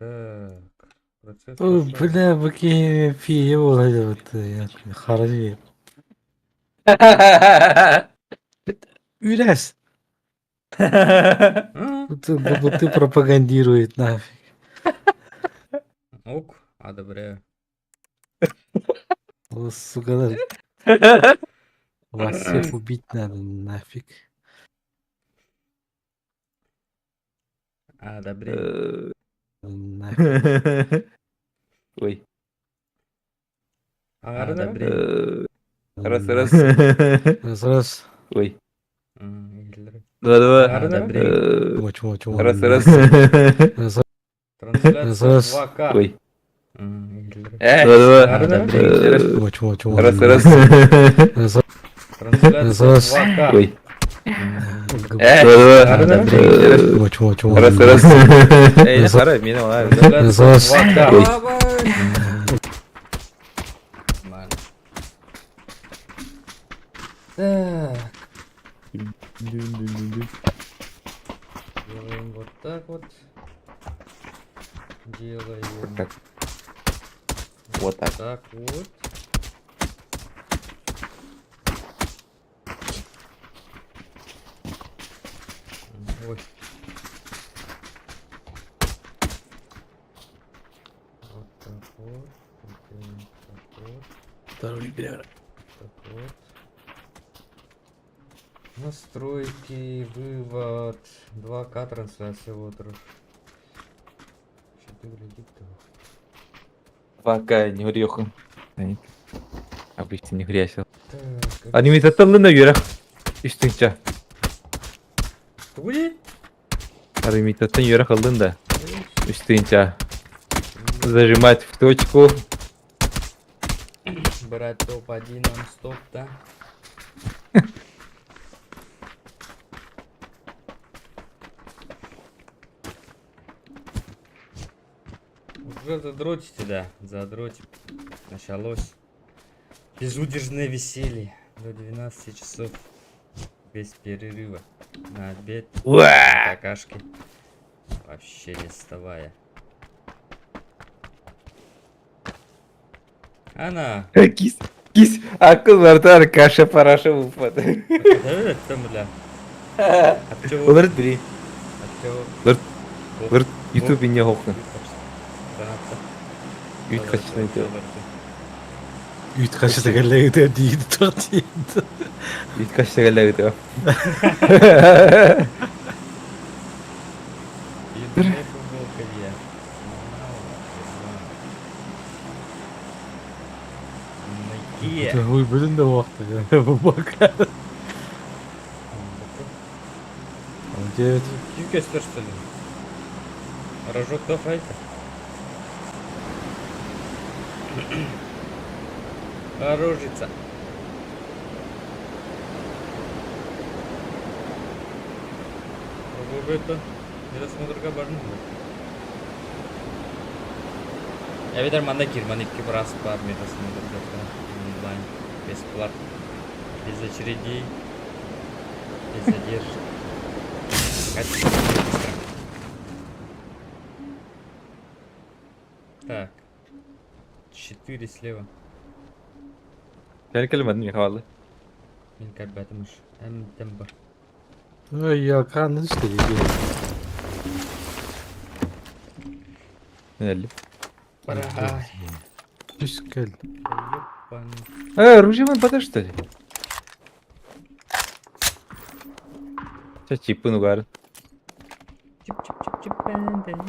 Так, процесс Ой, пошел. бля, баки фие болады вот харви. Üles. А? Ты пропагандирует нафиг. Ок, одобряю. Вот, сука, вас всех убить надо нафиг. Одобрение. Нафиг. Ой. Одобрение. Раз. Раз. Ой. Елдер. Два. Одобрение. Чмо. Раз. Раз. Трансляция Раз. 2К. Ой. Елдер. Два. Одобрение. Чмо. Раз. Раз. Трансляция Раз. 2К. Ой. Одобрение. Чмо. Раз. Эй, Сара, меня лайв. Трансляция Раз. 2К. Ой. Нормально. Так. Делаем вот так вот. Делаем Так. Вот так. так вот. Ой. Вот так вот. Делаем так вот. Второй бля. Так вот. Настройки, вывод, 2К трансляция отрыв. Что ты глядит-то? Пока не грехом. Обычно не грязил. Так, Анимит аталына юрах. Üstünce. Ой! Анимитатын юрах алдın да. Üstünce. Зажимать в точку. Брать топ-1 нон-стоп, да? Уже задротите, да, задротим. Началось безудержное веселье до 12 часов без перерыва. На обед, какашки. Вообще не вставая. Ana. Kis. Akıl vardı arkadaşa paraşa bulmadı. Evet бля. От чего? Olur biri. От чего? Vırt. YouTube inye hokun. Донатта. Üç kaçına gidiyor. Үйт қашыда кәлләгідер дейді тұр дейді. Üç kaçta geldi gidiyor. Ебаная футболка я. Найки. Ой, блін, да уақытта. Бұл бака. 9. Кюкестер, что ли? Рожок до файта. Оружица. Это недосмотрға бардым. Я видар манда кирманикки брас бар медосмотрға. Онлайн. Бесплатно. Без очередей. Без задержек. Так. 4 слева. Sen kelmedin mi havalı? Мен кәлбәтіміш. Әм тәмбі. Ой, я kanlı işte gibi. Nelli. Барай. Düz gel. Ёпаный. Ружьеван подо что ли? Сейчас чипын угар. Чип-чип-чип-чип, бәндән.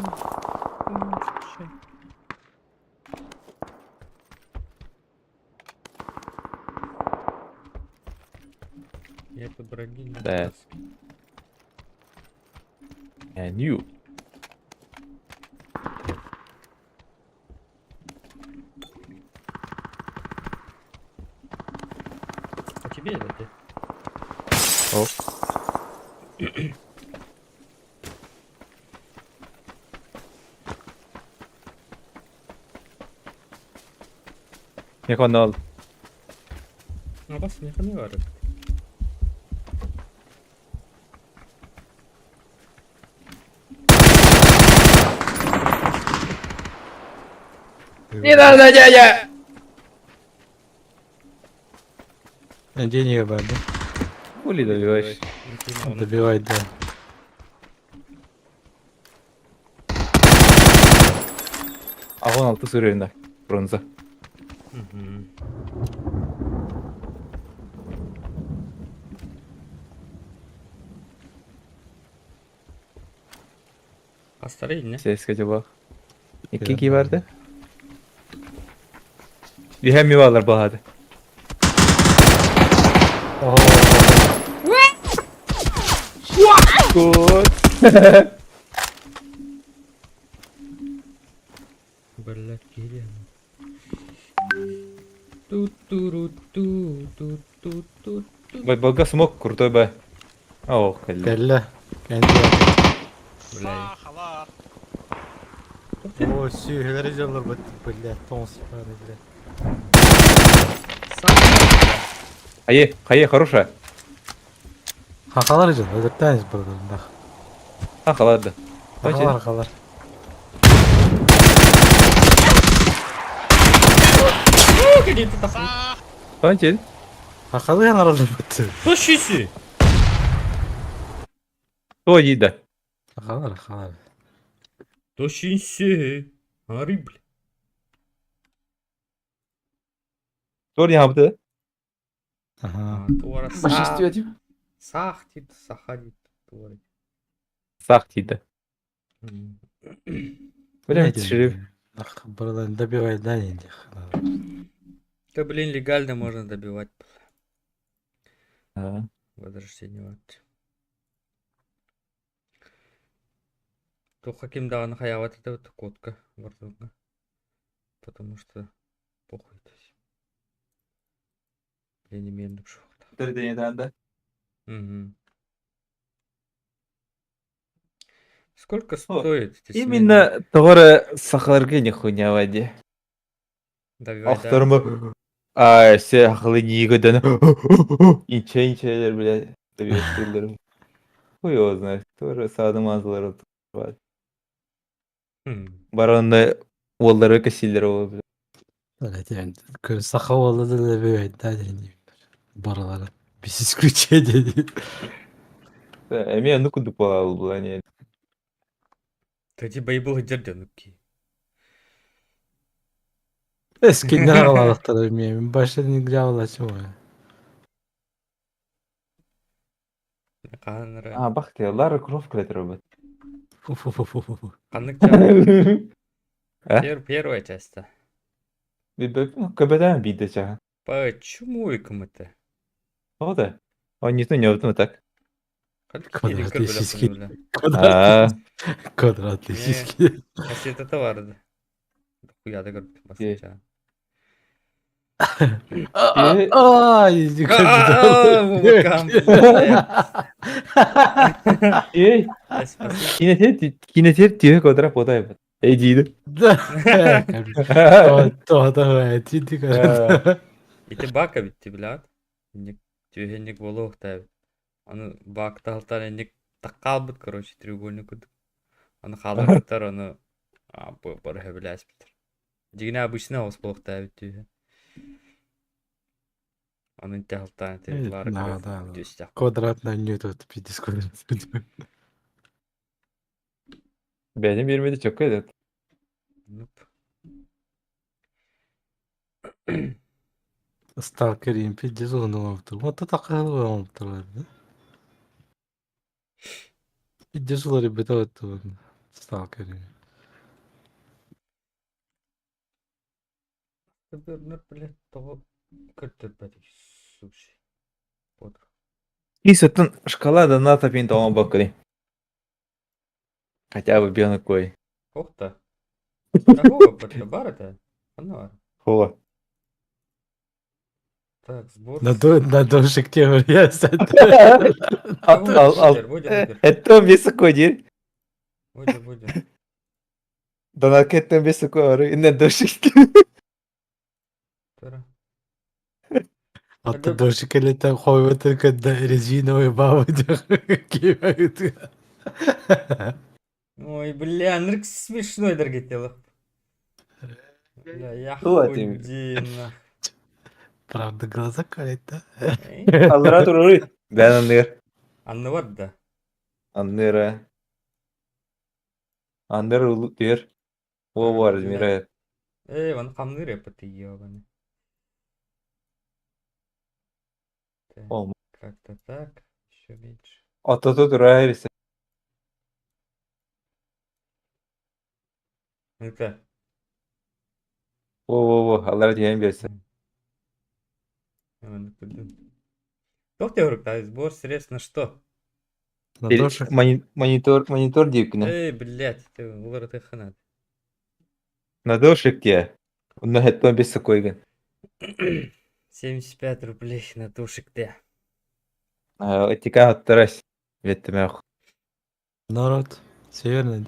Я тут дорогие. Да. And you. А тебе это ты? О. Я канал. А бас не var. Не надо, дядя! Денег бар, да? Хули добиваешь? Добивай, да. А 16 сүрөйүндө. Бронза. Мгм. Кастары не? Сеске жабак. Biraz İki vardı. Bir hem mi varlar bahade. Oo. Good. Блядь, Кирилл. Ту-ту-ру-ту-ту-ту-ту. Baga smoke kurtoy be. Oh kelle. Kelle. Kendi yaptı. Блядь. Хала. О, сүйгелер жалар бат, блядь, тон сипары, блядь. Hayır хорошая. Хахалар жал, öldürtteniz buralarında. Ha kalardı. Хахалар, хахалар. Какие-то там. Tonçin. Хахалы яnar alır batı. Кто шиси? O yedi. Хахалар, хахалар. Кто шиси? Ари, блядь. Doğru yaptı. Ага. Туара Başı istiyor diyor. сах дейді, саха дейді. Туара. Sak yedi. М. Böyle şerif. Buradan добивай, да, не Да, блин, легально можно добивать. Ha. Возрождение вот. То каким да хаяват это вот котка вардунга. Потому что похуй то есть. Я не имею в виду. Dur deneyden de. Угу. Сколько стоит? эти Именно doğru saklarga не хуйня вади. смены? Добивать, да? Aktarımı. Ay se akıllı yiğiden. İnçeler bile. Tabii yıllarım. Хуй его знает. Тоже садомазлар var. Хм. Baronda olları kesildir o. Evet yani Сахавалы да добивай, да, не Buralara. Без исключения. Эми ну куду полал было не. Тоді байбыл жерденуки. Eski ne havalıklar bilmiyorum. Başta ne gravla çoğu. Канра. А бах ты, Лара Крофт клетер робот. Каныкча. А? Первая часть. Кабедан биде ча. Почему и кому-то? O da. O niçin ne yaptın tak? Квадратный сиськи. А, Квадратный Не. сиськи. Если это товар. Хуя да говорит, масса. Ай, не ей, кинетер тиye kadar poday bak. Eciydi. Да. То, тиди кажется. И ты бака ведь ты, блядь. Тюгенник волох ты. Аны бак талтар энник такал бит, короче, треугольник. Аны халар битер, аны бар блядь битер. Дигне обычно волох ты ведь тюге. Аны талтар ты лар. Да. Квадратный не тут пидискорд. Benim yerime çok evet. Сталкерин пидизон olmuştur. Вот это такая olmuştur. Пидизон ребята вот сталкерин. Блядь, того картер бәдік, слушай. Вот. И сотен шкала доната пинтом бакали. Хотя бы белый кой. Охта. Какого бәдік бар это? Аны бар. Хо. Так, сбор. На дошик теория. Это высоко дир. Буде. Донат это высоко, не дошик. Тара. Hatta дошикалетен хойватыр когда резиновые бабы кивают. Ой, бля, нырк смешной, дорогие тела. Бля, я Вот именно. худина. Правда, глаза колет, да? Аллара турурит. Ben anlıyor. Anlıvar da. Anlıyor ha. Anlıyor ulu diyor. O var Öyle. Mira. Onu kamlıyor yapıtı yiyor bana. Так, Olma. как-то так. Еще меньше. Atata durar ise. Ну-ка. O. Allara diyeyim birisi. Ну куда? Кто тебе рука? Сбор средств на что? Ладошек. Монитор diyor ki ne? Эй, блядь, ты улар ханат. Надошик ya. Onu hetman bir koygun. 75 рублей на тушек ты. Ettika hattaraş. Vettim yok. Народ. Северный.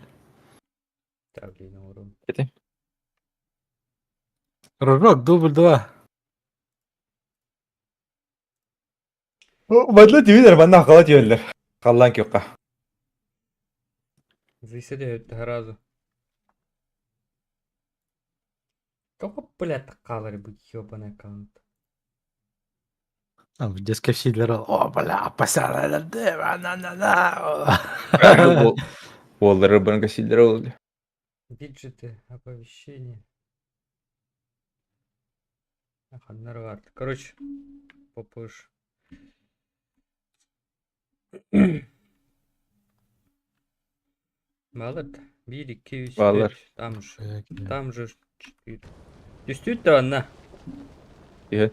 Да, блин, урон. Gidin. Рожок, дубль 2. Badla diyorlar bana hakalat diyorlar. Kallan ki yok. Заседают разу. Кого, блядь, такалар быть ёбаный аккаунт? Там в детской сидлер. О, бля, посяла на дева, на. Bolları bana kaşildir oldu. Виджеты, оповещения. Ага, нарвар. Короче, попозже. Малат. 1, 2, 3, Bağlar. 4. Там же 4. Действительно, она. Evet.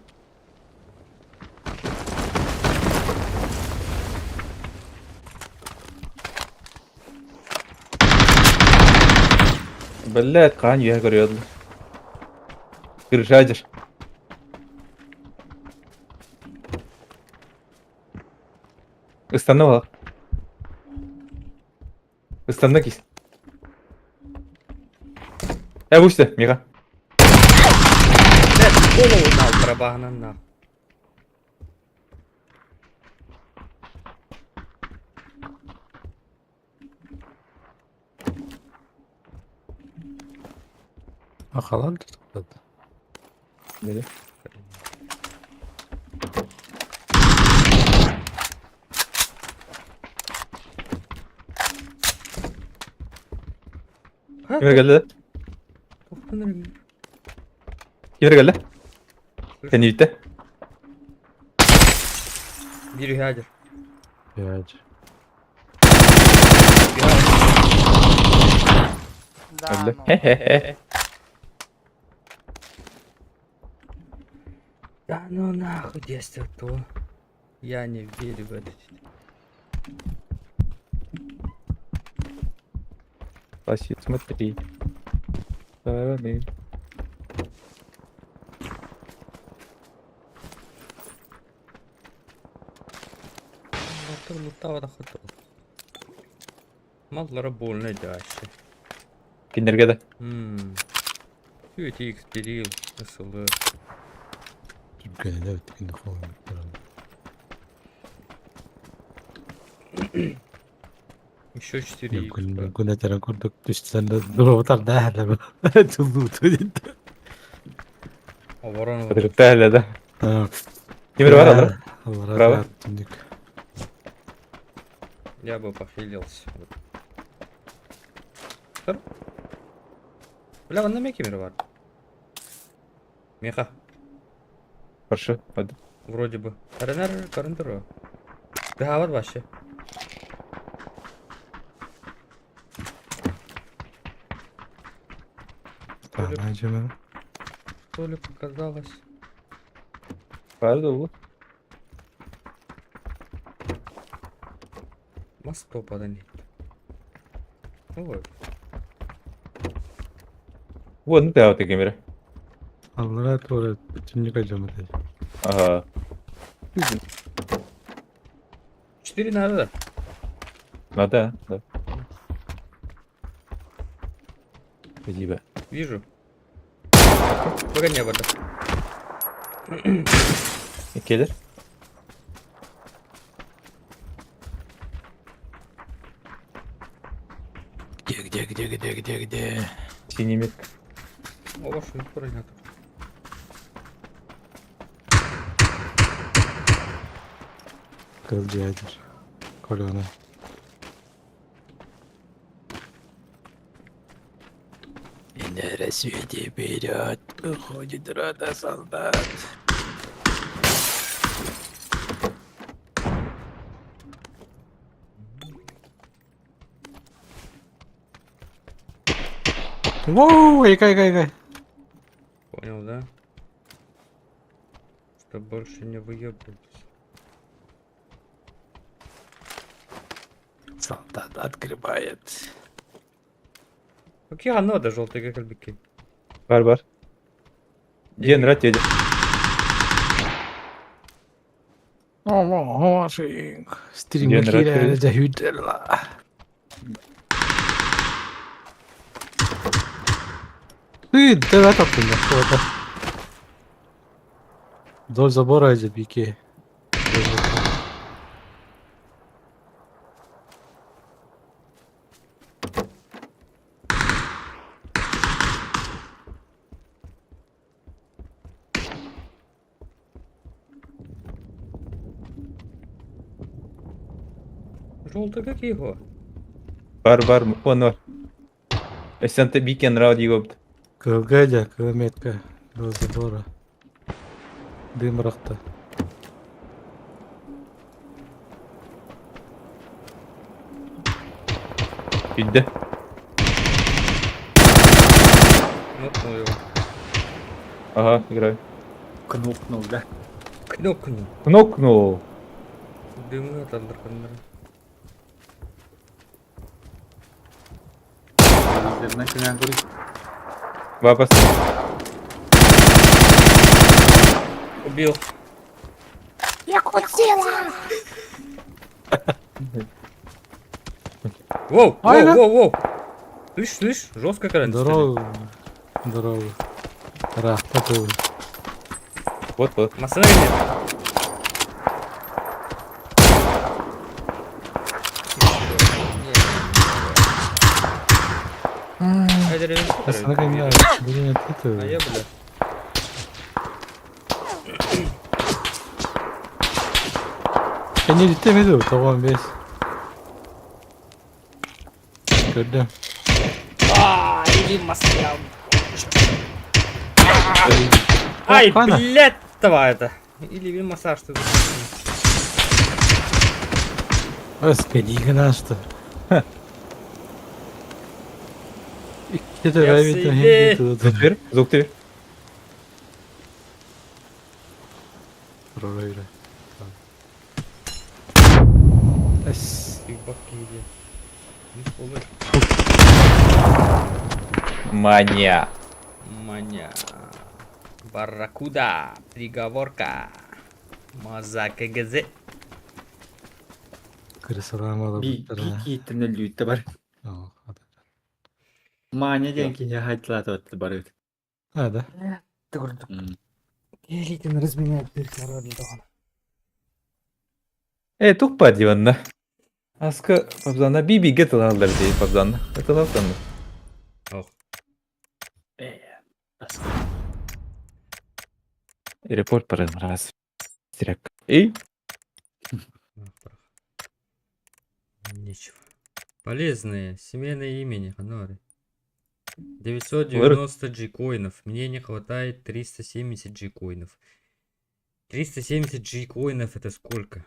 Блядь, kan yer görüyordu. Kırışacır. Istandı mı? Istandı ki. Bu işte Mika. Блядь, голову дал барабана нахуй. А халал тут? Dedi. Ha? Kime geldi? Toplanırım. Kime geldi? Seni gitti. Biri hadir. Пять. Да, Öldü. ну. Hehehe. Да ну нахуй, детство то. Я не верю в это. Спасибо, смотри. Стороны. Лутава да хотел. Малlara больно дальше. Kinder geldi. QTX, Берил, SLR. Только не дают инфу. Еще 4 كنا ترى كنت تستنى ضربة الدهلة تلوت انت. Ворон. Kıdırıkta hele de. Kimer var alır? الله Bravo. رافع عندك. Я бы похилился. Что? Бля, вон на меке мир var. Меха. Karşı. Hadi. Вроде бы. Карендер. Да, вот вообще. Ага, Джимми. То ли показалось. Vardı bu. Мостопа да нет. Вот. Bu onu devam et Kimer'e. الله لا تولد بتنيك جمد. Aha. 4 надо, да? Надо. Да. Иди be. Вижу. Погоди, об этом. Gelir. Где? Синий миг. Ова шуйып барайнатыр. Кыз ядер. Колёна. И на рассвете вперед уходит рота солдат. Воу, икай. Понял, да? Что больше не выебывайтесь. Солдат открывает. Какие надо желтые кальбики? Var. Ген рат еді. Машинг. Стрим День кире рождения. за хюдерла. Ты, да таптың да, куда-то. Вдоль забора иди, бике. Желтые какие его? Бар. Он var. Сен bir кен рад егопты. Кылгайда, километка. Вдоль забора. Дым ракта. Үйді. Нокнул его. Ага, играю. Кнопнул, да? Кнокнул. Кнопнул. Дымы атандырғандар. Üzerine kıran kuru. Вапас. Убил. Воу, Ай, да? воу. Слышь, жестко карантин. Здорово. Рахта был. Вот. Масана нет. Haydi Revin. Sana kadar. Блин, А это. я, бля. Beni ritemedi o, tamam bez. Gördüm. Иди маслял. Ай, Хана. блядь, давай это. Или вин массаж ты. Господи, что. Где-то Я равит, себе. где-то. Ver. Zoktu ver. Проверю. Ты бабки иди. Не полы. Маня. Маня. Барракуда. Приговорка. Маза КГЗ. Крысорама Bir gittim lütte var. Manya denki ya haytlat öttü barıt. А, да? Елитин разменяет перекородный дом. Tukpa diyorsun. Askı pabzanda bir get alırlar diye pabzanda. Atılaptan mı? Ох. Report парадым раз. Сирек. И? Нечего. Полезные. Семейное имени. Ханори. 990 G-коинов. Мне не хватает 370 G-коинов. 370 G-коинов это сколько?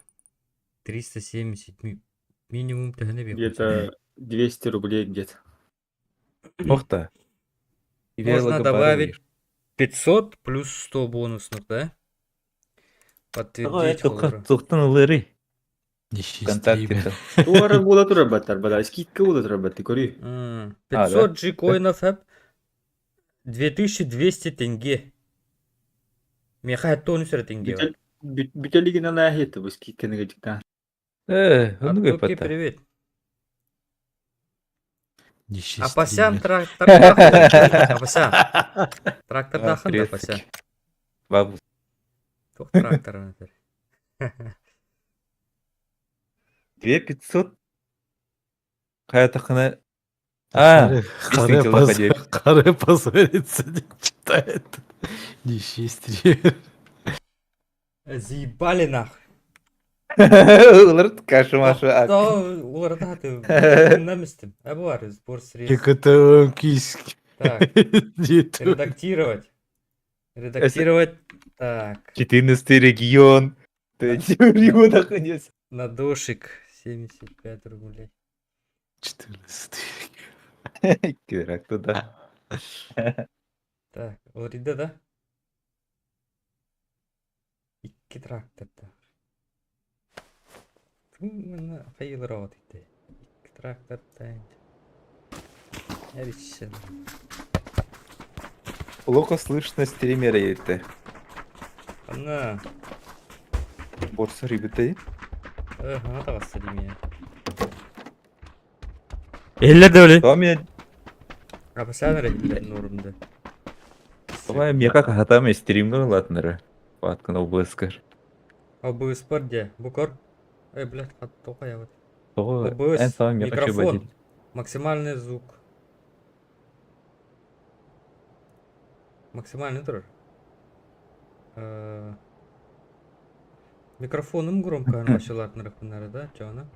370 минимум тагнеби. Где-то 200 рублей где-то. Охта. Можно добавить 500 плюс 100 бонусных, да? Подтвердить холора. Туқтан ылыры. Нищий Контакты. Туара була турабаттар бада. Скидка була турабатты кори. 500 G-коинов это 2200 тенге. Мне хай тонусер тенге. Бүтелигин ала хетті bu скидканы гачыктан. Onu Окей, göpata. привет. Нищий Апасян стример. трактор. Апасян. Трактор дахын Апасян. Бабус. Тох трактор. 2500. Hayatı А, Харе действительно, ходишь. Харе позорится, не читает. Нищий стример. Заебали нахуй. Улар кашу-машу ак. Оларда ты наместим. А бар, сбор средств. Екатерин Киски. Так, редактировать. Редактировать. Так, 14 регион. Ты чего находишься? на дошик 75 рублей. 14. Кирак туда. Так, Оларида, да? Икки тракторда. Мына файлыраат ите. Икки тракторда. Яричсен. Плохо слышно стримера это. Ана. Борса ребята. Ага, тавасса деме. Элле дөле. То мен Апа сән рәдиләрен урында. Давай мне как хатам стримга латныры. Паткан обласкар. ОБС парде. Букор. Блядь, тока я вот. То ОБС. en son мне хочу Микрофон. быть. Максимальный звук. Максимальный тур. Микрофоным громко башылатын рахманары, да? Чана?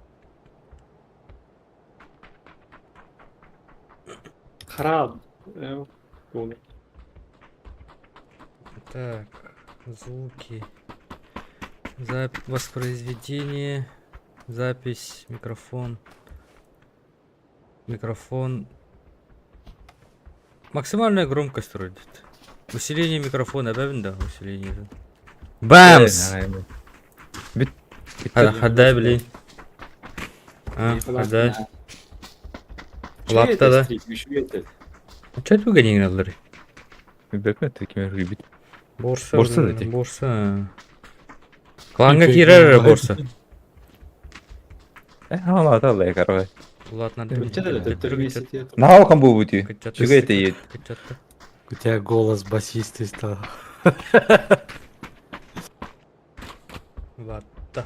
Харап. Так, звуки. Воспроизведение. Запись. Микрофон. Микрофон. Максимальная громкость вроде. Усиление микрофона, да, да? Усиление. Бамс! Хадай, блин. Хадай. Лапта, да? Че ты гонин алыр? Бекме такими рыбит. Борса. Борса да тек. Борса. Кланга кирер борса. Ала аталай короче. Ладно, На алкам был бути. Чего это есть? У тебя голос басисты стал. Ладно.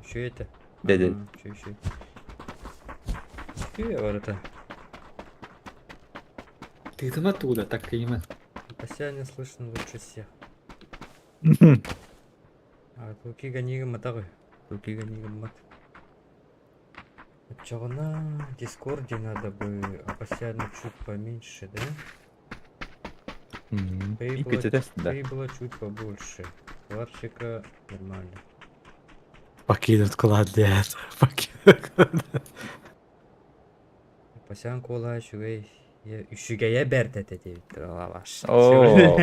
Что это? Дядя. Что еще? Что я говорю это? Ты там оттуда, так понимаю. Постоянно слышно лучше всех. А туки ганига матагы. Туки ганига мат. Чего-на Дискорде надо бы постоянно чуть поменьше, да? И пятитест, да. Было чуть побольше. Варчика нормально. Покинут клан для этого. Покинут клан. Пасян кола шугай. Üşüge ya berdete deyip duralaş. Oo.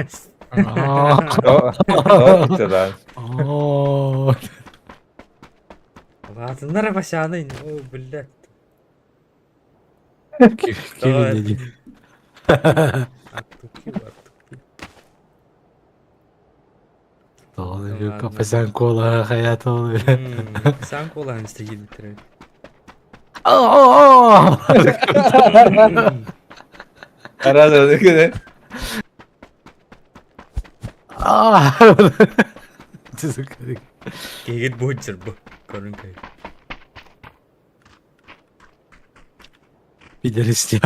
Итадан. О, Ладно, пасяны. О, блядь. Кевин иди. Аттуки. Doğru. Ладно. Kapasan kola hayat oluyor. Пасян кола инстагид битирет. Арада ne kadar? Кегет боджер bu. Karın kayı. Bir de riske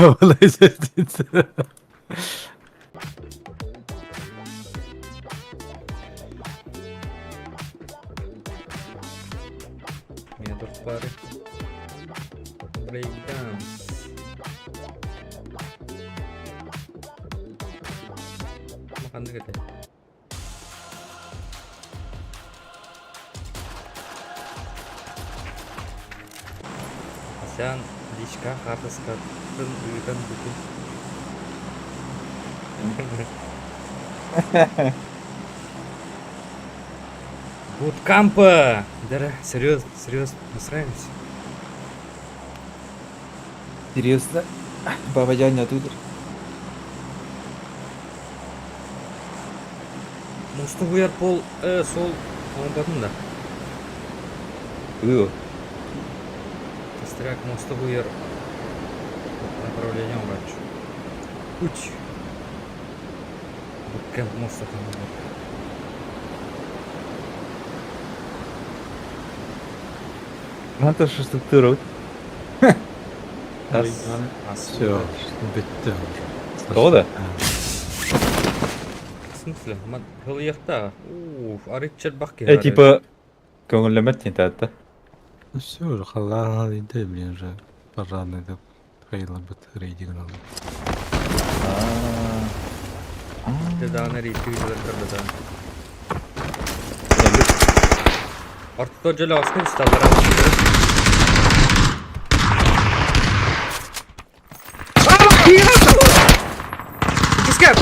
Метр в паре. Брейкданс. Makan deket ya. Sen Личка хатыска үйден бүтін. Буткампа! Да, серьезно, настраиваемся. Серьезно? Баба Яня оттуда? Мусты бұяр пол сол оңбадым да. Застряк мосты бұяр направлением раньше. Путь. Буткамп моста там было. Надо что-то турут. Tas. Все, bitti. O da. Sınıflı. Man hıl yakta. Arıkçır bak ya. Типа көңілләмәт сен тәтті. Все, халларына дейді, блин, уже параны деп қайла біт рейдиген алды. Dedana reyti videoları kırdı da. Artık da cela aslında istavlara alışıyor. Gizgem!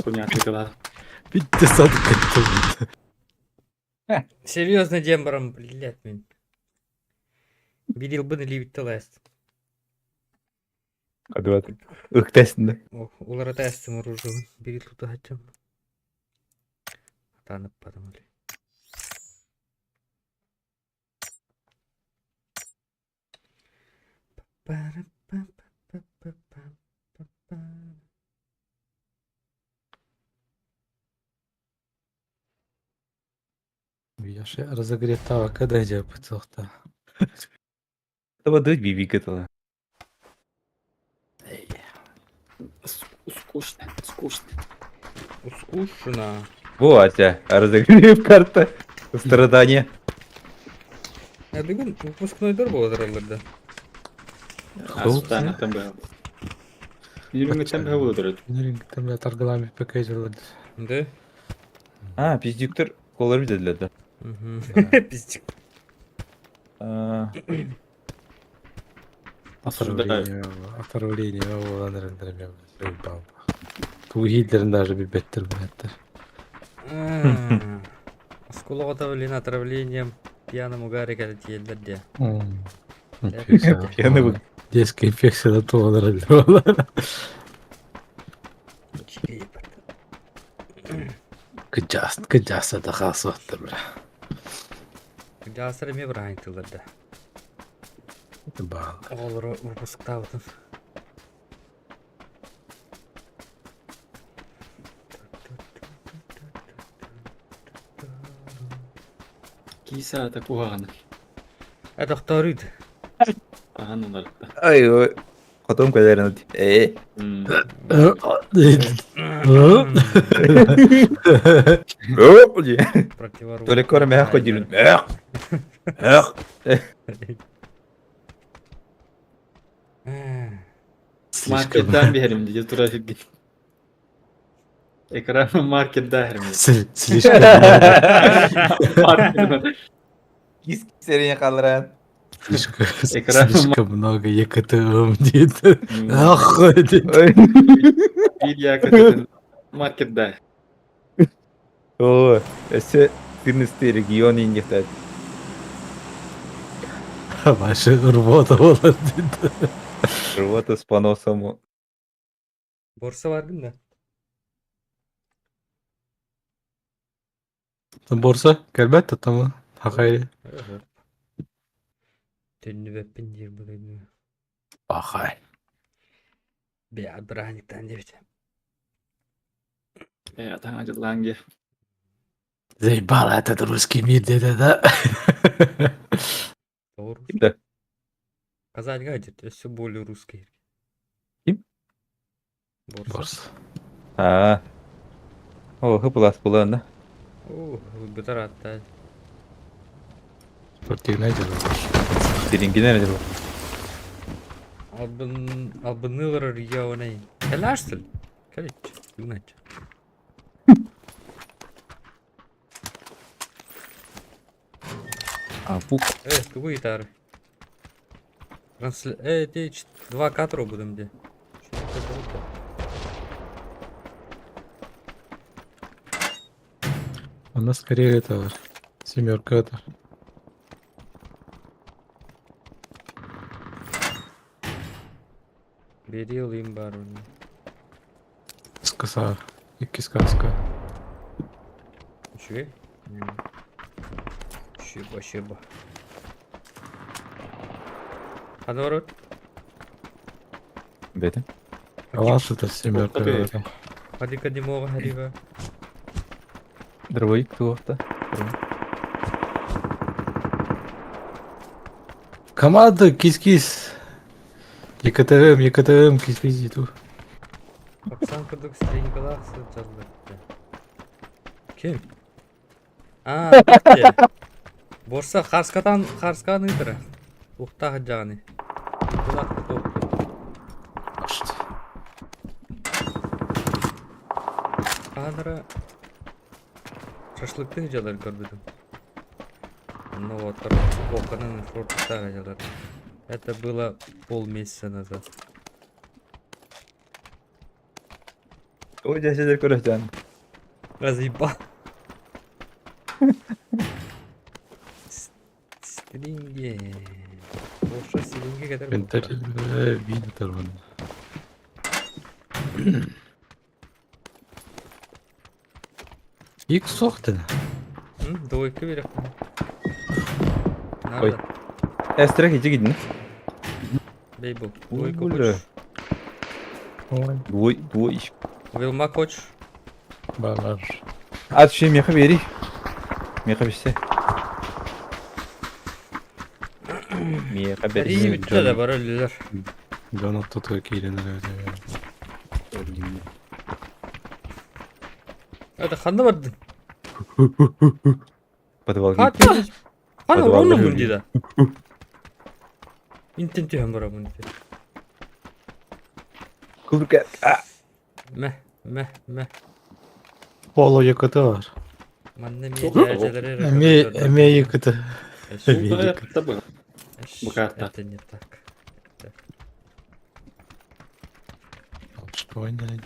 Понятно, когда. Bitti sadık etti bitti. Серьезно, дембаром, блядь, блин. Видел бы на ливит ласт. Hadi bak. Öktesinde. Ulara testim оружие. Бери тут хотим. Tanıp padam öyle. Яши разогретого, когда идет пацохта. Тебе дать бібі катала. Скучно, скучно. Скучно. Во, Ася, разогрев карта. Страдания. Я думаю, выпускной дор был да. Астана там был. Yürüme tem havalıdır. Там я торговами покажу. Да? Ha, pizdüktür. Kolları bir dediler. Пиздик. Отравление оlanlarından ben Bu Hitler'in даже bir better bu. Скулова блин, отравлением пьяным угаре когда елдер де. Piyano bak. Детская инфекция da tuğaları. Kıcası da kalsı otur bre. Жасыр ме бір айтылырды. Bağlı. Олары выпускта отын. Kisa da kuhana. Это второй. Kuhana da. Ay o. Kotom kadarını. Противорук. Только кора мягко ходили. Marketten bir herim diye trafik git. Ekranı marketten herim. Слишком Marketten. Serine kaldıran. слишком много yakıtım dedi. Ah dedi. Bir yakıtın marketten. О, ese тырнысты регион индехтат. Başı ırvota olur dedi. Рвота с поносом. Борса var değil mi? Borsa elbette tamam. Hakayri. Tünlü ve pindir böyle. Bakay. Bir bıraktıktan diye. Ya daha acı lan gel. Zaybal это русский мир dedi de. Doğru. Да. Казань гадит, все более русский. Kim? Борса. Borsa. Ha. O hıpılas bulandı. Бытар атта. Спортивная дела. Birinci nerede bu? Albınılır ya o ne? Kelarsın. Kaliç. Yunaç. А, пук. Какой гитары? Ты 2 катро будем где? У нас скорее это семерка это. Beri alayım bari onu. Скоса. İki сказка. Şuraya. Şıba. Hadi oraya. Бетим. Алашыта семерка. Таbii. Hadi kadimoga hariga. Дробовик туохта. Команда кис-кис. ЕКТМ, кис-кис ету. Baksan kurduk stringalaksı çaldıktı. Kim? Aa, bitti. Borsa Karska'dan ıydırı. Uqta hıcağını. Kulaklı toplu. Ашты. Kanıra şaşlıklı hıcalar gördüm. Ну вот, оконный форт старый. Это было полмесяца назад. Ой, дяшедер көрөтөн. Разъебал. Стринги. Boşa стринги kadar Бентер buldular. видно тарван. Ик соқтын. Hı, Doğu'yu verek. Ой. Nerede? Эстрек ичи гидин. Бейбл. Ой, Doğu'yu бля. koç. Двой. Vilma koç. Балар. Ат şey меха бери. Меха бişse. Меха İyi бери. bitti de var ölüler. Гана тут кейленер öyle. Hadi kandı vardın. Подвал. Hadi. Hadi Подвал onu görüyorum. mu dedi? İntinti hemura bunu dedi. Курка. Meh. Поло ЕКТ var. Manne mi Çok yok. yiyeceleri Эме ЕКТ. Solda tabii. Bu kartta. Это не так. Что они делают?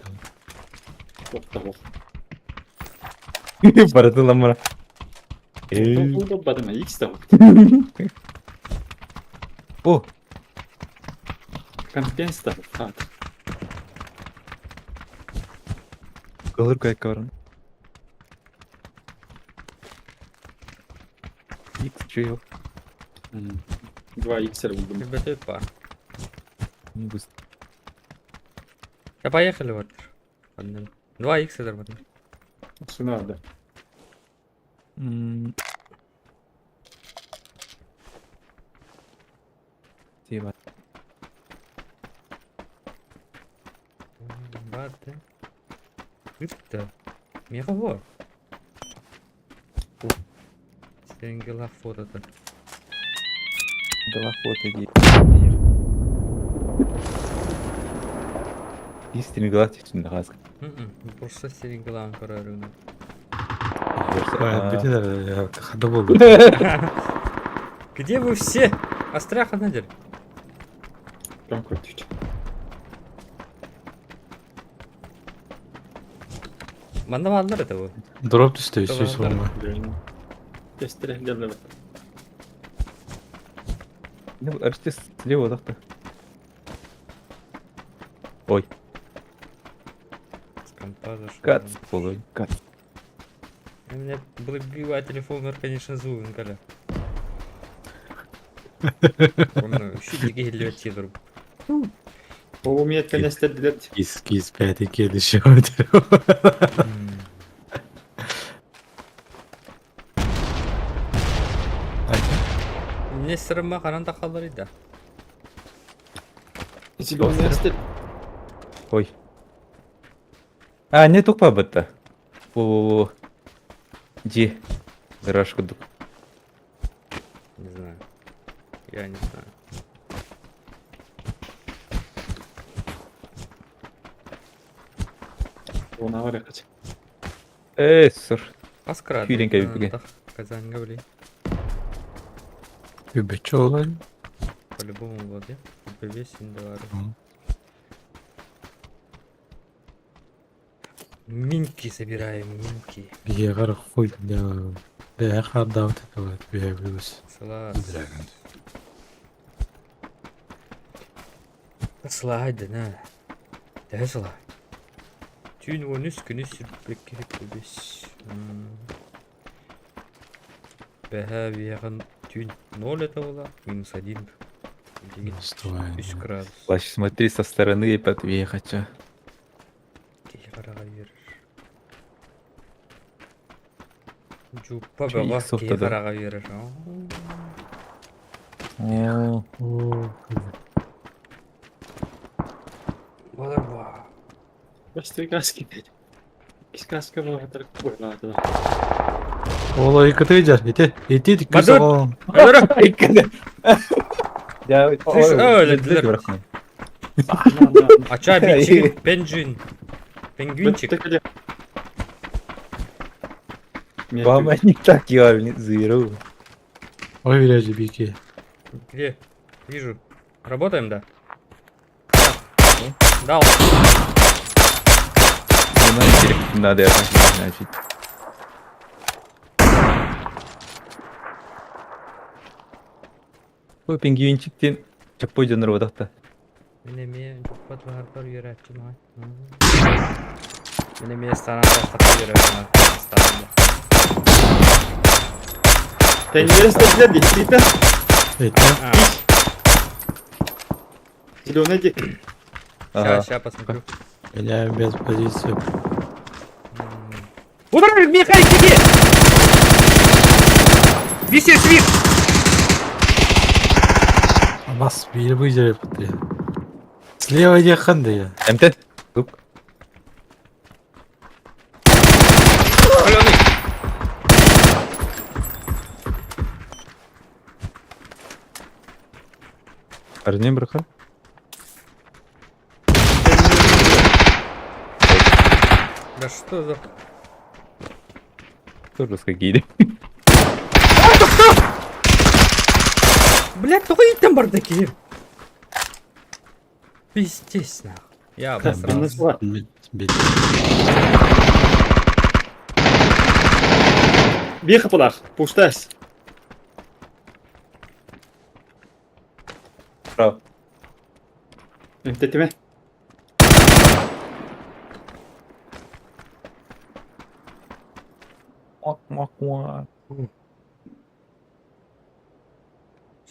Yok tamam. Паратылам бара. Oldu badana X de var. О, Компенс de var. Hadi. кылыр кайка барам. Икс чё yok. 2 X'ler buldum. Ребята, пар. Не быстро. Я поехали вот. 2 х это вот. Şu nerede? Тема. Баты. Это. Меха вот. Стенгела фото-то. Голоход иди. Истинный галактик için daha az. Просто стенгела корарını. Битер я хада болду. Где вы все? Остряха надер. Tam kötü. Manda varlar это bu. Дроп düştü Tamam, üstü olma. Testere geldi. Ne bu arişte слева odakta. Ой, С компа зашел. кат. Полой, кат. У меня был бивать телефон, конечно, зуин, коля. Он щитики гелевать друг. O miyet kanester dilet. Кис 5-2 düşüyor. Не сырма кананда калдырыйда. Zilon nester. Ой. А, не тупа быта. О, Ди. Гараж кудук. Не знаю. Я не знаю. Ona var ya kaç. Сур. Паскрат. Хиленькая бега. Казань говори. Übetçi olan. По-любому в воде. Весь индовары. Минки собираем, минки. Егар хуй я. Я хада вот это вот появилось. Салат. Слайды, на. Да, слайд. Тюн вон üskünü sürpek biz. Бәһә яғын тюн 0 это была, -1. Устроено. 3 градус. Плащ, смотри со стороны и потвей хотя. Кел карага берер. Жуппа Чё, баба иксов кел тогда? карага берер. О, О, Болар ба. Басты каски. Каска была так поняла туда. Ола икаты жар. Ете дик Бадут! соған. Өлөрө. я... Слышь, өлөдүлөр. быракмай. Ача бичи пенджин. Пингвинчик. Бама не так я зыру. Ой, виляжи бике. Где? Вижу. Работаем, да? Дал. Надо это значит. Ой, пингвинчиктен чаппой жанр бодакта. Менеме жуппа твартар үйрәтчі май. Менеме станан тастап үйрәтчі Ты не растет действительно? Ете. Зеленый дик. Ага. Ща посмотрю. Меняем без позиции. Удар, механик, иди! Виси свит! Бас бейли выйдер пыты. Слева де қанды я. МТ. Тук. Паленый! Арнем браха. Да что за... Тоже скакили. Блядь, только и там бардаки. Пиздец, нахуй. Я обосрался. Веха подах. Пуштась. Прав. Ты тебе? Мак.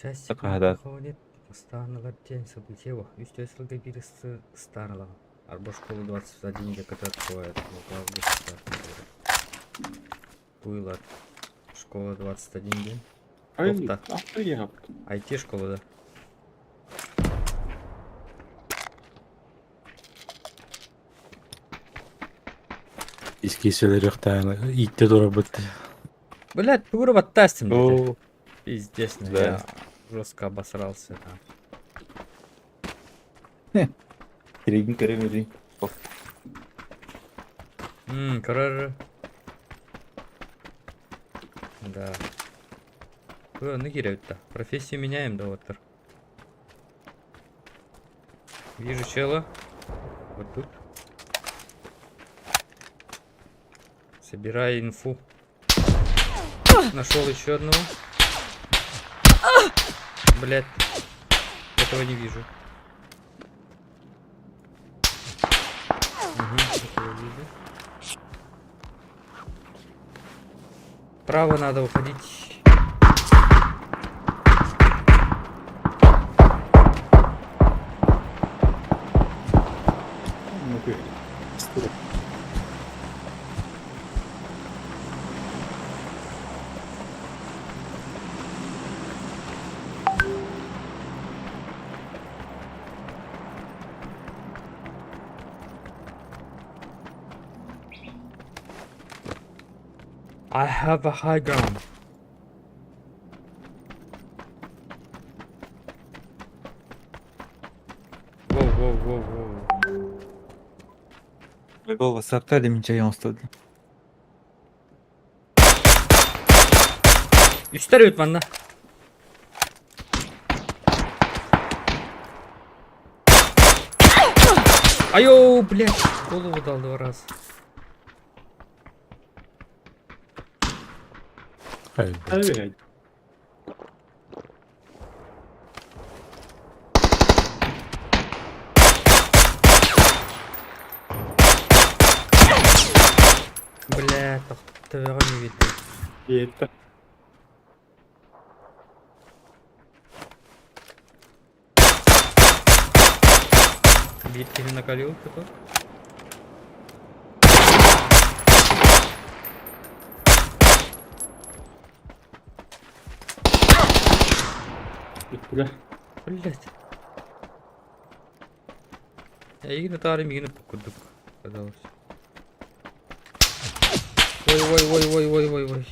Часть Такая, да. проходит. Станова день событий. Üstü ысылга birisi старла. Арба школу 21 где который откроет. Было. Школа 21 день. Тофта. Приехал. IT школа, да. Иски селер яқтан итте дора бітті. Блядь, пура оттастим. О, Пиздец, Да. я жестко обосрался. Да. керегин керемедin. Короче. Да. Не киряют-то. Профессию меняем, да, вот. Вижу чела. Вот тут. Собирай инфу. Нашел еще одного. Блять. Этого не вижу. Этого вижу. Право надо уходить. I have a high ground. Воу. Был WhatsApp'ta demince yansıtıldı. Üstter bana. Айо, блядь, голову дал 2 раза. Hayır. Блядь, твоего не видно. Это. Bir kişi nakalıyor tutu. Bittiler. Блять. Я игры тарим игры покудук. Казалось. Ой.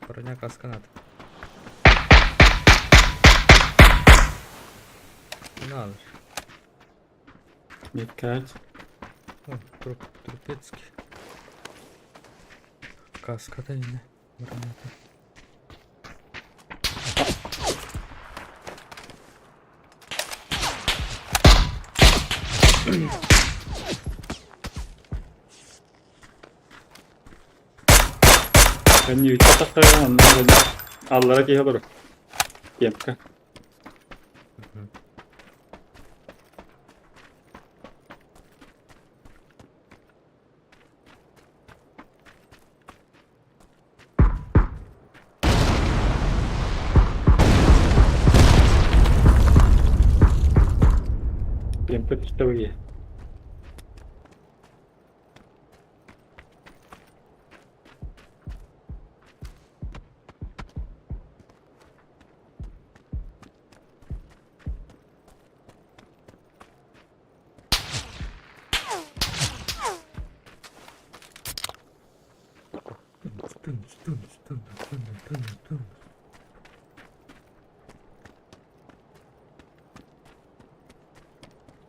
Броня каска надо. Не надо. Dikkat. О, трупецкий. Каска да не. Броня. Ben yükle takıyorum ondan böyle. Allarak iyi olur. Yemka. Yemka işte bu iyi.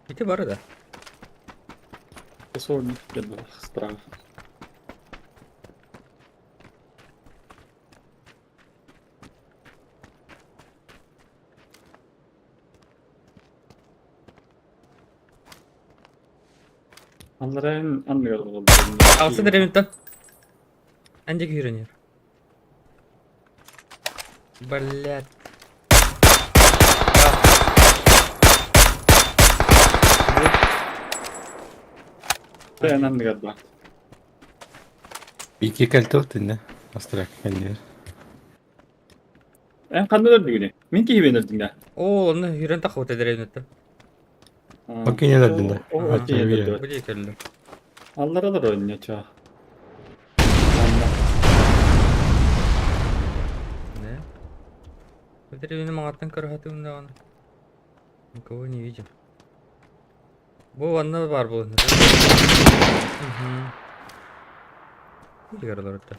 Иди бары да. Посольник где-то справа. Onların anlıyorum oğlum. Alsa деревянтан. Анжег үйренер. Блять. Ben anlıyorum bak. Bir iki kalte ottun Astrak kendiler. En kanlıdır günü. Minki gibi verirdim ya. О, оны үйрен тақ өте деревянтан. Okey ne derdin de? O Ha, okey tabii nelerdi. ya. Bu diye kelli. Allar alır oynuyor çoğu. Да. Bu деревянный маңаттан көрһәтү унда аны. Никого не видим. Bu ванна бар бұл. Игралар өтті.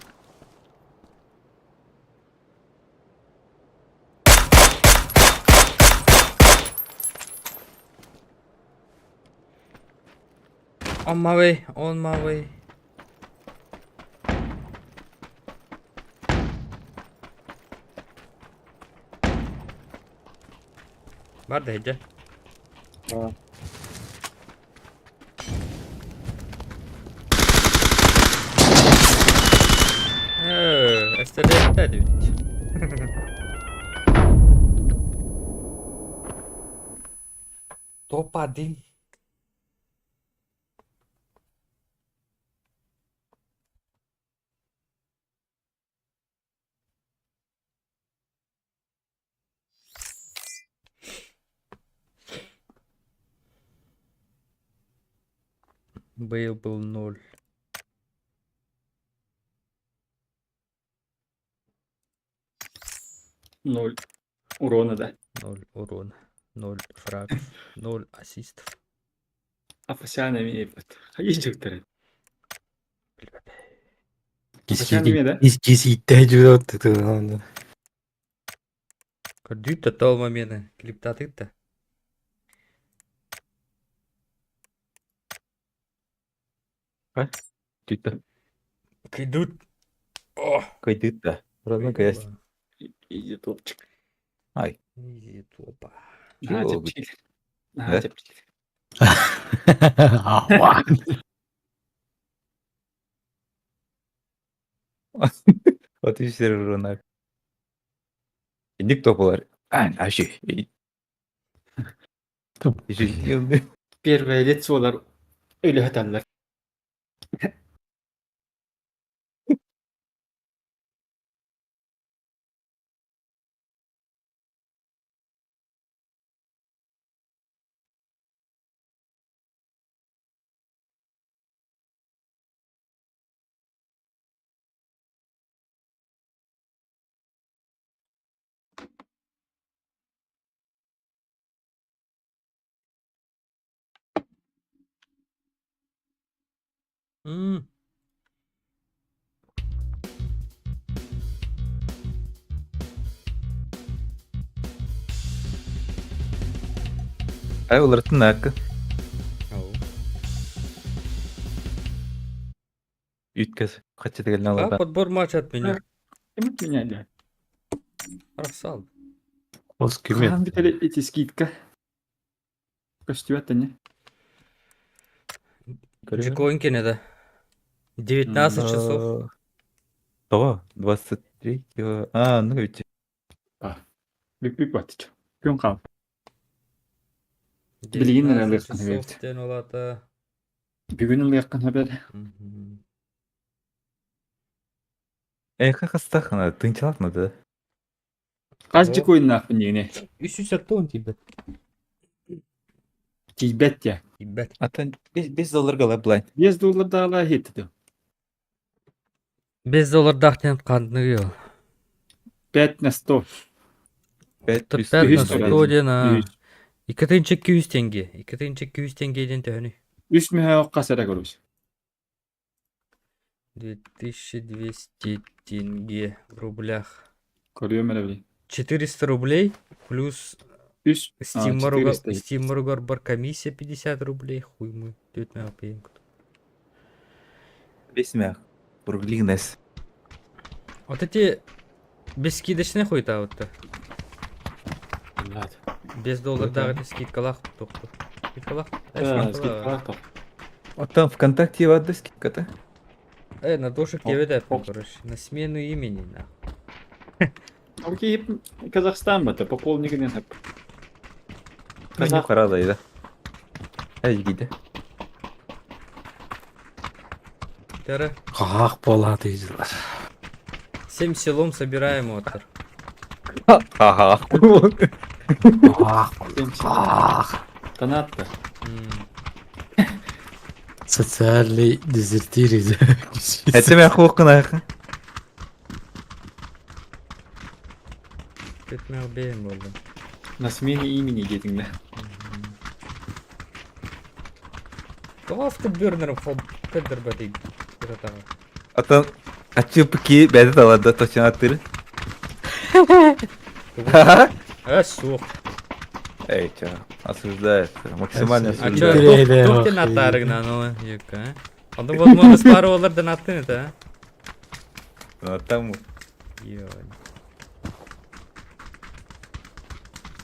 On my way. Var da hece. Ha. Estede dit. Topadinho. Бейл был 0. Nol. Urona da. 0 урона. 0 фрагов. 0 ассистов. Afasyan evi yapıt. İyi çıktı. Киски Kendime de. киски иттежүрө отту. Кадюта тол момента. Клиптатыта. Tüttü. Кайдут. О! Kaydıt da. Buradan kayas. İyi topçuk. Ay. Изи топа. Şey Hacep oldu. çil. Ne? Hacep çil. Ateş verir onlar. İndik topular. Her şey. Teşekkür ederim. Bir velet olar. Öyle hatanlar. М. Ай олардың ақы. Ау. Үйткіз. Қачы дегелін А, алады. подбор матч от меня. Кім от меня, да? Арсал. Осы Қан кеме. бітер эти скидка. Костюат, не? Джекоин кенеда. 19 часов. Того, 23. А, ну ведь. Бик батыч. Көн қал. 19 Билигин алып часов қана тен олата. Бүгін ылық қана бер. Мгм. Қақыстақ, ана, тыңчалақ нады. Қаз ойын ақпын дегіне. 360 он тебе. Тейбет я. Ебать. Atan $5 қалап бұлай. $5 да ала хетті. $5 дақтен қандығы. 5 на 100. 5 100 на $100 100 дена. 100. 200 тенге. 200 тенгеден төхіні. 3 меха қасара көріш. 2200 тенге в рублях. Көрüyorum öyle bir. 400 рублей плюс 3. Steam бар комиссия 50 рублей. Хуй мы. Төт мен апайын. Бесмәк. Бұрғылығыныз. Вот эти без скидочный хуй-то вот -то. $5 дагы скидкалах тоқты. Скидкалах? Скидка. Отан ВКонтакте вады скидката. На дошек тебе дать, короче. На смену имени, на. Окей, Казахстан мı? Пополники не hep. Қазақ қарадайды. Әй кейді. Тәрі. Қақ болады дейділер. 7 селом собираем отыр. Ага. Қақ. Канатта. Социальный дезертир еді. Әтеме құқын ақы. Төт мен апайын болды. На смене имени дедіңді. Автобернером хоп. Кәдір бәтей. Құратаға. Отан ачы пүке бәді талады точын аттыры. Суқ. Эй, ча, осуждается. Максимально А осуждается. чё, Тірейді, тоқтен ох, аттарығына, ну, ек, а? Онда возможно спары олардан аттын это, а? Ну, там Ёй.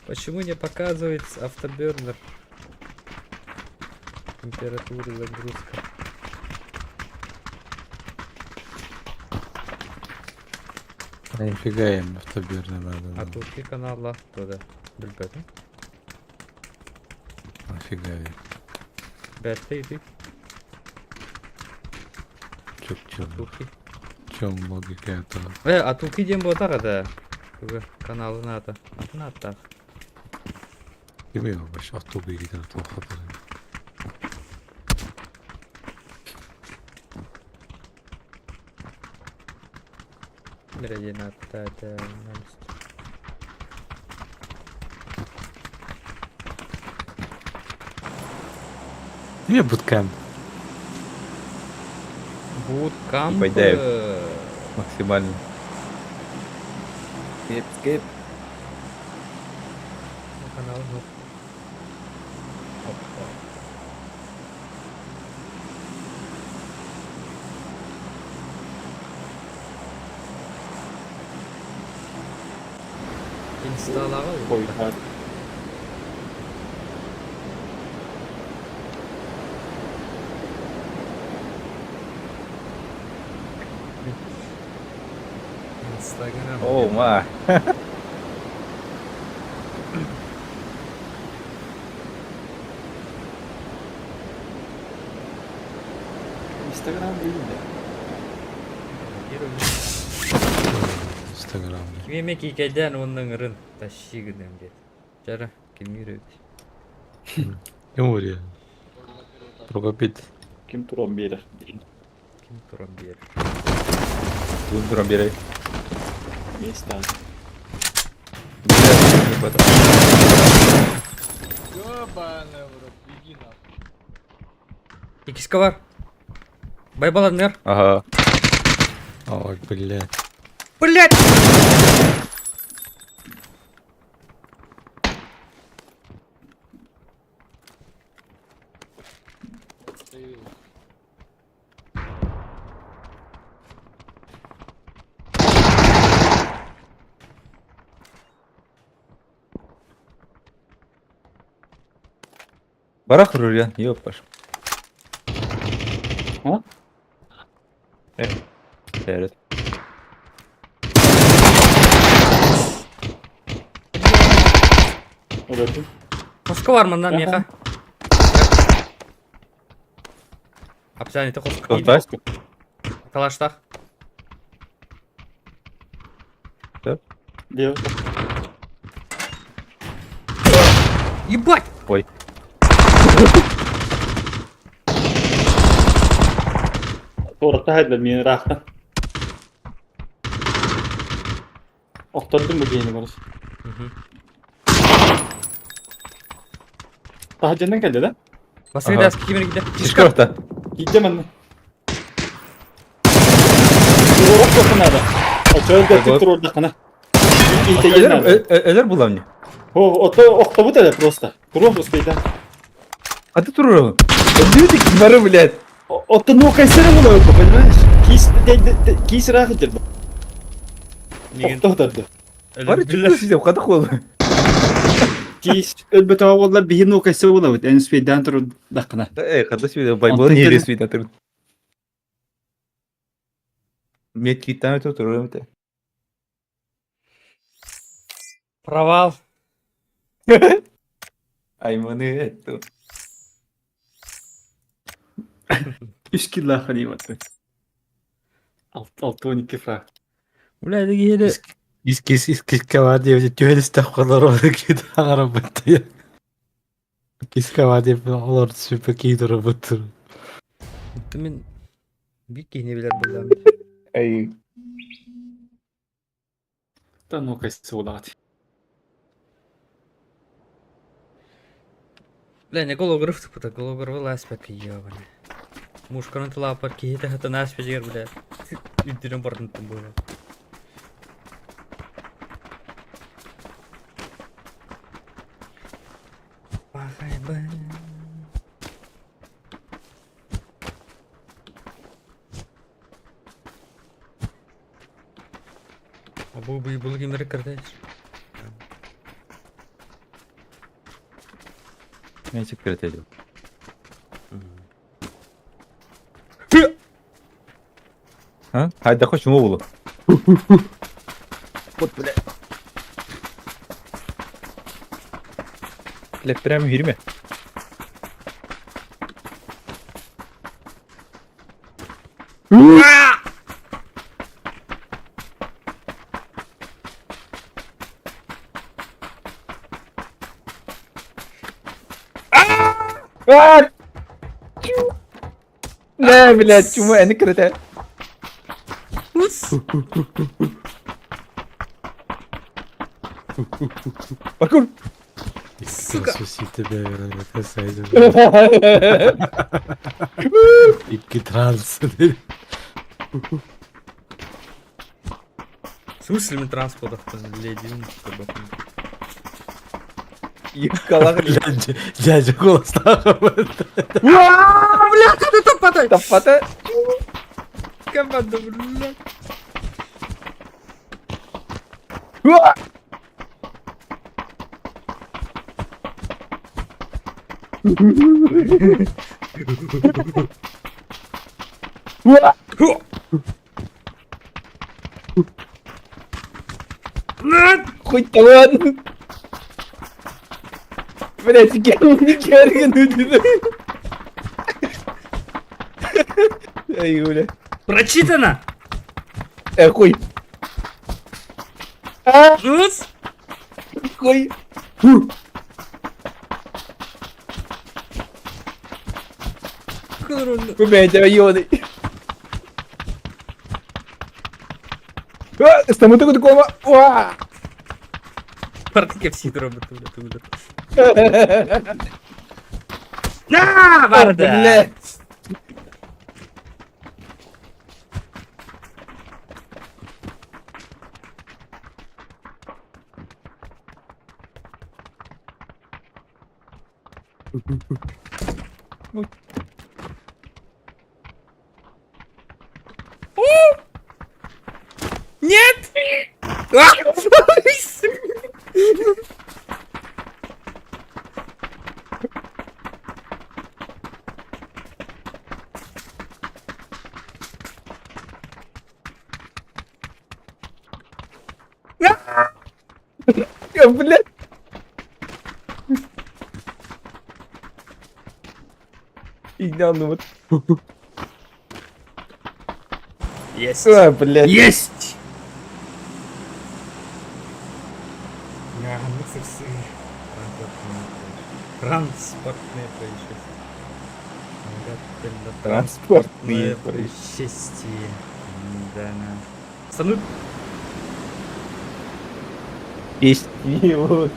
Почему не показывает автобернер? Температура загрузка. Нифига им автоберне надо. А тут и канал лах туда. Білбет, Нафига им. Бәтті иди. Чук-чук. Атуки. В чем логика этого? Атуки дем ботаға да. Каналына ата. Атына аттақ. Кем его вообще оттуда едет плохо. Мереден атта это. Где буткэмп? Буткамп. Пойдем. максимально. Скеп. Канал. Инсталлаға Koylar. Инстаграм. О, ма. Instagram değil de. Инстаграмда. Кеме кикеден оның ырын тащигіден деді. Жара, келмейді. Кем ұрия? Прогапит. Kim Turon bir Кем тұрам бер. Будем турам берей. Места. Икиска бар. Байбаладнер. Ага. Ой, блядь. Блять! Барах Рурян, ёпаш. А? Evet. Öldürdüm. Koska var mı lan Aha. Mika? Hapishanede koska. Koltaj. Kalaştak. Левый. Ебать! Ой. Doğru tahadla beni rahatla. Okturdum bu giyini burası. Daha cennet geldi lan. Basın Aha. gidersin kimine gider. Şişkorta. Gideceğim anne. Doğru bakın abi. O çöl de Ego. tıktır orada kana. İlk iyi geldi. Öler bulamıyor. Okta bu da просто. Kurov uspeyden. Hadi durun. Öldürdük bunları bile. Okta ну кайсера было, понимаешь? Кис рахатер. Okta otardı. Var ya çıktı size o kadar oldu. Кис ölbet oğullar bir ну кайсера было. En uspeyden tur dakına. Kardeş bir de baybola niye resmi atırın. Medkit'ten öte oturuyorum bir de. Провал. Aymanı etti. 3 kill daha kanimatı. 6-12 frag. Блядь, такие Киска var diye bir tühel istahkalar orada ki daha arabatta ya. Киска var diye onlar süper keydir arabattır. Мен бик кийинебилер булам. Ay. Да ну кайсера болады. Бля, не голограф тупо, голограф ласпек ёбаный. Мушканы тылапар кейте хата наспежер, бля. Үддүрөн бардын тым бula. Бахай бы. А бұл кемері кірді. Ben çık kırıt ediyorum. Ha? Hadi de koş mu oğlum? Bot bile. Leptirem 20. What? Не, блядь, чему я не крыта? Паркур! Сука! Спаси тебя, вероятно, сайдер. İpki trans. В смысле мы транспортах ледин? Yıkkalak Дядя голос arabatta. Бля, ты там подай! Tapata. Команда, бля. Хоть талант. Блять, Герген удивил. Ай, Юля. Прочитано! Хуй. А, Ус! хуй. Король. Убей тебя, ёный. Estamos tudo como. Uau! Партики всі робить, бля. На, Варда! Блядь. Нет! Я, блядь. Идём, вот. Есть! А, блядь. Есть! Я мысли. Транспортные происшествия. Транспортные происшествия. Да, на. Станут. Песни, вот.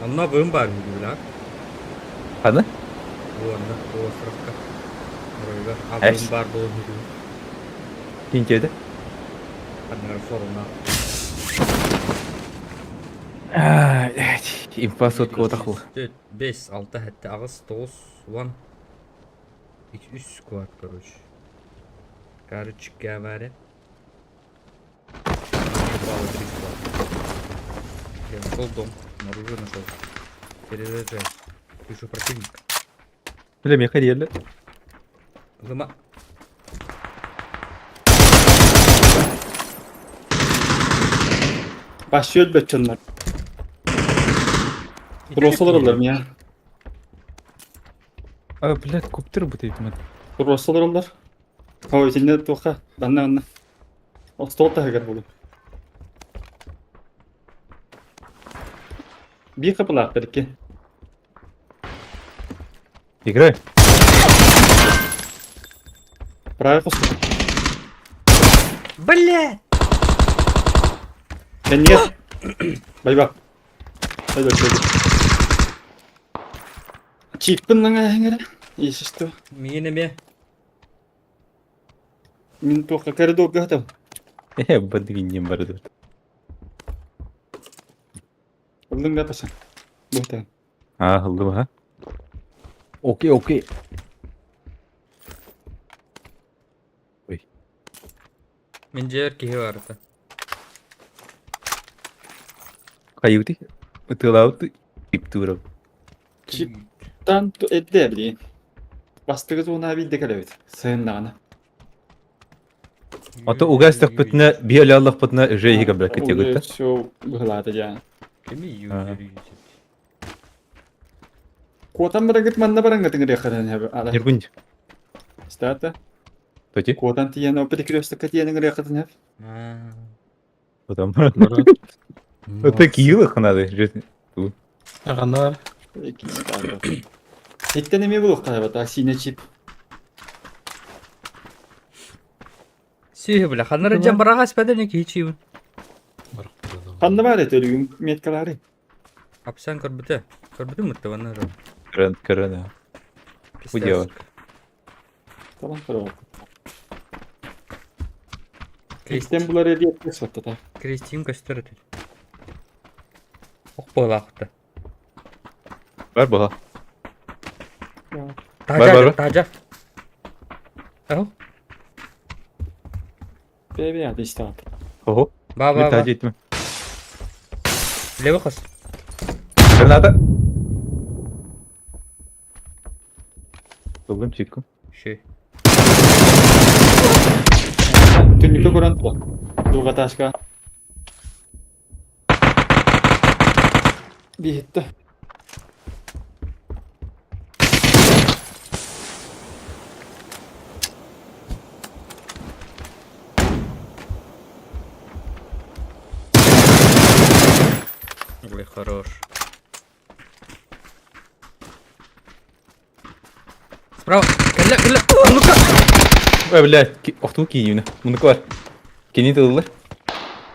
Onunla bağım var gibi lan. Hadi. Bu anda bu sırafta. Buraya Evet. abim var bu gibi. Киньте Anlar sorunlar. Инфа сотка отахыл. 4, 5, 6 hatta ağız 9, 10. 2, 3 squad короче. Короче говоря. Упало 3 squad. Я нашел дом. Оружие нашел. Перезаряжай. Вижу противника. Бля, мне ходили. Лыма. Başlıyor böçünler. Burası oralar ya. А, блядь, коптер работает. Burası oralar. Hava içinde toka. Anne. O stolta hagar bulu. Bir kapılar belki. Играй. Правильно пусто. Блядь! Ben niye? Bay bak. Hadi bakalım. Çipin lan ayağına. İyi işte. Mine mi? Min toka karı doğru gatam. Подвинем бороду. Oldun gata sen. Buhtan. А, голова, ha? Окей, окей. Mincer ki vardı. Каюты. Тылауты. Иптуров. Çipten eddi evli. Bastırız ona bildik evet. Sığındağına. Ото угастах пытна, биоляллах пытна, жейга бракет ягота. Все быхлады ya. Kimi Ha. yüzleri Kuotan bırakıp manna bırakıp rekadan hep ala. Нергунь. Stata. Тоти. Kuotan tiyan o petikriyosta katiyanın rekadan hep. Ha. Потом. Народ. Вот такие их надо. Жить. Ағанар. İki stata. Hitten emi buluk galiba da sine çip. Sihir bile. Kanları can bırak hasbeden ki hiç iyi. Kanlı var et ölüyüm metkaları. Hapsen kırbıtı. Kırbıtı mı mutlu bana? Корона. Bu diyor. Tamam para bak. Hitten bunları hediye etmez hatta da. Крестим костер. Ох балақты. Var bu ha. Тажа, тажа. Ау. Bebe ya da işte abi. Ого. Ба, ба, ба. Метади etme. Левый хос. Граната. Долгом читку. Şey. Tünlükte kuran da. Duga taşka. Bir hitte. Ой, хорош. Справа. Гля, гля. А ну-ка. Блядь, охту киевне. Bunu var. Kini tıldılar.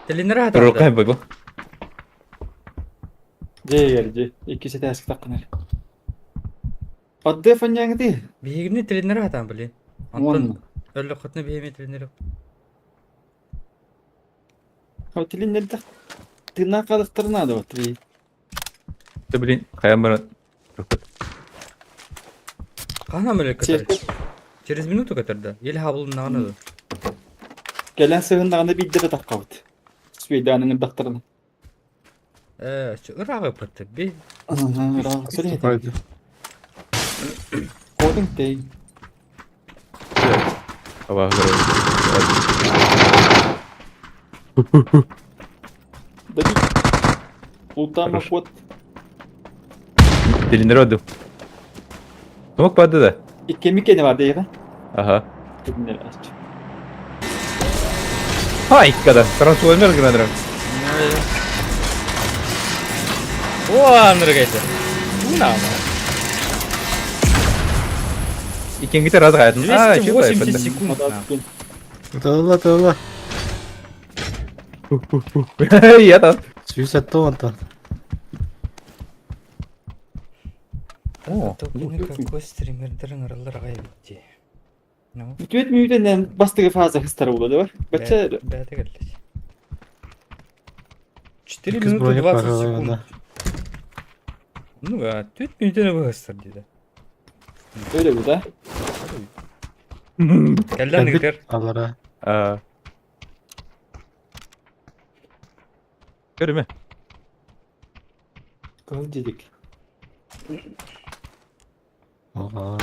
Dilini rahat al. Rokay baba. C geldi. İkisi de eski takınır. Adı fanyang değil. Birini dilini rahat al bile. Вон. Антон. Öyle kutunu bir yemeği dilini rahat. Otelin nerede? Tırnak kalıklarına da oturuyor. İşte bilin kayan bana. Kana böyle kadar. Çirkin. Через минуту kadar. Yel havlunun nağına da. Gelen sığındağında bir dere takavut. Süveydan'ın daktarına. Şu Irak'a yapıttı. Bir Aha, rahatsız edin. Haydi. Kodun değil. Sabah Dedi. Utama Хорош. kod. Dilinleri öldüm. Smoke vardı da. Kemik yeni var değil mi? Aha. Dinleri aç. Ha iki kadar. Fransız oynar ki ben. O anları geçti. Bu ne ama? İkinci de razı hayatım. Aa şu 280 da секунд. O da нахуй. Dağla dağla. Ya da. Suicide ondan. Oo. Какой стримердерин ыралларга битти. Ну, Mütüet müydenden bastığı fazla hıstara uladı var. Baça бәті келді. 4 Кыз минуты броник 20 бар секунд. ойында. Ну, 4 минутын быстыр дейді. öyle bu da. Келден дегітер. Allara. Aa. Görme. Kıl dedik. Oha.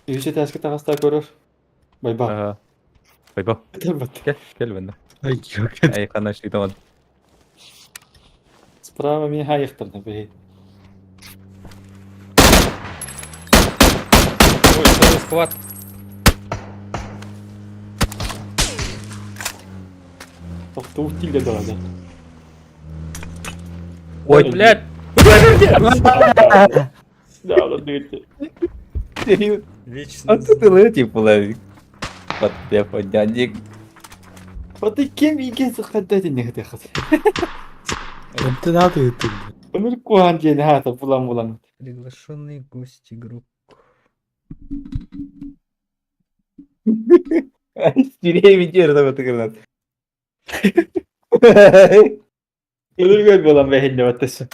Yüce tersket ağızda görür. Bay bay. Aa. Bay bay. Evet. Gel benden. Ay yok. Ay kanaşlı tamam. Справа меня хаехтырды бе. Ой, второй схват. Тоқты утилде дорады. Ой, Блядь. Да, ладно, видите. Вечно. А тут и летик половик. Вот я подняник. Вот и кем иген сыққанда не хатахат. Ente ne yapıyor ente? Ömür kuhan diye ne hata bulan. Приглашенный гость игрок. Сирей видео da batırırlar. Ölür göl bulan be hende vatası.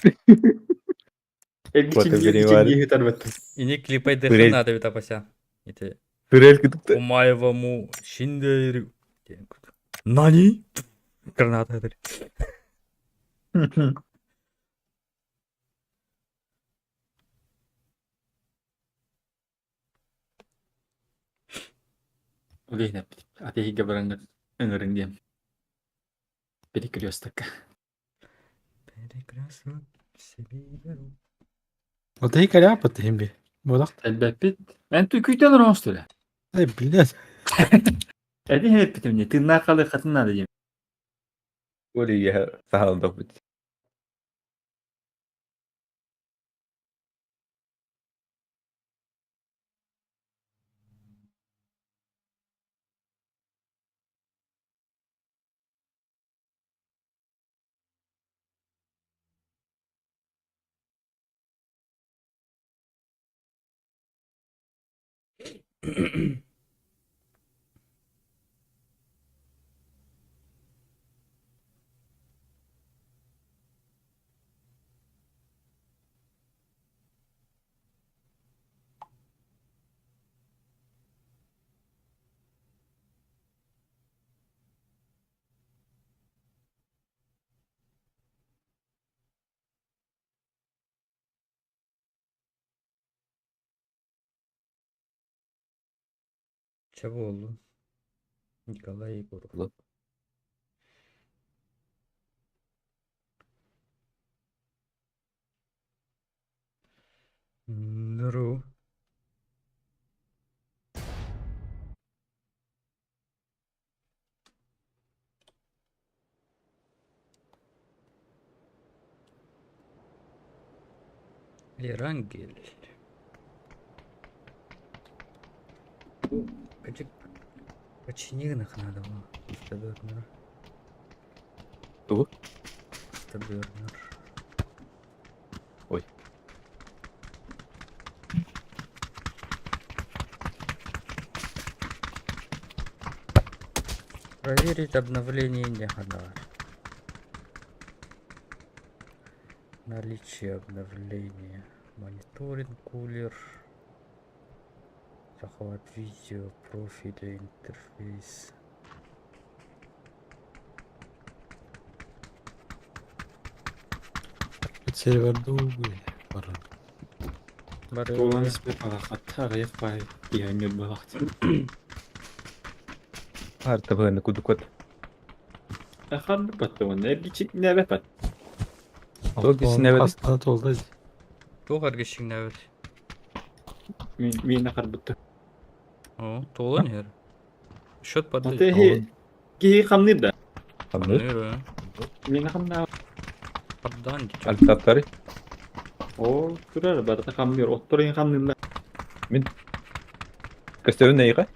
Вот и перевали. Elbiçin hitar vatı. И не клипай Блядь. дыхы надо ведь опася. Это Турель кыдыкты. Умаевому Шиндерю. Нани? Граната это. Öyle ne? Ateşi gabarangır. Öngörün diyem. Biri kırıyoruz takka. Прекрасно себе беру. O da hikaye yapmadı hem bir. Bu da. Elbette. Ben tüküyte alırım o üstüne. Ay bilir. Edi hep bitim ne? Tırnağı kalır katınlar diyeyim. Oraya sağında bu. Çavuoğlu. Nikolay Egorov. Nuru. Erangel. Bu gıcık починенных надо было. Стабернер. Кого? Стабернер. Ой. Проверить обновление не ханар. Наличие обновления. Мониторинг, кулер. Захват видео, профили, интерфейс. Сервер дугы. Бара. Толан спе пара хатта гайх бай. Яңгы багт. Артабыны кудукот. Ахан баттон. Эбичик нәбе бат. Ол кисіне бәді. Хастана толды. Тоғар кешің нәвір. Мен ахар бутты. О, толы нер. Шот Аты падды. хе ки хамныр да. Хамды. Нер. Мен хамна. Паддан дичок. Альтаптары. О, турар барда хамныр. Отторын хамныр. Көстөбін нейға?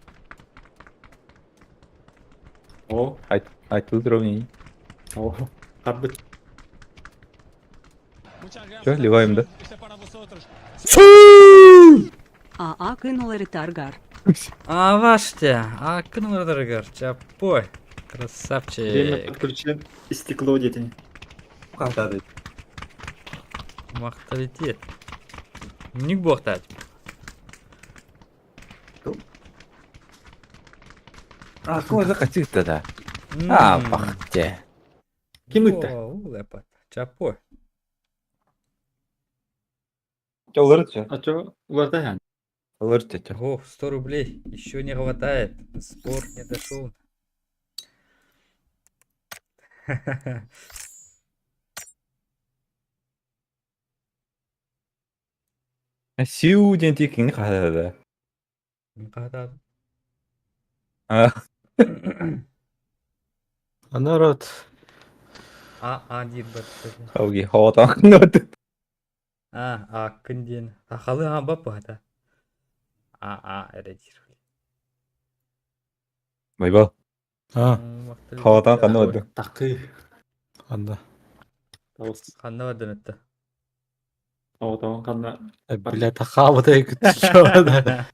О, Айтылы дровней. о. Харбыт. Чё, ливаем, да? АА кинула ретаргар. А, ваште. А, кынырдыргар. Чапой. Время Красавчик. подключен. Истекло дети. Мақталитет. Ник боқтать. А, кого захотел-то, да? А, пахте. Кимыт-то? О, лепат. Чапой. Чё, лырча? А чё, варда ян? Лырча, чё? О, 100 рублей. Еще не хватает. Спор не дошел. Сиу ден тикин қадады. Не хватает. А, Народ. Один бат. хауги, хаватан қынады. Кынден. Халы аба пата. Эредир. Байбал, хаватан қынады. Такы. Анда. Таус. Ханна вадын это. Ау канна. Бля, тахабыда күтчөдө.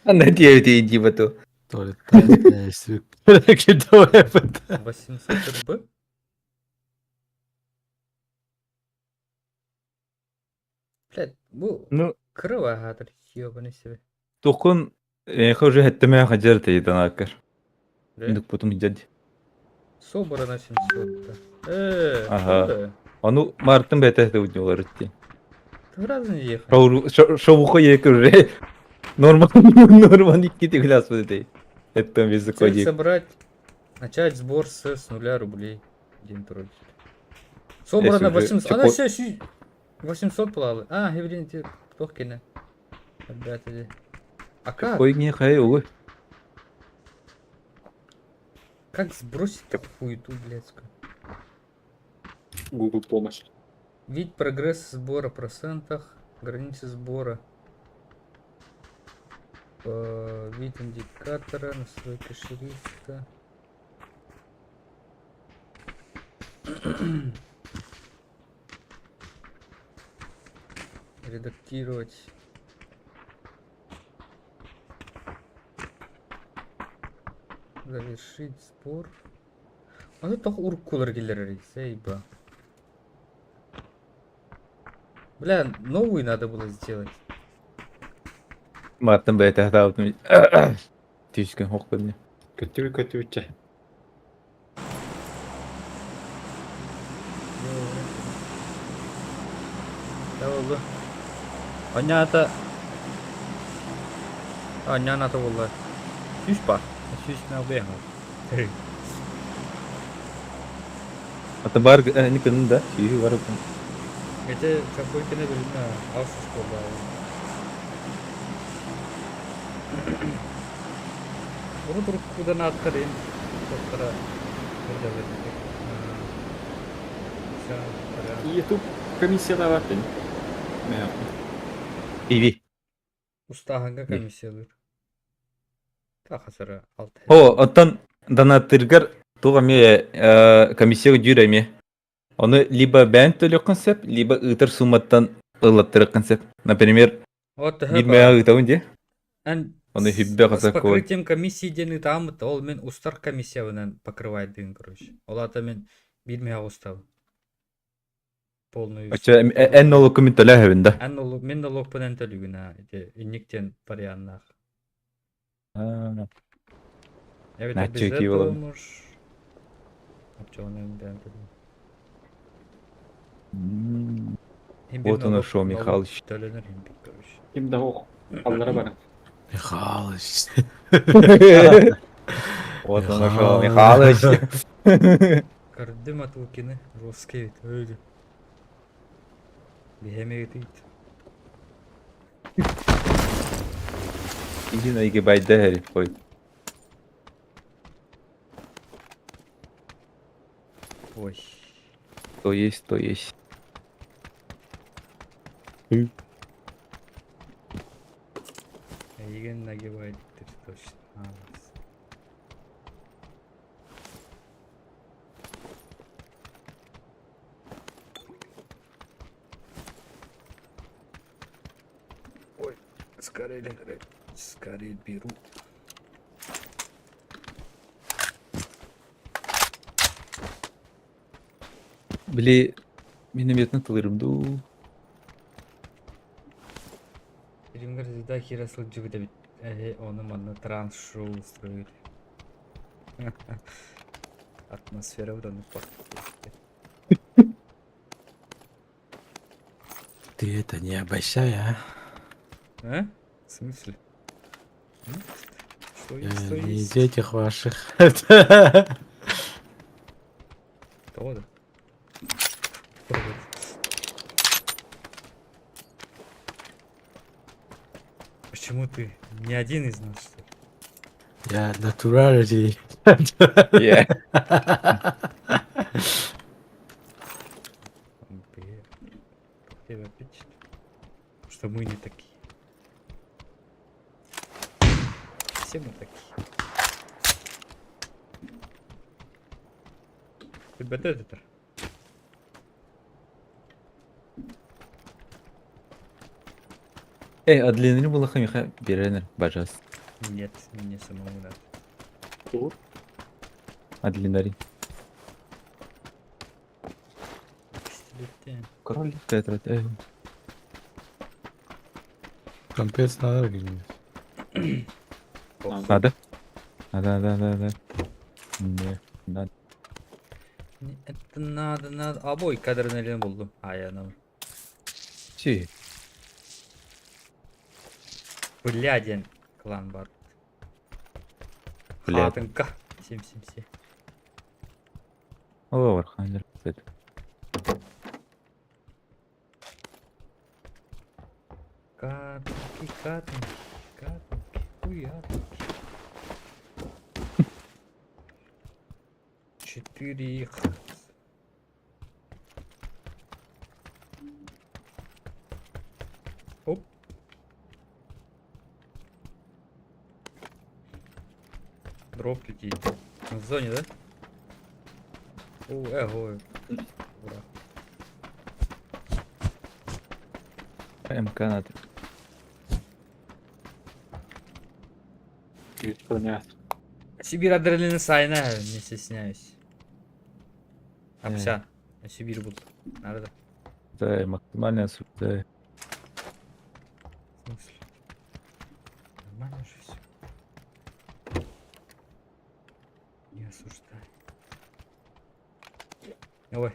Ана диевде инди бату. Толы тайсып. Кидо эпет. 800 РБ? Блядь, bu Ну, кырыва хатыр ёбаный себе. тухун, хожу хеттеме хажар тейдан акар. Да? Индук потом иджади. Собора на 700. Ага. Да. Ану, мартын бәтәсі өтіне олар өтті. Ты разный ехал. Шоуқы екі үрі. Норман икки тегілас өтті. Это без Цель заклади. собрать, начать сбор с 0 рублей. День тролль. Собрано Если уже 800. чё Она по- все 800 плавает. Еврин, ты кто кине? Ребята, а как? Ой, не хай, ой. Как сбросить такую хуету блядскую? Google помощь. Видеть прогресс сбора в процентах, границы сбора. Вид индикатора, настройки шрифта. Редактировать. Завершить сбор. А тут только уркулер гиллеры, сейба. Бля, новый надо было сделать. Мартын бәтәсі өтті. Түйіскен хоқ көріне. Көтү. Да oldu. Понятно. Понятно oldu. Süs bak. Süs ne oluyor? Ата бар, не көнін да, сүйі бар өкін. Это какой-то, наверное, австрийский был. Bunu durup buradan atkarayım. Doktora. Burada verecek. YouTube комиссияда бар ден. Мен. Иви. Ustahanга комиссиялар. Тахасыра 6. О, оттан донаттыргар туға ме комиссия жүрі ме. Оны либо бән төлі концепт, либо ұтыр суматтан ылаттыры концепт. Например, Вот бирмея ұтауын де. En Оны хүббе С кызак кой. покрытием комиссии дені тамыт, ол мен устар комиссиявынан покрывайдыгын, короче. Ол ата мен билмей устав. Полный Ача эн нолу комит төлөһөбүн да. Ан ол мен налог пенен төлүгүнө, инниктен парианнах. Evet, Наача bizde ки болом. doğmuş. Yapacağını ben dedim. Вот оно шо, Михалыч. Tölenir hem bir görüş. Kimde o kallara bana. Михалыч. Вот оно шо, Михалыч. Gördüm atılkini. Roskevit öyle. Bir hemeği değil. Иди на гибайда herif koy. Ой. То есть, то есть. Igen nagibaydıktır точно. Ağlas. Ой. Скорее беру. Били минометны тылырымду. Римгар зида хирасыл жүгіді бит. Оны маны транс-шоу устроили. Атмосфера вроде портит. Ты это не обольщай, а? А? В смысле? М? Что Я есть, то не есть. из этих ваших. Кто да? Почему ты не один из нас, что ли? Я натуральный. Yeah. Блин, как тебя печет? Что мы не такие. Все мы такие. Ты бететер. Адлинри булаха миха беренер, пожалуйста. Нет, мне самому надо. Dur. Адлинри. Пистолет. Король тетрат. Конспец надо где-нибудь. Надо? Надо. Не, надо. Это надо. Обой кадр буldum. Ayağına. Чи? Бляден. Клан бар. Блядь. Хатынка. Сем. О, Вархаммер. Катынки. Хуятынки. 4 их. Оп. Дроп летит. Он в зоне, да? О, эго. Ура. МК надо. Понятно. Сибирь адреналин сайна, не стесняюсь. Апся. Сибирь буду. Надо. Да, максимально осуждаю. В смысле? Нормально же все. Не осуждай. Ой.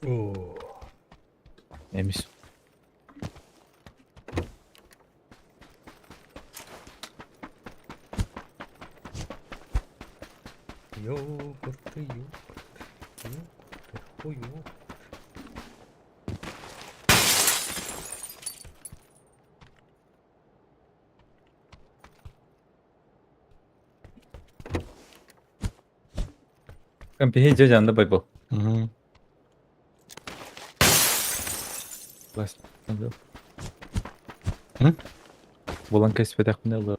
О, Эмис. йогурты. Ой, йогурт. Кампи жанда байбол. Угу. Бас. М? Булан кеспе тахминалы.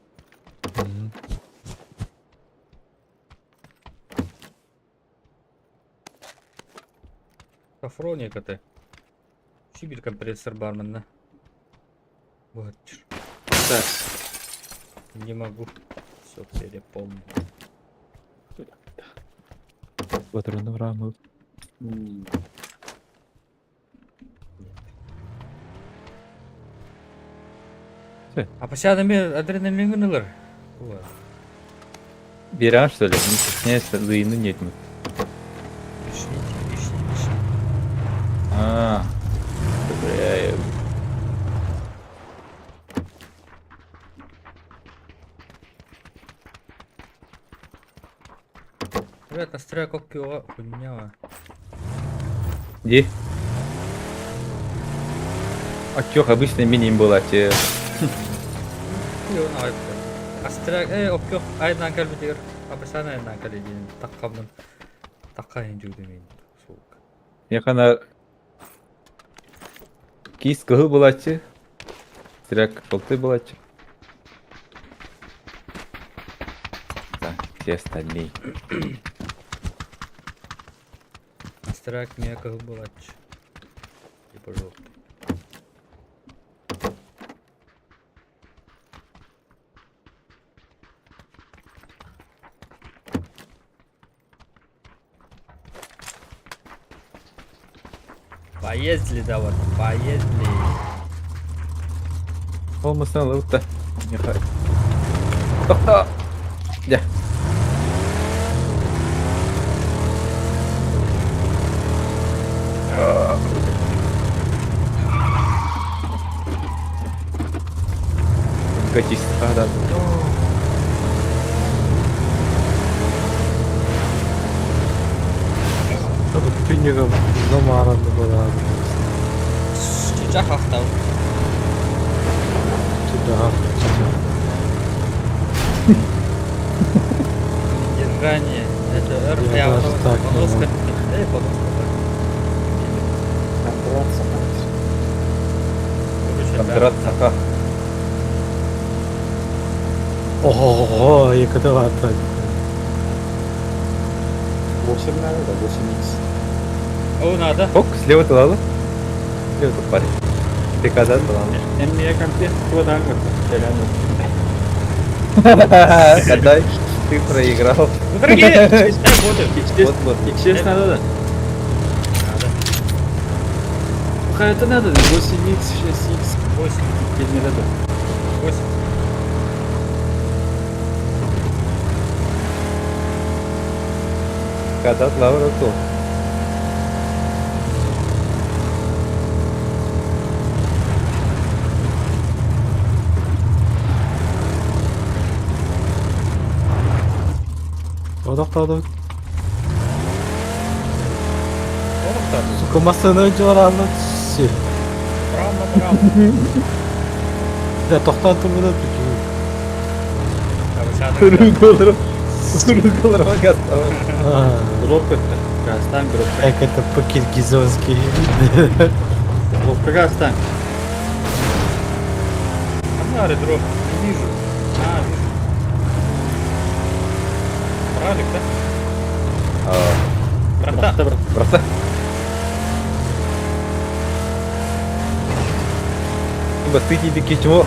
Кафроника ты. Сибирь компрессор бармен, да? Вот чё. Так. Не могу. Все перепомнил. Патроны в раму. М. А пощады мен адреналин гынылар. Ой. Берем, что ли? Не стесняйся, лыйны нет мы. Вишните. А, бля, Ребят, настрой копию хуйня. где? А чё, обычно миним была, те. Yok ayıp. Astrak yok aydan gel bir Abi sen aydan gel edin. Takkamın. Takayın demeyin. Soğuk. Яхана кисть кығы болачы. Сірәк шолты болачы. Так, все остальные. Astrak niye kahı bulaç. Типа желтый. Поездили, да вот, поездили. Olmasın alıp da. Yapar. Haha. Ya. Катись. А, да. Тюнігом замарано була. Çiçek hafta. Сюда. Держание. Это Я даже так не подноска. могу. Подноска. Кондрат Саха. Ого, яка давата. 8 надо, да, 8х. О, надо. Ок, слева тылалы. Слева тут парень. Ты когда тылалы? Эммия комплект квадрат. Когда ты проиграл. Дорогие! Вот. X6 надо, да? Надо. Какая-то надо, 8х, 6х. 8. Не надо. 8. Когда Лаура то. Odaqtadık. Orta. Сука, масаны жараны түссе. Bravo. Да, тоқтатып бұлады. Сургулар. Сургулар гастава. Дроп это. Гастан, дроп. Как это по-киргизонски. Дроп, гастан. Фонарь, дроп. Не вижу. А, вижу. Правильно, да? Брата. Брата. Бастыки бики чего?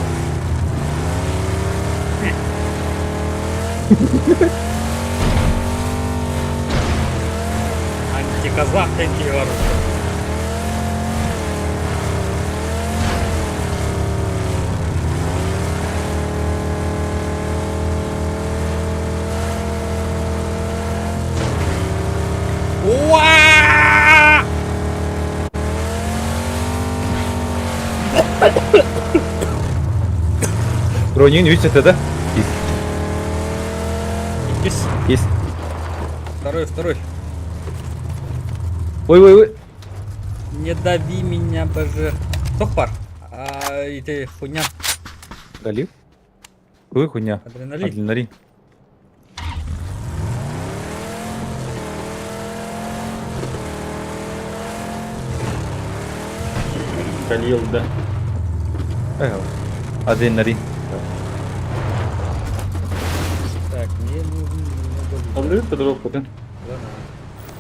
Антиказах такие воруют. Уа! Ронин, видите это, да? Есть. Есть. Второй. Ой. Не дави меня, боже. Тохпар. А это хуйня. Галив? Какой хуйня? Адреналин. Адреналин. Калил, да. Адреналин. Так, мне нужен много. Алды, дроп, да? Ладно.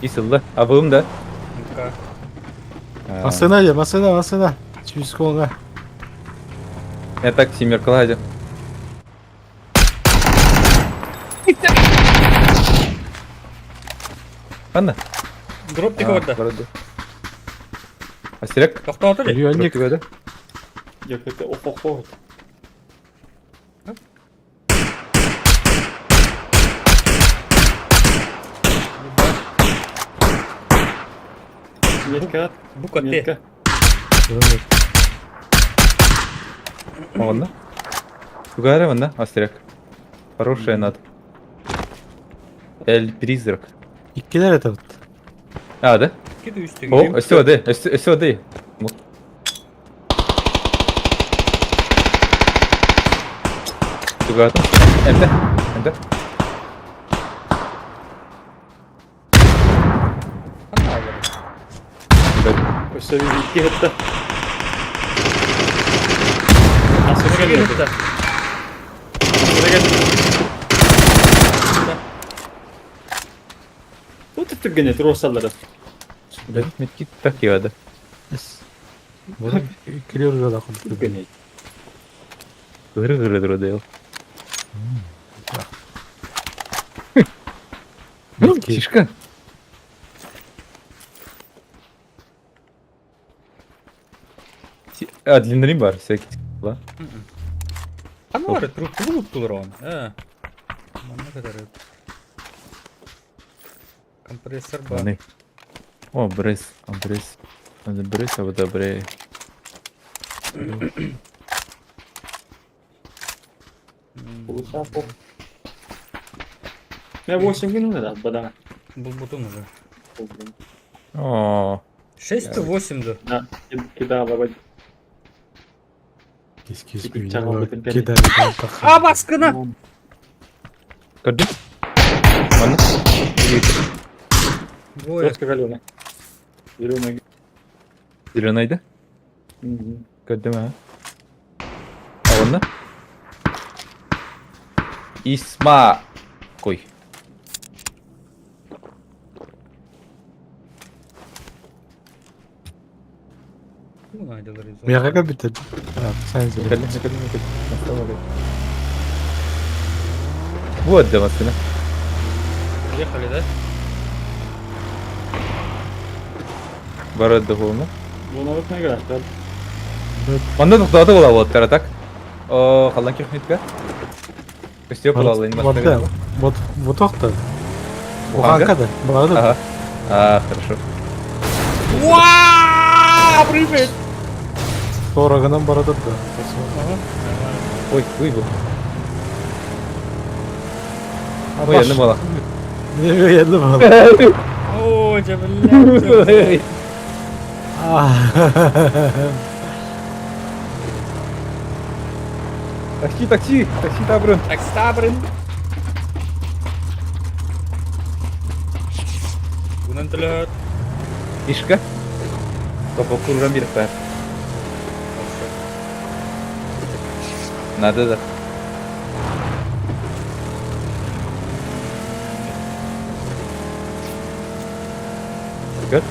Исылды. Абым да? Ну-ка. Масына. Чүйіс қолға. Я так семерка ладю. Ладно. Дроп тик orada. Астерек. To'xta o'tir. Yönlük. Тигода. Yok yok ok. Метка. Bu kote. Метка. Ладно. Тугара ванна, Астерек. Хорошая надо. Эль призрак. İkiler et. А, да? Git üstü О, gideyim. СОД. Тугата. Эмде. Hadi alırım. Öse bir iki hatta. Aslına geliyor. Yürü de. Aslına geliyor. Bu tuttuk gene rosaları. Да, медкит так и надо. Bunu ikili yoruyorlar. Tuttuk gene. Гыры дродайл. Тишка. А, длинный бар, всякий. Ла. Hani var ya truplu unuttular onu. He. Aman ne kadar yok. Kompresör var. Ладно. О, брейс. Надо брейс, а вот добрее. Ya 8 gün ne bana. Был бутон уже. О, 6-ті 8-ді. Na kidala bak. Eski İki eski tane aldık, gel. gider. А, baskını! Gördün? Bana. Двое. Roska galiba. Yürüme. Зеленaydı. Gördüm ha. А он İsma koy. Ну, найдылар из. Мияга бітеді. Sen söyle. Накали. Вот да машина. Приехали, да? Барат да голна. Buna bak ne kadar. Манда тоқтады була вот так. О, халдан кехнетке. Көстеп була алайын Вот вот тоқта. Буханка да. Барды. Ага. А, хорошо. Вау! Привет! Торагынан барады да. Ой, был. Ой, yandım bala. Ne geldi bana? О, блядь! Такси, табрын. Так, стабрын. Bunun tülöt. Ишка. Топ курган бир пар. Надо да. Good.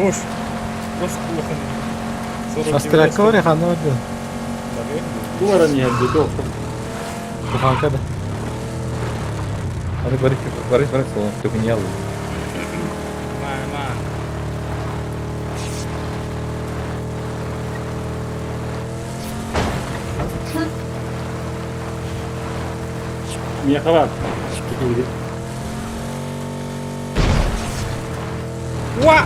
Ош. Просто плохо. Astırakka var ya kanı orada. Duvara niye geldi? Yok. Буханка да. Надо говорить, слово, только не ялу. Мама. Niye kavar? Уа!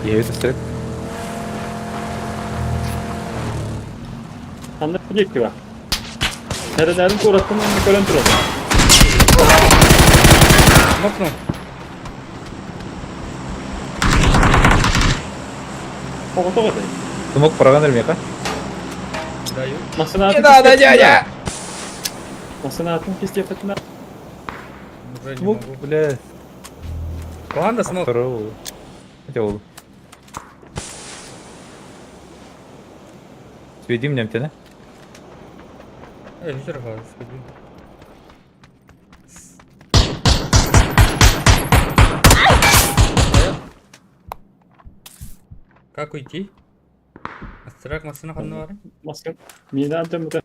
Я это стрек. Sende projekt var. Nereden uğrattın onu gören tur oldu. Нокнул. Kokutu kadar. Ты мог программер мека? Даю. Nasıl atın? дядя! Nasıl atın ki istiyafetine? Уже не Смог, могу. блядь. Команда смог. Второго. Хотя олу. Сведи мне амтена. Эй, вечер сходи. Как уйти? Астырак масына қанды бар? Маска. Мені атамыда.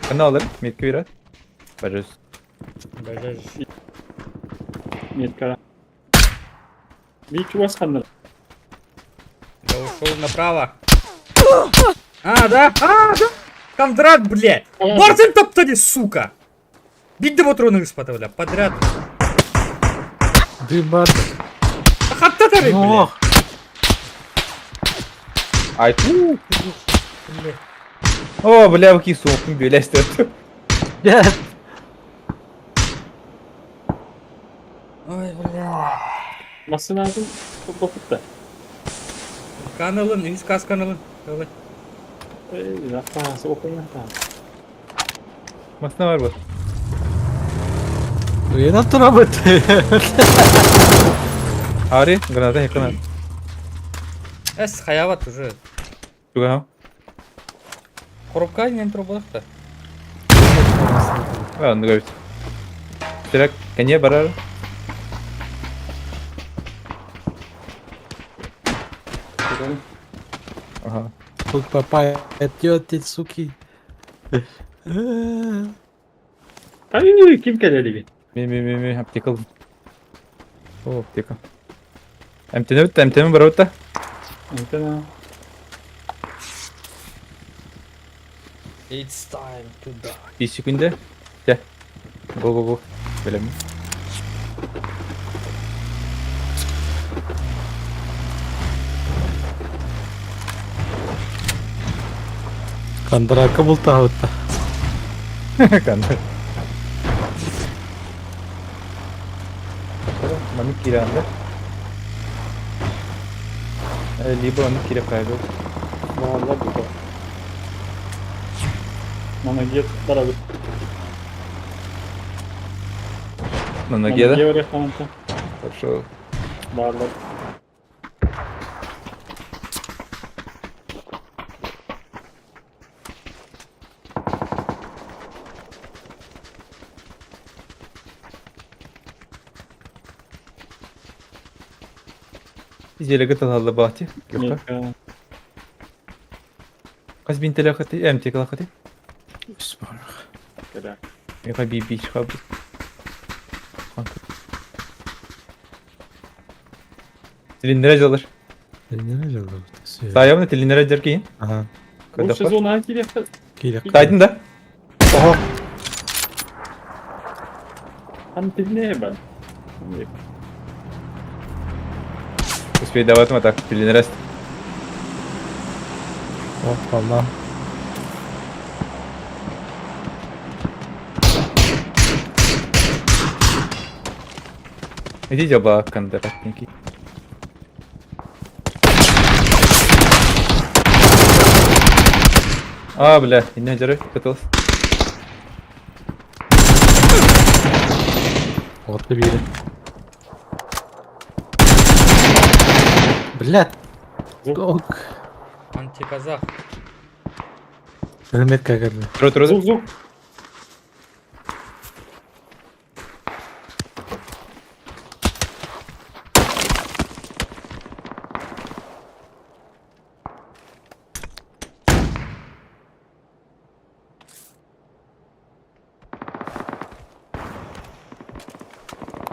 Kanı alırım. Metki biraz. Barış. Бажаж. Метка. Вики басқандар. Я ушел направо. Да? Да? Кондрат, блядь! Барсен топтали, сука! Бить патроны испытывали, подряд. Дымар. Хаттатары, блядь! Ох. Ay. Блядь. Oo bile bak iyi soğuktum böyle istedim. Блядь. Ой, блядь. Басын алдым. Бопытта. Каналын, исказ каналын. Давай. Жақпасы оқиын ата. Masına var bu. Уена тұра бітті. Ari granata yakın at. Эс, хаяват уже. Туга. Коробка не тробалықта. Ha onu gördüm. Direkt kenya barar. Aha. Тут папа идет, суки. Ай, ким келеді бе? Mi aptikal. Oo aptikal. Emtene bitti emtene bara bitti. Антена. It's time to die. Bir sekunde. Gel. Go. Böyle mi? Kandırakı buldu havutta. Kandı. Mamik kiranda. Libo mamik kira kaybol. Vallahi bu da. Mana git beraber. Nana gida. Gevre kanka. Хорошо. Bağırlar. Zile gıtal halde bahti. Yoksa. Метка. Kaç bin TL akıtı? MT akıtı? Керек. Yoksa bir çıkabilir. Silindiraj alır. Ne oldu? Sayamda silindiraj derken. Aha. Bu sezon керек. Kirek. Kaydın da. Oha. Hani dinleye ben. Успей давать ему так, silindiraj. Oh valla. Иди дела, кандидатники. Бля, не держи, готов. Otlu biri. Блядь. Ok. Антиказах. Hizmet kakardı. Тру. Зук.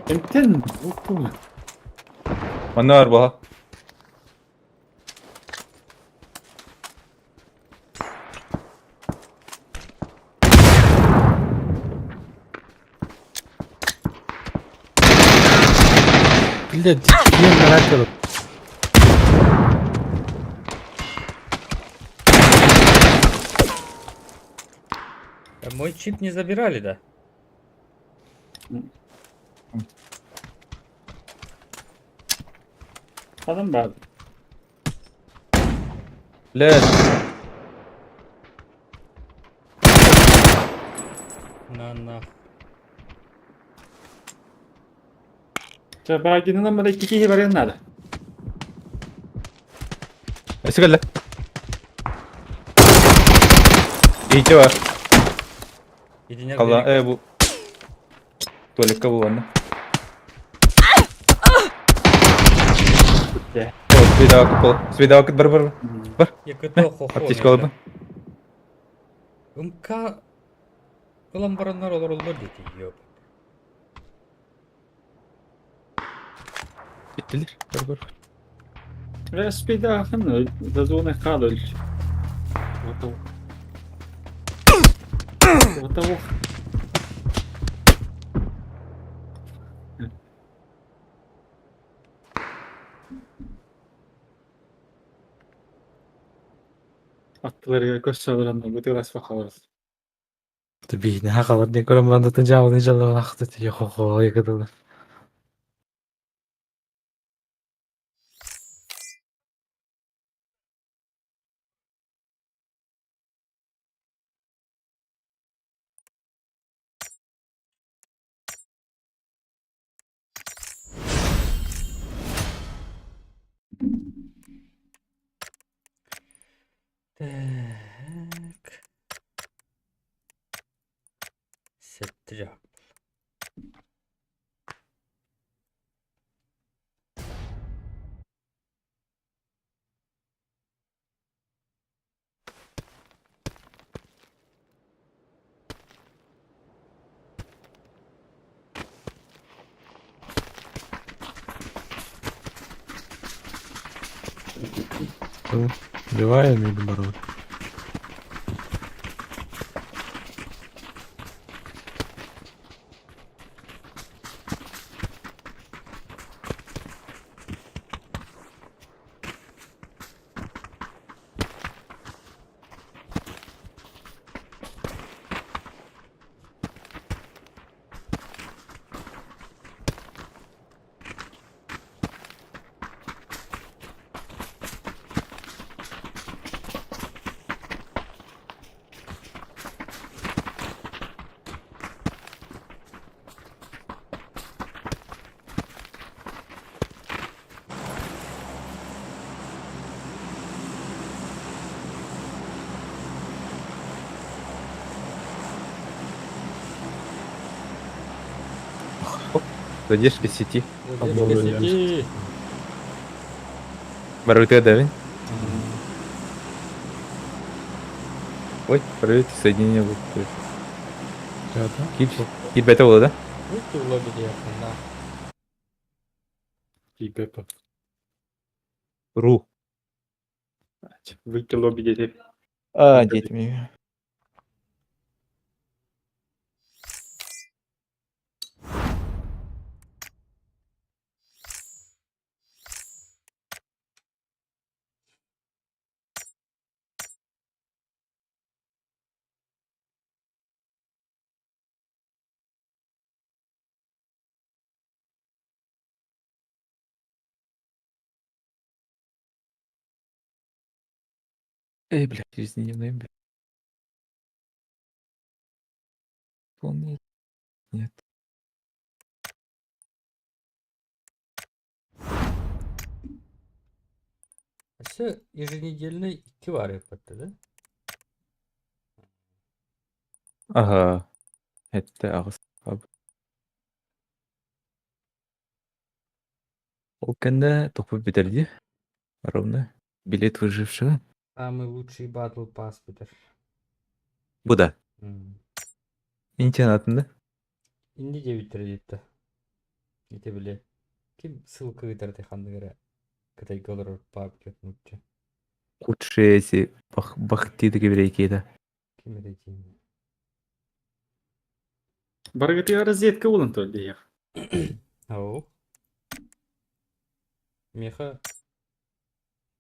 Enten. Зук. Bana var bu. Блядь, дичь merak ediyorum. Мой чип не забирали, да? Adam vardı. Блядь. На. Çabaginden bana iki kişi veren nerede? Nasıl geldi? İyice var. Единяк. Allah bu. Tuvalet kabul var ne? О, свида вакыт бол. Свида вакыт бар. Якыто хохо. Аптечка алабы. Умка. Улам бараннар олор дети, ёп. Биттилер. Бар. Спида ахын зазуны калыл. Вот того. Attıları göz çaldıranlar bu teras bakalım. Biine haqalar ne görüm bandatın jabını jalaban aqtı diye hoho yıkıdılar. Так. Сеттira. Живая мıydı barı? Задержка сети. Задержка сети. Барыты давин. Ой, проверьте соединение будет. Кит бета было, да? Выйти в лобби якында. İyi Ру. Выйти лобби dedi. А, детьми. Эй, блядь, через дневной, блядь. Нет. Нет. Ese еженедельно 2 var yapıttı da. Ага. Это ағыс. Ол кәнді топы бітірді. Ровно. Билет выжившего. Самый лучший батл пас, Питер. Bu da. М. İnternetimde. Инди де битирдитти. Ите биле. Ким ссылка гитарты хандыгара. Кытай колор пап кетмутчу. Худшие эти бахтиды кеберейкейді. Ким эде тиң. Баргатыга разведка болын то diye. Ау. Меха.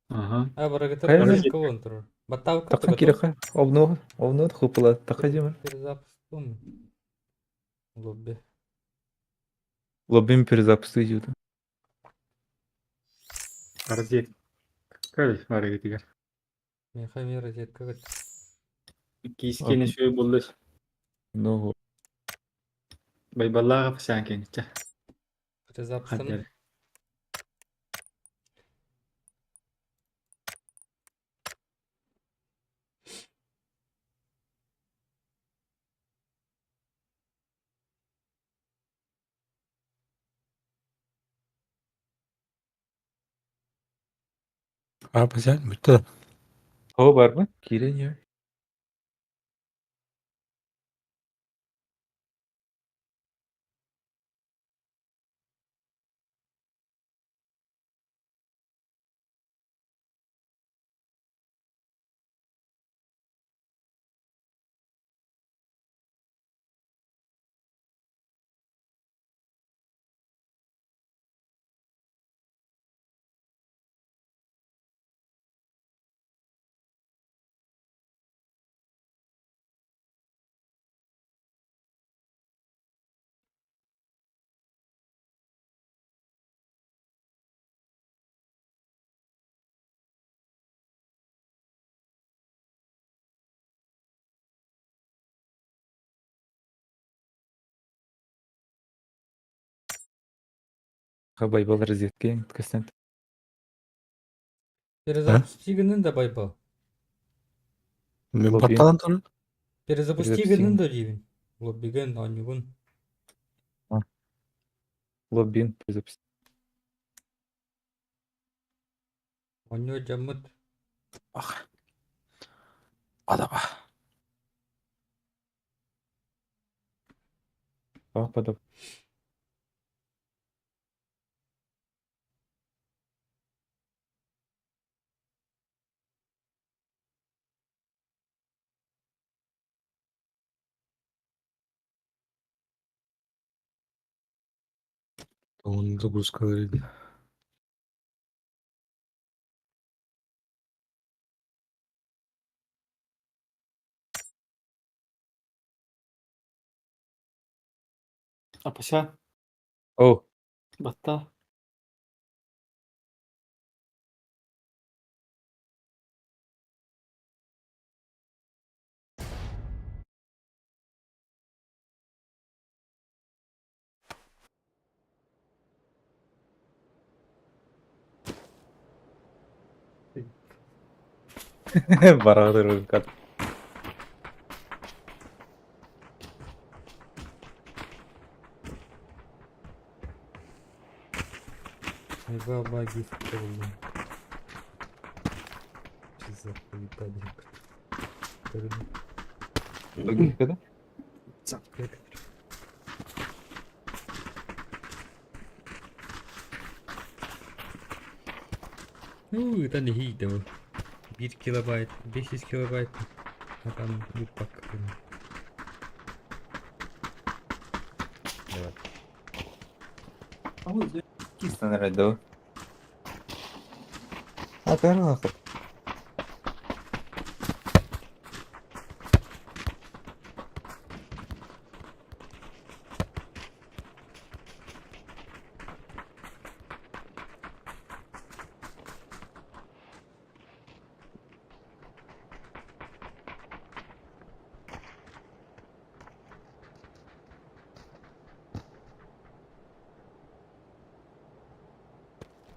Ага. А барагатар Кайда? разведка вон тур. Баталка Таққан кереқа. Овны хупыла. Таққа демір. Перезапуск вон. Лобби. Лоббим перезапуск идет. Разведка. Кайда баргатыга. Меха ми разведка гыт. Кискени şöyle buldu. Ну, Bayballağa falan kendiçe. Перезапускан. Hadi. Abi sen bitti. Hava var mı? Girin ya. Хабай был розетки, Костянтин. Перезапусти игры да байбал. Ben Lobby. battalan sonra. Перезапусти Перезапусти. игры да дивин. Лоббиген, анюгун. Лоббин запустил. Аню жаммыт. Bak. Adama. Подоб. Onun загрузкаларıydı. Апаша, О, батта. барадыр кат. Айба баги вколу. Чиза поебадик. Логика, да? Это не видео. 1 килобайт, 500 килобайт. А там букпак. Киста на раду. А ты нахуй.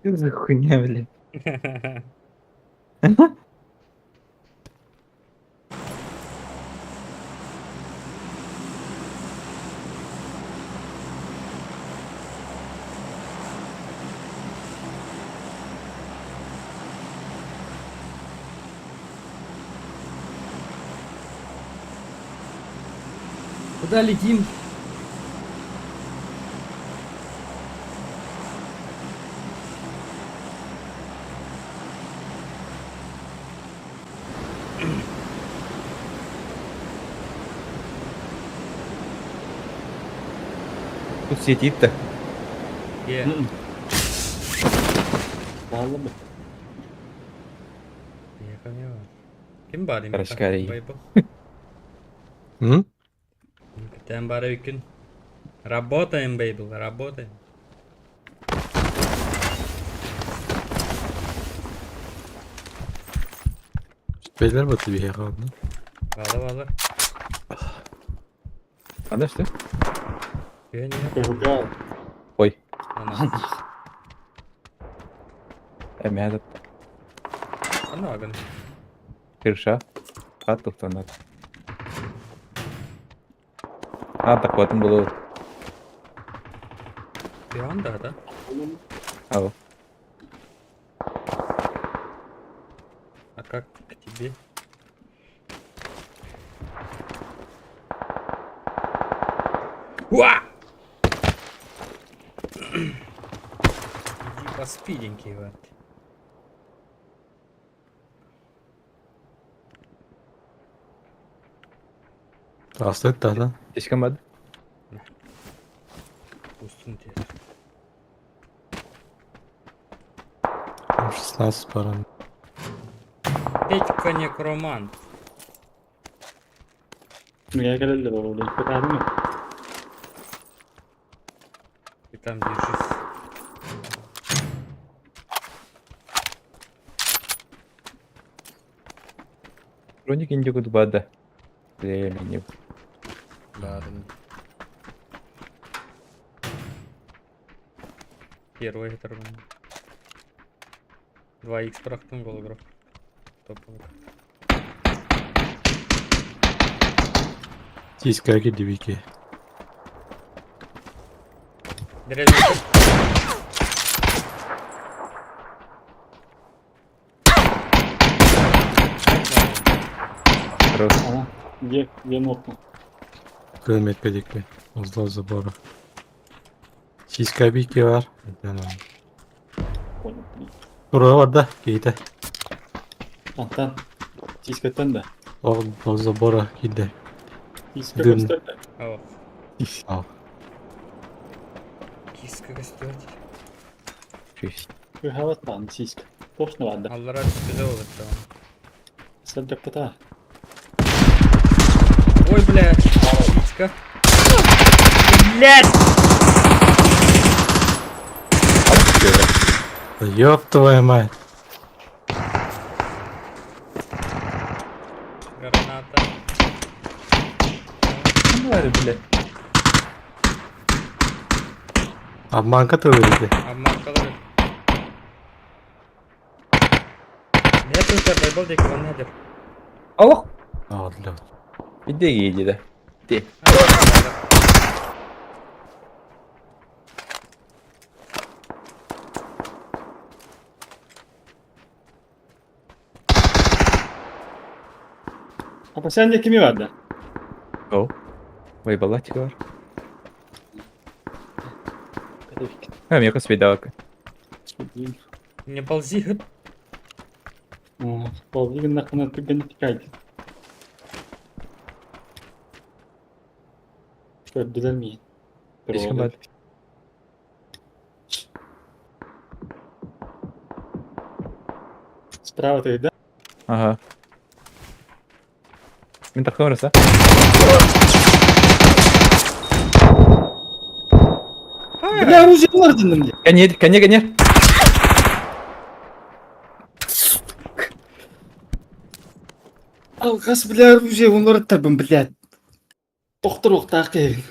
Что за хуйня, блядь? Куда летим? Тут светит-то. Где? Bağlı mı? Yakamıyor. Kim bari mi? Karışkari. Baybo. Hı? Там бары викин. Работаем, Бейбл, работаем. Beyler batı bir yakaldı. Valla valla. А да что? Я не Evde. Ой, Ana. эмядат. Ana bakın. Кырша. Хат тоқтанат. А, так вот он был. Bir anda da. Ау. как к тебе. Уа! Иди поспиденький, вот. Aslı da. Çıkamadı. Устун тебе. 16 param. Петька некромант. Nereye gelirler orada? İlk kadar mı? Ты там держись. Kronik ince kutu bada. Değmeyeyim. Ладно. Первый торган. 2х прохтун голограф. Топовый. Тиска гидивики. Деревянный. Хорош. Ага. Є нотно. Kıymet pedikli. Uzla zabora. Тиска biki var. Buraya var da. Giyde. Антан. Тискаттан да. O zabora giyde. Тиска Дым. көстер да. О, Al. киска гостёт. Честь. Кыхават баан тиска. Точно баанда. Аллара тебе вот там. Сәлдәп ката. Ой, блядь. Киска. Блядь! Да ёб твою мать. Граната. Ne var bile? Обманка ты вырезали. Обманкалар. Ne yapıyorsun sen? Baybal diye kıvan nedir? Allah. Allah. Bir de iyiydi de. De. Ama sence kimi verdi? O. Вайбалатик var. Kadefik. Hem якось віддалка. Не ползи. Bozduğun nakına tübben tikaydı. Gördüler mi? Çıkamadı. Справа ти йде? Ага. Він так хворося. Бля, оружие var dedim diye. Коне. Алгас, бля, оружие onları табын, блядь. Доктор оқтақи.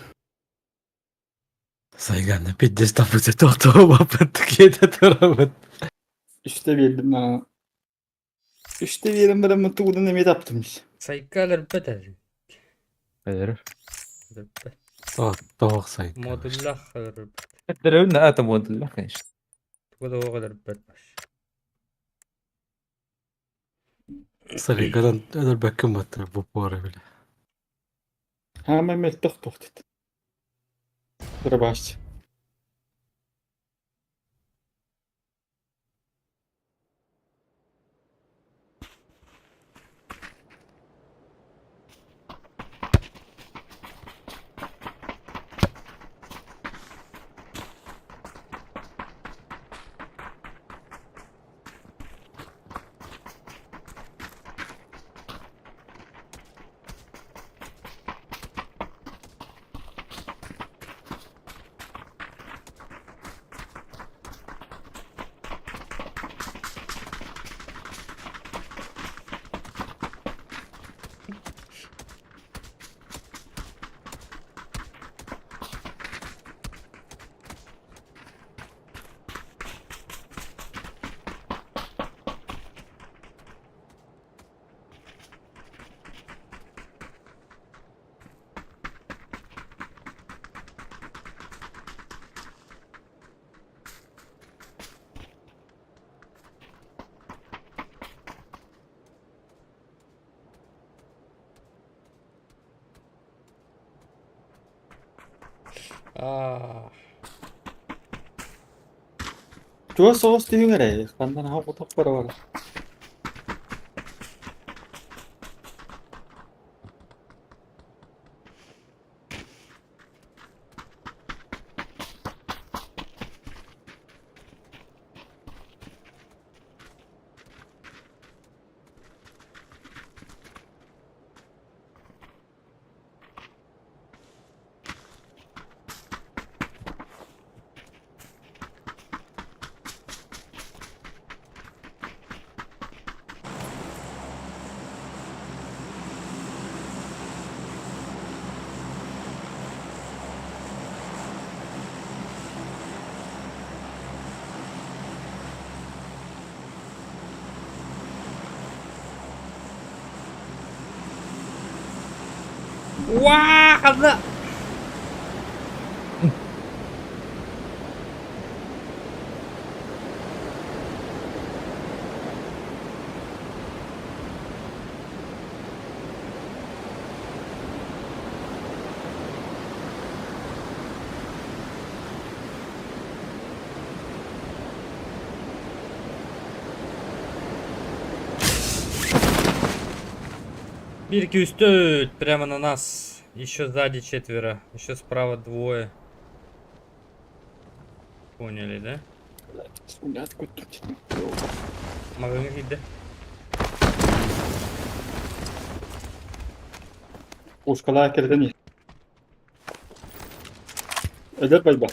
Сайганна пиддес тапыты тоқтоо бапыт кеде турабыт. Üçte verdim ha. Üçte verim bir ama tuğda ne taptım işte. Сайкалер бетер. Бәдер. Тоқ сайга. Модуллах. Бәдер ne atam oldular kanka. Bu da o kadar betmez. Сайгадан öder bakım batır bu pora bile. Ha Mehmet doktor dedi. Dur baş. А, Tuo soos tüyün ere. Kandan ha otak para var. Ваа, хаза. Бирки устают прямо на нас. Еще сзади 4. Еще справа 2. Поняли, да? Sunat kuttuk. Магазин иди. Ушкала керден ya. Öder bay bak.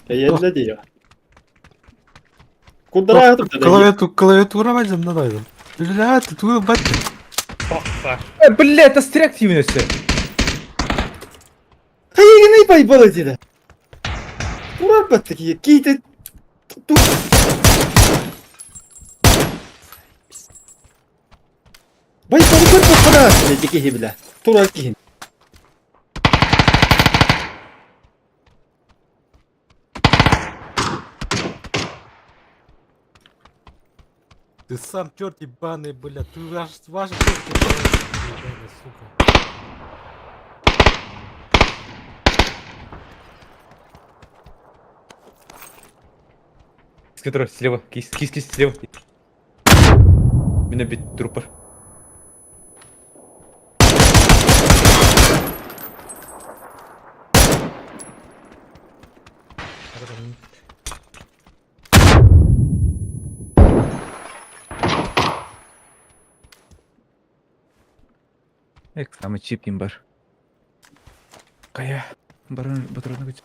Yedle diyor. Kudura yatıp da. Клавиатура бачым надайды. Блядь, ты твою бать. Паха. Блядь, остряк именно все. Hayır bay balı dedi. Kurar battı ki. Giydi. Dur. Bay balı kır bu kadar. Dedi ki hibla. Turar ki. Ты сам черт ебаный, блядь. Ты ваш черт ебаный, сука. С которого слева. Кис, слева. Меня бить трупор. Ек, самый чип бар. Кая? Барон батырына көт.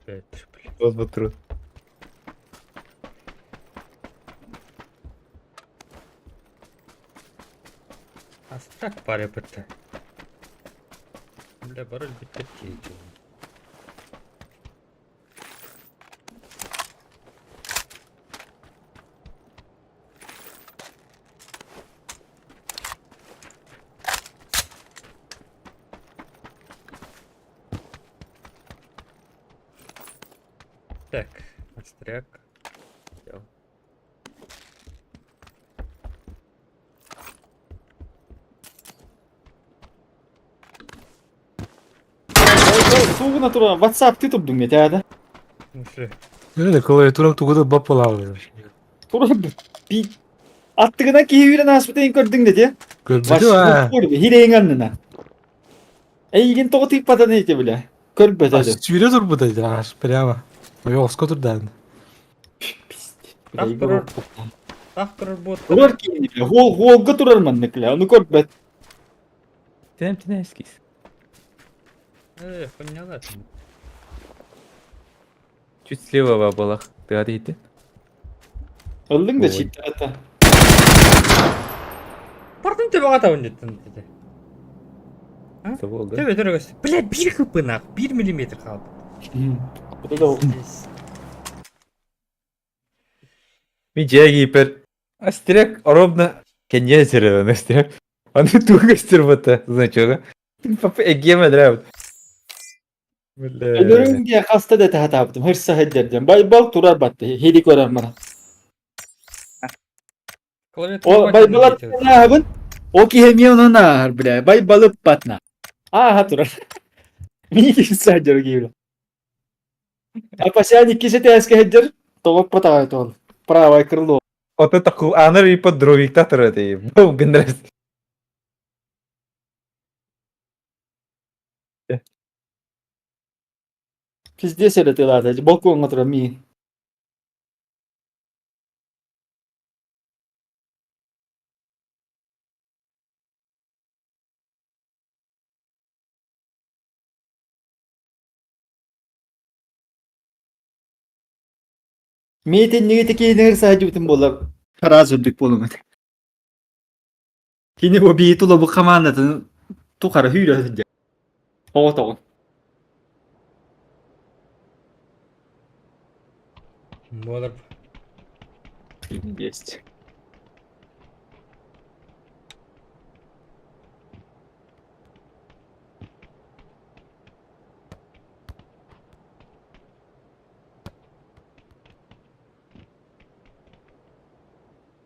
Опять, блин. Вот батыры. Астрак паре бітті. Бля, бароль бітті кейті. Так, остряк. Взял. Soğuğuna tura. WhatsApp tutup dün ya da. Ну что, Öyle клавиатурам тугуда бапал алды. Tura bir attığına ki hivire nasıl bir gördün dedi. Көрбөдү а. Hireyin anına. Eygin toğu tip pata ne ki bile. Körbe dedi. Сүйрө турбу да аж прямо. Оско турдан. так работает. Turar ki bile. Holga turar manlıkla. Onu körbe. Тем эскиз. Поняла ты. Чуть слева в обалах. Ты отъедешь? Öldün de Oy. çift ata. Bardın tebe ata oynattın dedi. Nasıl oldu? Tebe dur göster. Bile bir hıpınak. 1 milimetre kaldı. Bu da o. Mi J-Keeper. Астрек ровно конец ревен, астрек. Он и туго стервата, значок. Папа эгеме драйв. Бля. Ölürüm diye hasta da hata yaptım. Hırsa hedderdim. Bay bal turar battı. Hedik oran bana. O bay balat ne yapın? O ki hemiyon ona har bile. Bay balıp batna. Ha turar. Mini ki sadece o gibi. Apa sen ikisi de eski hedder. Tolak patay tol. Правай крыло. Вот это анер и под дровиктатор это был генерал. Pizde seyretilerde. Balkon oturan mi? Metin niyeti nehir sadece bütün bola faraz öldük bolum. Yine bu bir tula bu kamanatın tukara hüyle hülle. O da. Болар. Есть.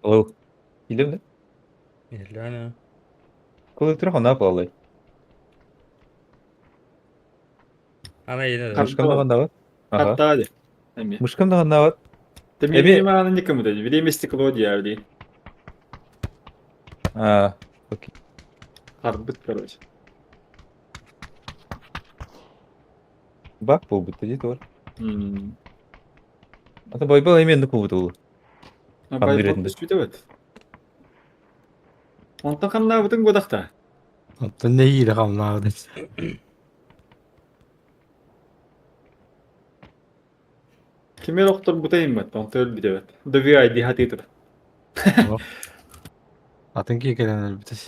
Алло. Идем, да? Реально. Коли трохи напали. Ana yine de. Мышкам да var. Ага. Hatta hadi. Emi. Мышкам да var. Demin Emi- benim anın yıkımı dedi. Bileyim istiklo diyerdi. А, окей. Harbit короче. Бак был бы тоді тоже. Hmm. А то байбал именно кубы был. Ha, Tam bay birinde. bol üstü evet. Ondan kan ne bütün godakta. Hatta ne iyi rakamlar. Kime doktor bu tayım mı? Ondan öl bir de evet. Dövüyor aydı hadi dur. Atın ki gelenler bitir.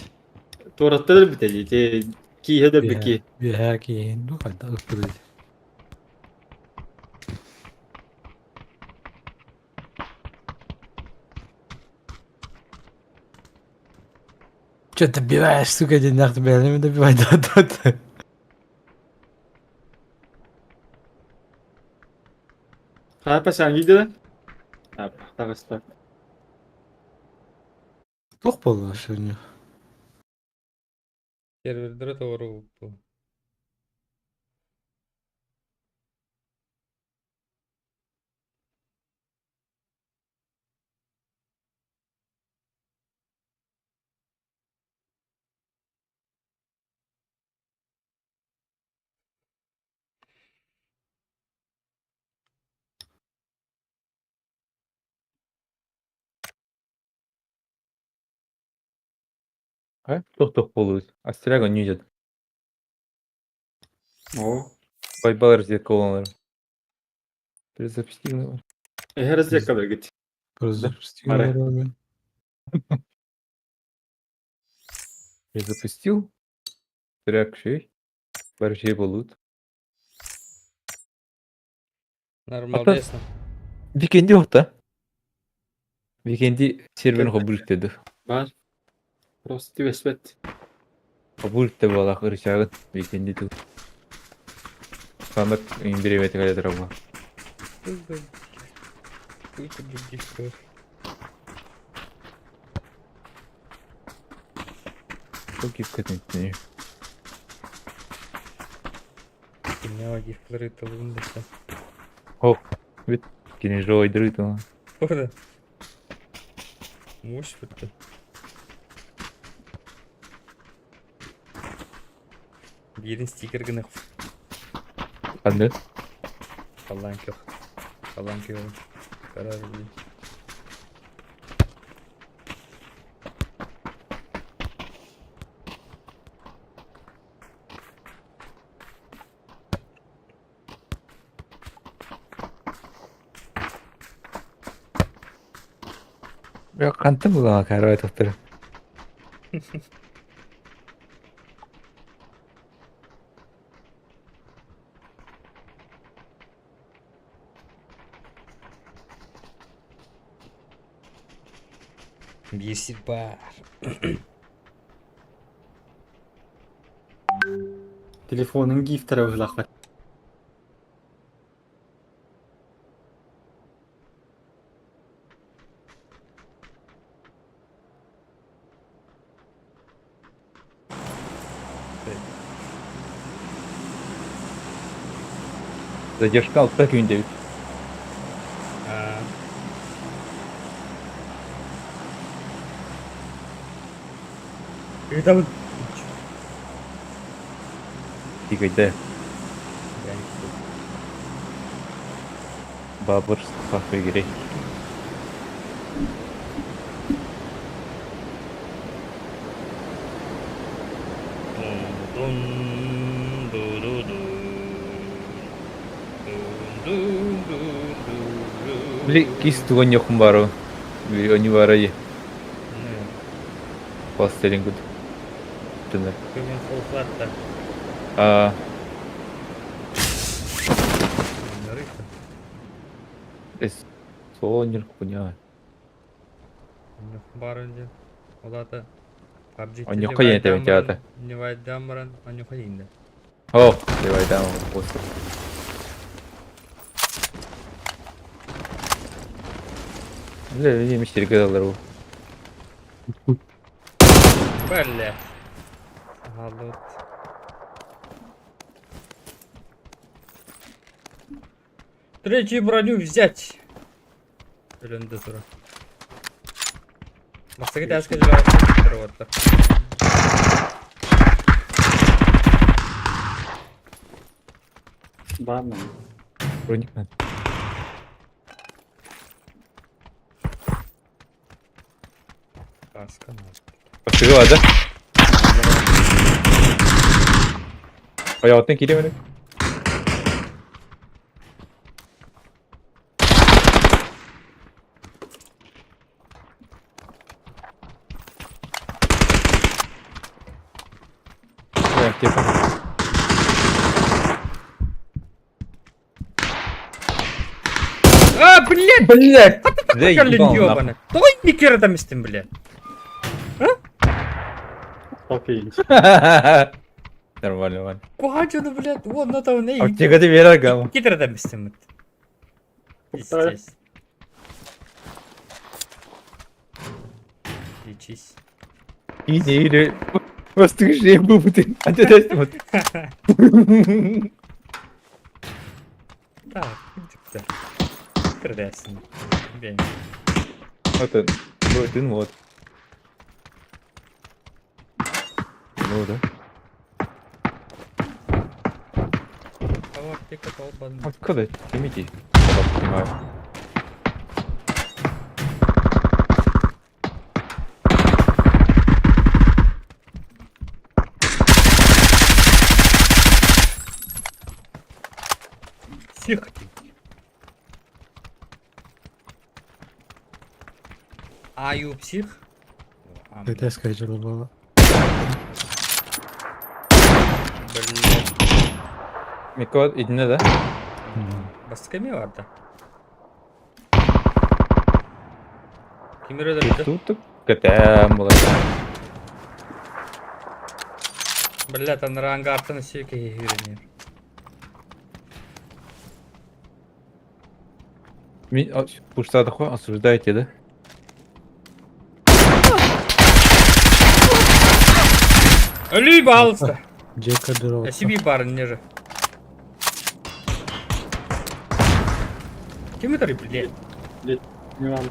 Toratta da bitecek. Ki heder bir ki. Bir her ki hindu kadar ıkırdı. Kötü bir ver su gece nakti benim de bir var da. Ha sen gidiyor. Ha takıslar. Çok bol şimdi. Serverlere doğru oldu. А? Тох болуыз. Астряга не идет. O. Байбал раздекованный. Перезапустил. Her az kadar git. Просто Аре. стигнем. Перезапустил. Астряг şey. Barış'ı bulut. Normal Hatta- değilsin. Weekend'i yok da. Weekend'i serverini kabul etti. Var. Prosti vesvet. Kabul etti bu alak ırçağın. Weekend'i tu. Sandık indiremeti kadar drama. Çok dikkat etmiyor. Dünya gifleri tavuğunu da sen. Yine joydırı tamam. Orada. Muş fırtı. Birin sticker gını Anne. falan yok. Falan yok. Karar değil. Я кантым була карай тоқтыр. Бесит бар. Телефонun гифтера ыгылак. Задержка 6 күндө бит. Это вот... Тигайда бабыр кафе керек. Бли кис туган жокмун баары. Они барайы. Постеринг гуд. Тына. Кümün солфлатта. А, эс сонер хуйня. Бар önce. Ola da PUBG Он нюхай не тебе театр. Не вайдамран, а нюхай инде. О, давай там просто. Бля, не мистер гадалар. Бля. Галут. Третью броню взять. Önünde sıra. Masaya ders geçiyor. Orada. Ладно. Броник надо. Каска надо. Посыгала, да? Hayatın kiri mi? Evet, yapalım. А, блядь! Блять! Да Блин, ебал ёбаный. Давай не кератомистим, блядь. Окей. нахуй. Нормально, нормально. Куачу, блядь. Вон на того не. А тебе ты веришь, гамма? Кератомистим. Здесь. Лечись. İyi değil. Bastık şey bu bütün. Hadi teslim et. Так, güzel. Kırdarsın. Benim. Вот он. Вот он, вот. Ну да. Tamam, dikkat ol bana. Откуда? Имейте. Я понимаю. Псих. Аю псих? Дес кайжылы бала. Блин. Мико, идine de. Başka mı vardı? Kim öldürdü? Тут КТМ было. Блядь, он рангартını сүйке үйренер. Пушта такой осуждаете, да? Ölüyü bağlısı. Джека Дерот. Ya себе барın ниже. Kim öldürdü, блядь? Не вам.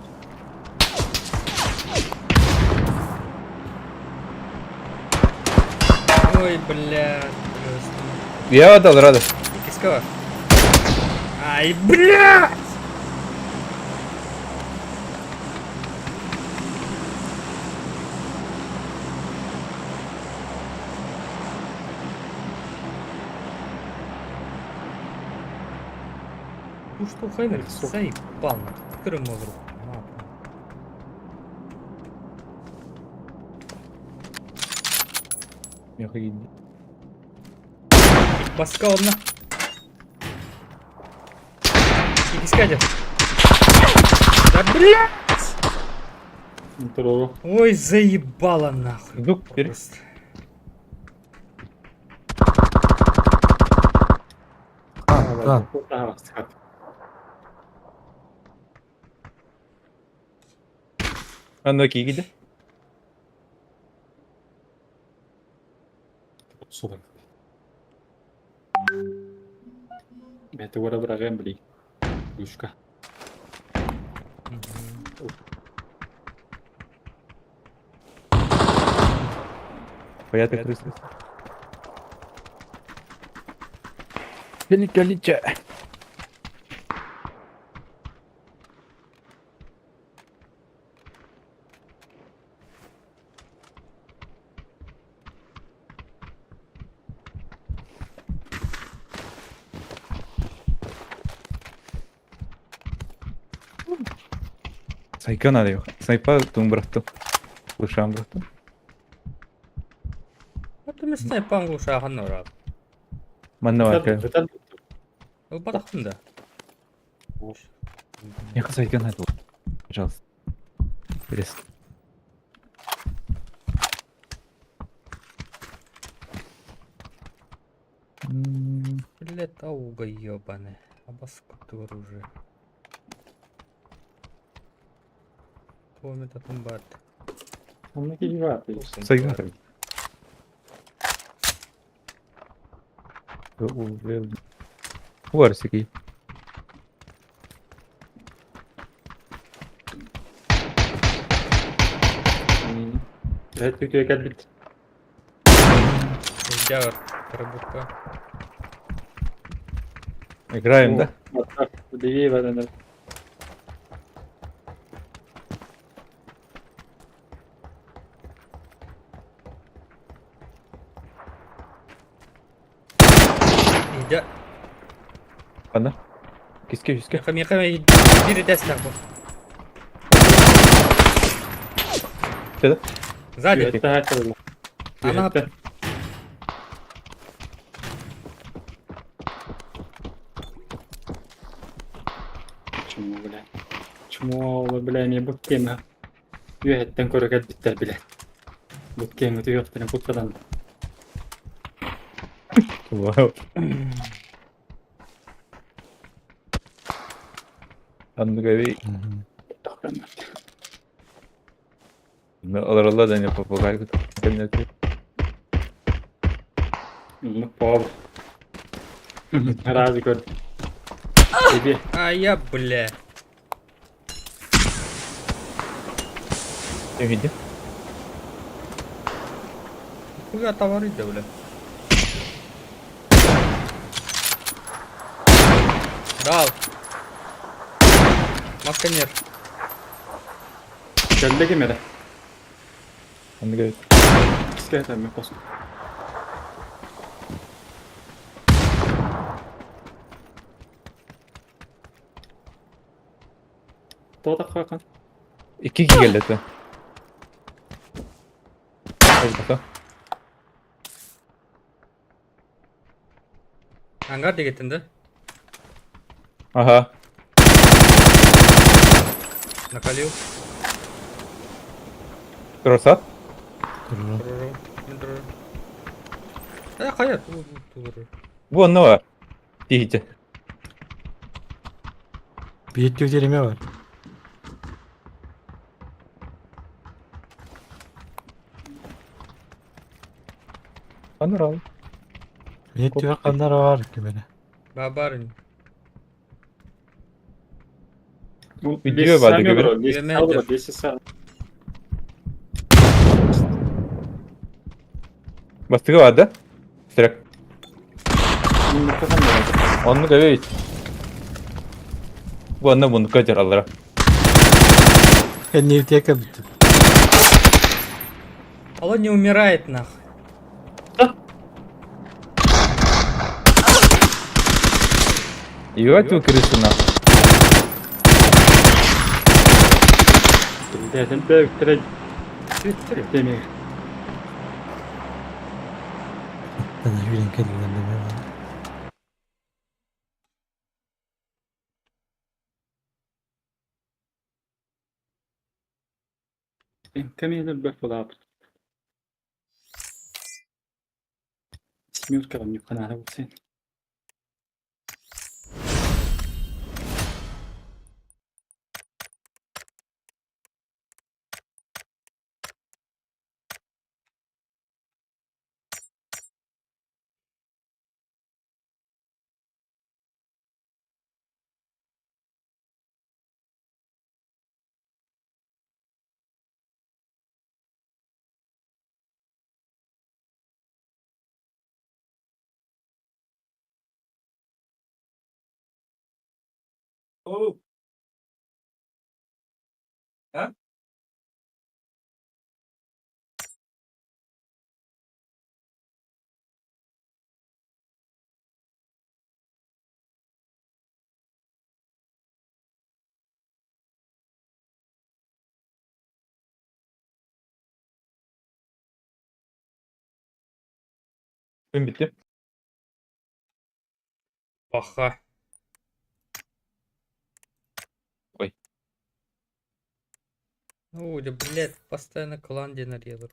Ой, блядь. Я отдал, рада. Кискова. Ай, блядь! Ну что, Хайнер, заебал, на Крым мозру. Yok gitti. Басқа одна. Икиска де. Да блядь! Здорово. Ой, заебало нахуй. Дук, бери. Просто. Да. Ага, схат. Andaki gitti. Супер. Это ура браген, бли. Душка. Hayata kırırsın. Beni gelince. Сайка надо его. Снайпа тум брату. Лышам брату. От мен снайпан глушаған орап. Манна var kaya. Ол батақтым да. Я сайка надо. Пожалуйста. Пресс. Блядь, ауга ебаный. Абаскуты оружие. Помнит атом бат. Он накидывает. Сайка. Var siki. Это тільки як бит. Дявер. Коробка. Играем, да? Подиви, валенер. Иди. Ладно. Киски. Меха, бери десна бу. Что да? Сзади. Это хакер. Она... Чему, бля? Чему, бля, не буткема? Yöhetten korkeat bitler bile. Butkeemi tuyohtana putkadan. Вау. Ангави. Tohkanlar. Alır da ne papagay. Kendine. Пов. Разы кот. Тебе. А я, бля. Ты видишь? Хуя товары да, бля. Дал. Масканер. Geldi kemere. Ангави. Скажи мне просто. Кто так хакан? İki geldi de. Hadi bakalım. Ангар дегетинде. Aha. Накалил. Тросат. Кая? Bu ne var? Diyece. Bir yetki özelime var. Anır abi. Bir yetki kanlar var ki böyle. Бабарин. Video vardı gibi. Yemeğe 10 saat. Bastığı vardı. Sırak. Mikrofon da var. Onu gavi. Bu anne bunu kaçır Allah'a. Ben nefti bitti. Алло, не умирает нахуй. Ебать вы крысы нахуй. Dedim de direkt demir. Sana gülen kendinden deme bana. Entemeyeler bak valla abi. İsmi kalan yok kanara bu sen. Oh. Ha? Oyun bitti. Baka. Ой. Ну, да, блядь, постоянно клан генерировал.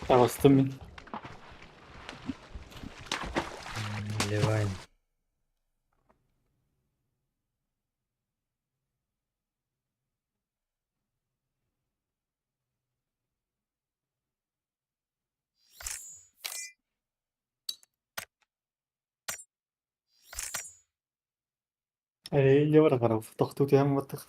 Bastım ben. Наливаем. Ne var akara? Tahtut ya mı tık?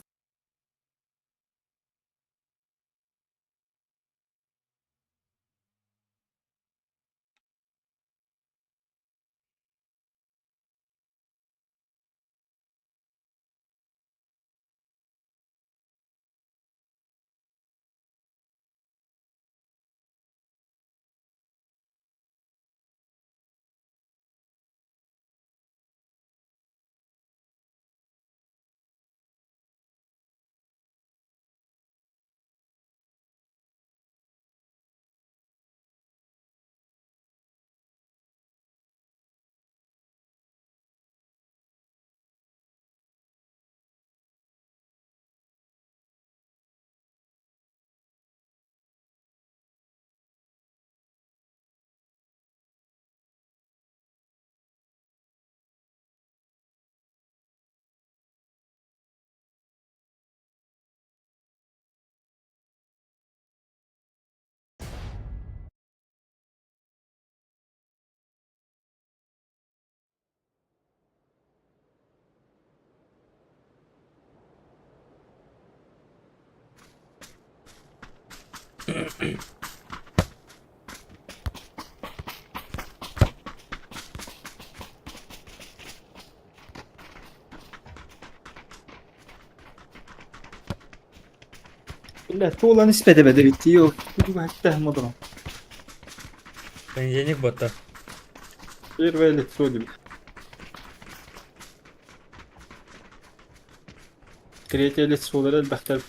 لا tuğla nispet ebede bitti. Yok. Bu hatta madara. Понедельник бота. Bir ve elektrodu. Create elektroları elbette.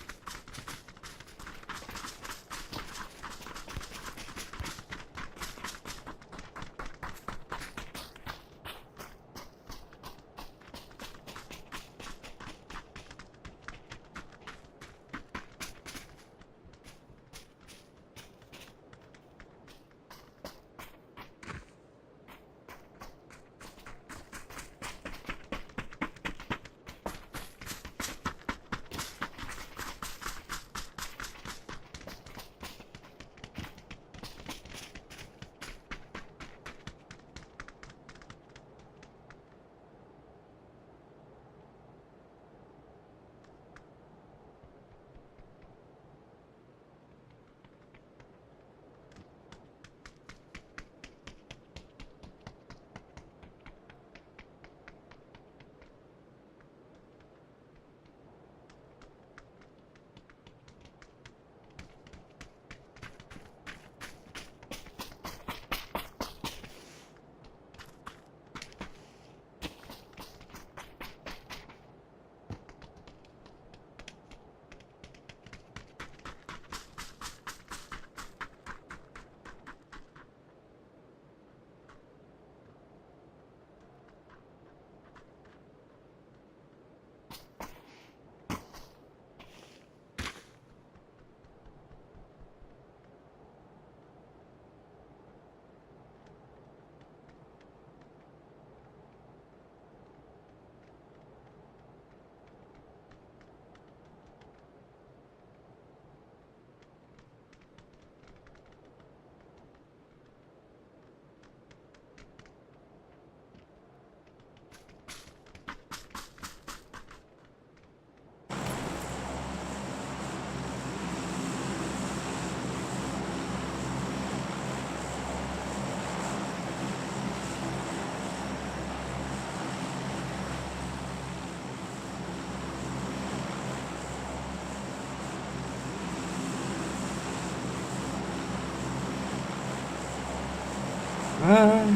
А,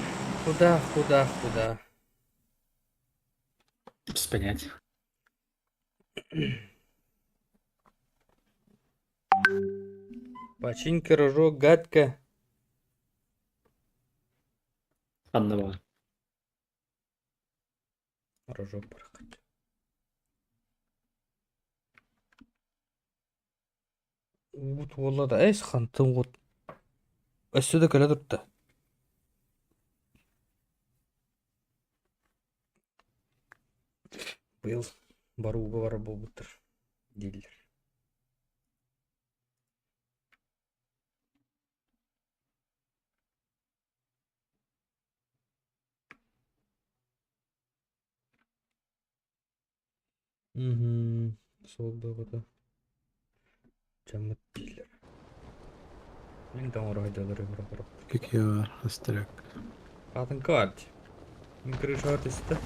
куда? Без понятия. Починки, рожок, гадка. Anlamadım. Рожок проходит. Вот, валла да, эс хантын вот. Өссөдө келе турду. Быйыл барууга бара болбуттар. Дейлер. Сол да. Жамыт дейлер. Мен доңор айдалар бара. Скільки я остряк. Атын карт. Мен крыша артиста.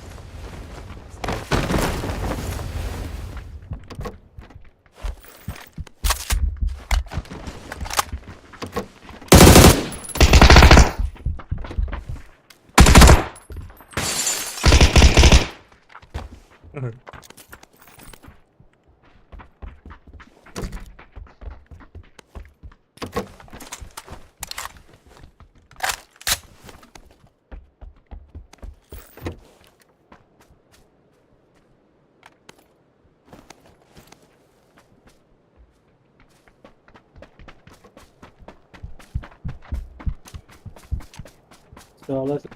Sağ olasın.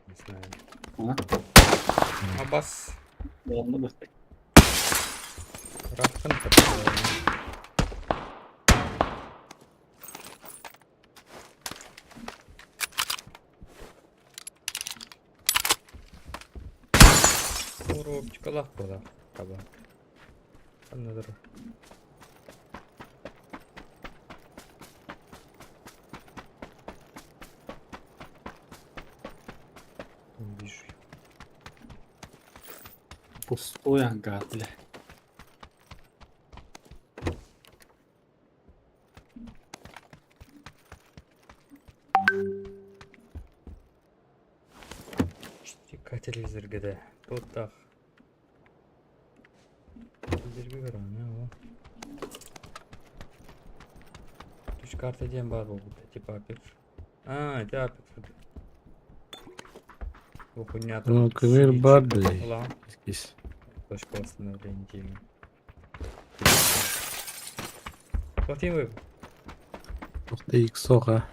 Не знаю. Ha? Абас. Yanına bak. Рахтын Коробочка легко, да. Таба. Анадыр. Не вижу. Пустой ангар, бля. Чика телевизорге да. Тут так. Телевизорге көрөм, о. Түш карта дем бар болду, типа апек. Это апек. Охуня Ну, кумир бар, блядь. Якийсь. Точка восстановления темы. Плати вы. Ух ти, іксоха.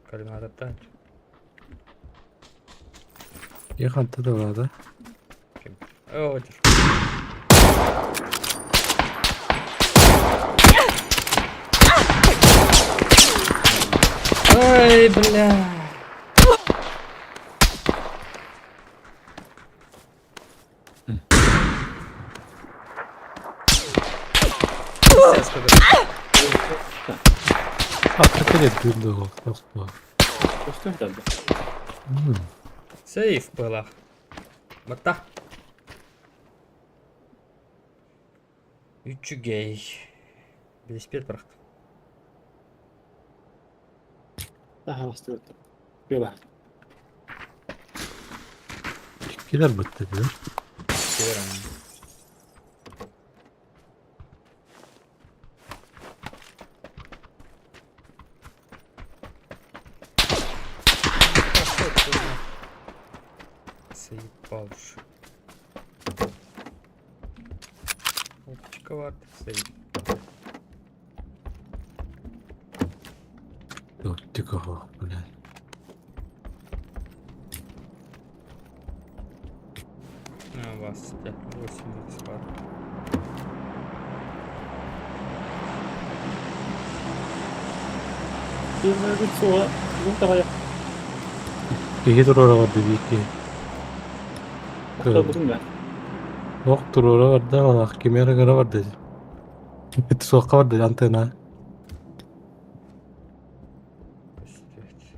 Коллиматор тач. Яханты да бар, да? О, держи. Ой, бля. Сейчас подожди. Afrika ile duydu o. Nasıl? Pустой тогда. Сейф была. Мата. Üçügey. Велосипед бырақты. Daha bastı öttü. Bir bak. Kiler bitti diyor. Берем. Заебал уж. Опачка варта, сейф. Yok, тихо, блядь. У вас 8 спар. Bir soğa. Muhtemelen İki dur oraya vardı bir iki. da buldum ben. Yok dur oraya vardı ama kimyara göre vardı. Bir sokağa vardı antena. Пустить.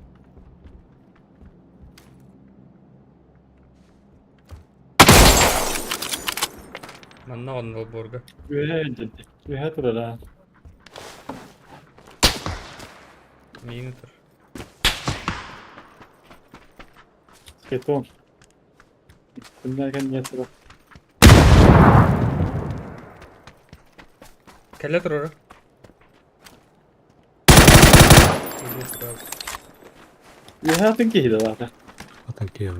Манна он Волборга. Gühe dur ha. Минутер. Keton. Bunlarken yatırım. Kelle dur oraya. Hayatın keydi zaten. Atan kiyo.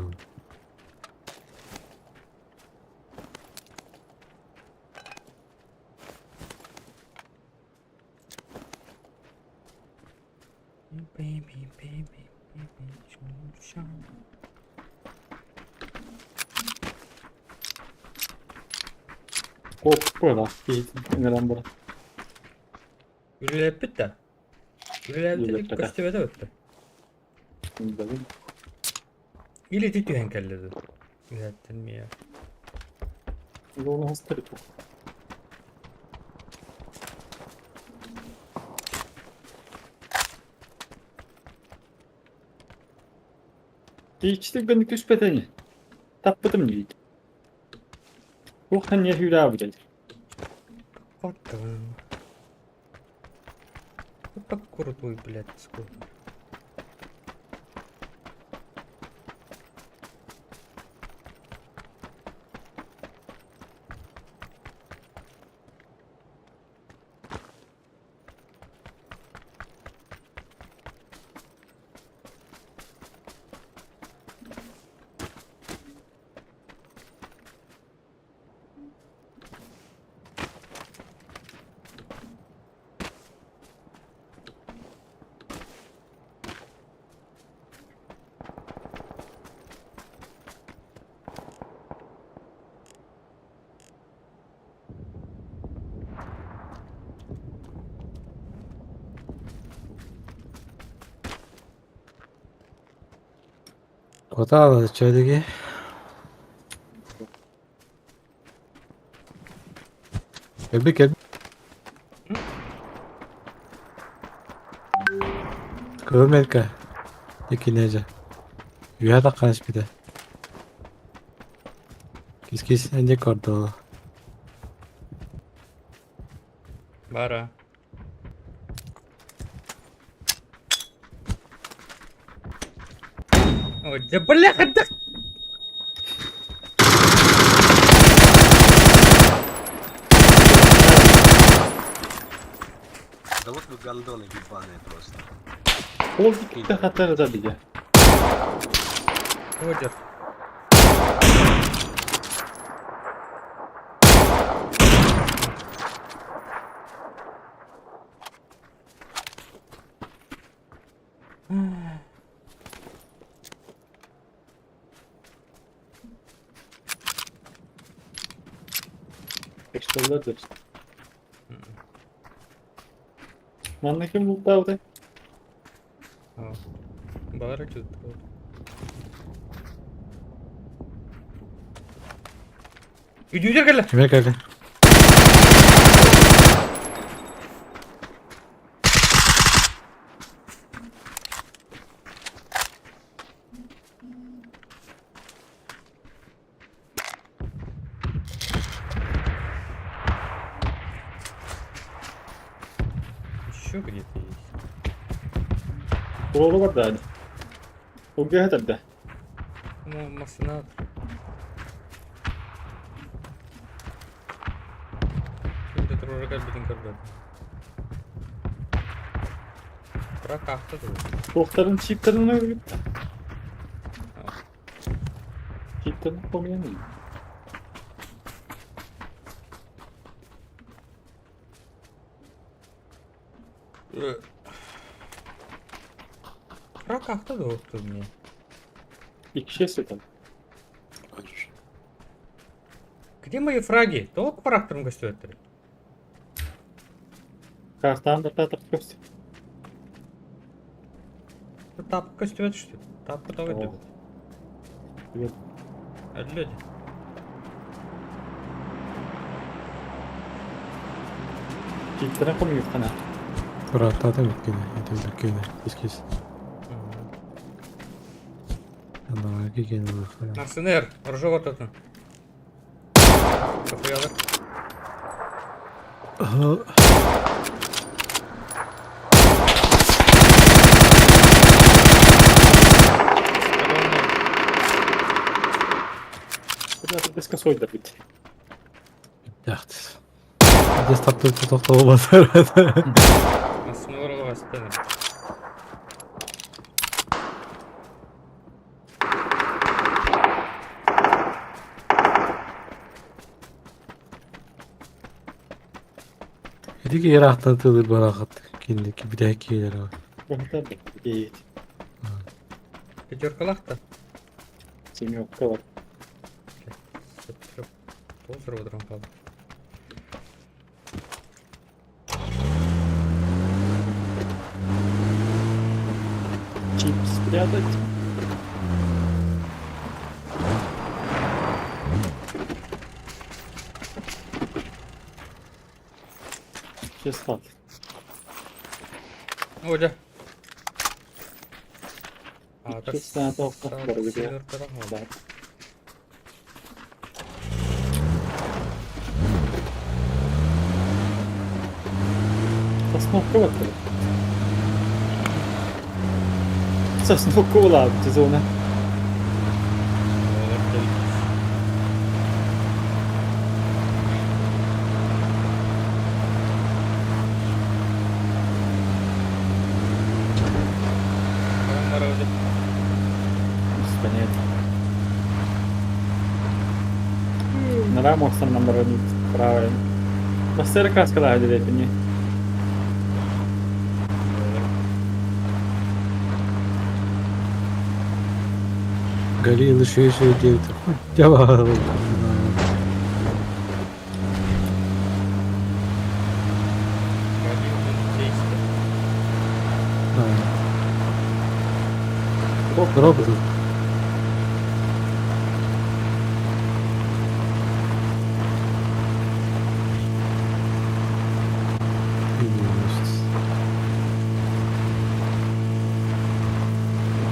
Baby, baby, baby, şunşan. Kop burada. Keydi. Neden burada? Yürüyüp bitti. Yürüyüp Yürüyüp bitti. bitti. Köstübe bitti. Bilmiyorum. İli tütü henkelledi. Ürettin mi ya? Yolun hastalık. İkisi günlük üst bedeni. Tapmadım değil. Bu hani hüra bu gelir. Потом. Вот так крутой, блядь, сколько. Kota 저기. gel. Görmelka. İkinci. Yuhada kaç bir de. Kis önce kordu. Бара. Ой, да бляха, да! Да вот вы гондоны ебаные просто. Полдikte hatar da bir. Водер. Ekstralardır. Mannequin buldu orada. Бара что-то. Идите, Галя! Kime geldi? Еще где-то есть. Doğru var da hadi. O gel de. Ну, массонат. Şimdi trollaka bitin kardı. Bırak kalktı da. Doktorun çiftlerini ölüp de. Çiftlerini koruyan değil. Bırak kalktı da oldu мне. Bir kişiye sıkalım. Где мои фраги? Толк фрактором гостет. Kartağın da tatlık göster. Тап костюет что ли? Тап давай О. дебет. Evet. Люди. Çiftlerine koyuyor kana. Kurata da bitkini. Bitkini. Kis. Ama gene bu. Арсенер, ржу вот это. Похуяло. Başka soyda bit. Yaxtı. Biz taptı tutakta olmaz herhalde. Aslında oraya bastı. Dedik yer ahtatılır barakat. Kindiki bir de kiler abi. Burada bit. İyi. Geçer kalak da. Sen yok da var. Sıktırıp doldurup oturan kaldı. Chips прятать. Сейчас так. Hoca. Ağda Üç tane tavuk var bir de. sinir kadar mı oldu? Сосновка вот это. Сосновка ладно, зона. Oğlum dedik. Tamam var hoca. Понятно. Нора мог нам оборонить правильно. На СРК сказала, где это не. Galil şey diyor. Cevap. Galiba şey işte. Robot.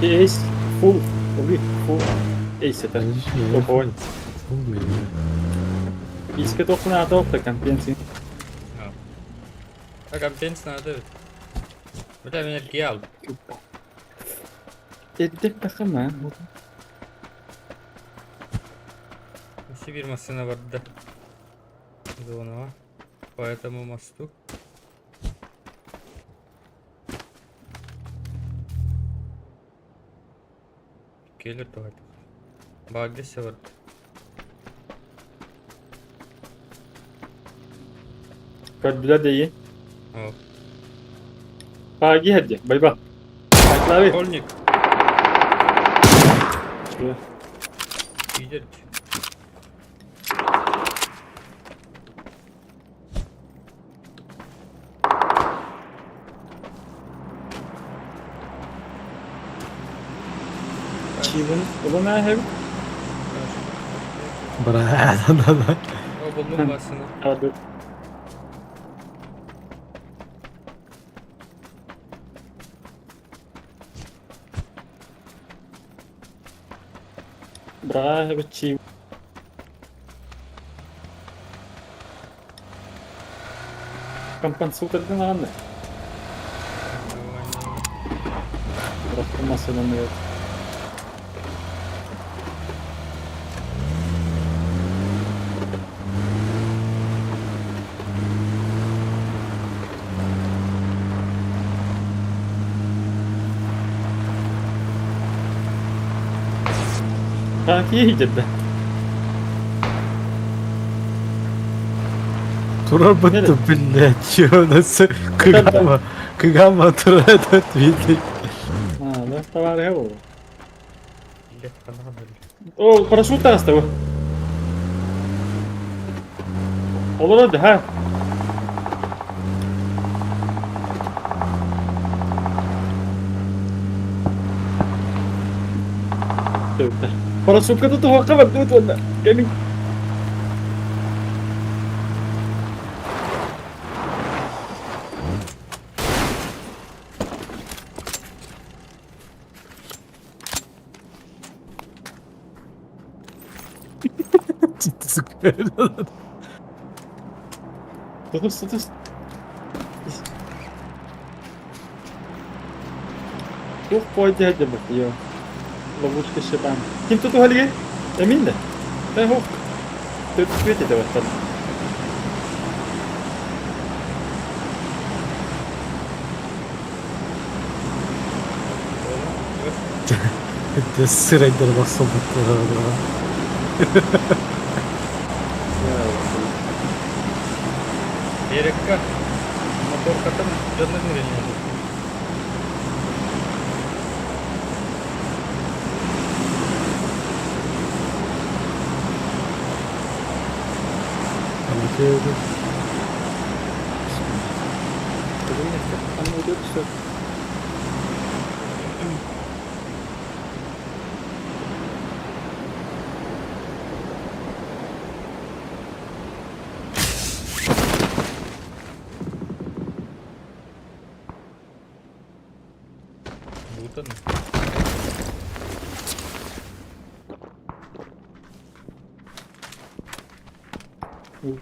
Есть full. Full. Ace это. Топовый. Иска только на топ-то компенсии. Ha. Aga ben sana evet. Bir de ben erkeği aldım. Edip bakama. Еще bir masına vardı. Зона. По этому мосту. Gelir tuvalet. Bagdesi vardı. Gördüler de iyi. О. Bagi hadi. Bay bay. Ayakları. Школьник. Şuraya. Видишь? Çiğdin. Ulan ne hem? Bırak. O buldum basını. Hadi. Bravo, çiğ. Компенсует это надо. Просто масса намет. Как едет, да? Tura bitti billet. Şu nasıl kıgama tura dört billet. А, да, товар его. Билет понадобится. О, парашют оставил. Olur hadi ha. Tövbe. Paraşütle de tuhaka var dur valla. Gelin. Ciddi sıkıyor. Dur. Yok pode hadi bak ya. Ловушка шибан. Kim tutu hali gel. Emin de. Ben hop. Töpüt ede başladı. De sırayla baksam mutlu. Берекка. Мотор катам жадно верение. Anlatıyordu. Anladım işte. Будто.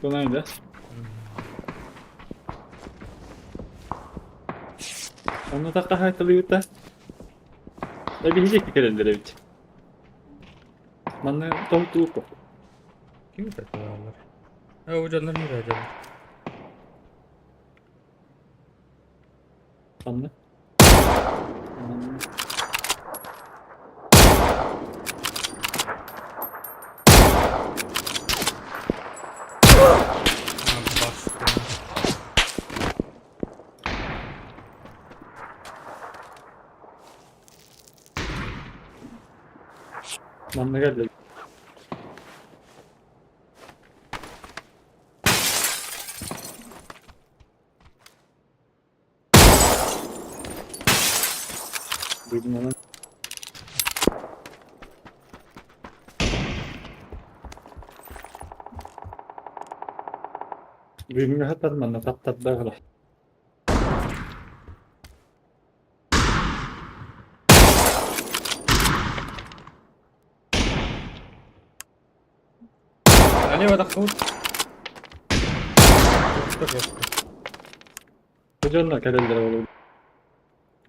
Bu nerede? Onu da kahretli da. Da bilecek bir kere de evet. Bana tavuk bu. Kim takıyorlar? Ha o canlar mı acaba? Bana. Bastım. Bana geldi. Duydum onu. Duydum ya hatta bana tap da var. Налево дохнут. Что жестко. Kocanla kerelere olur.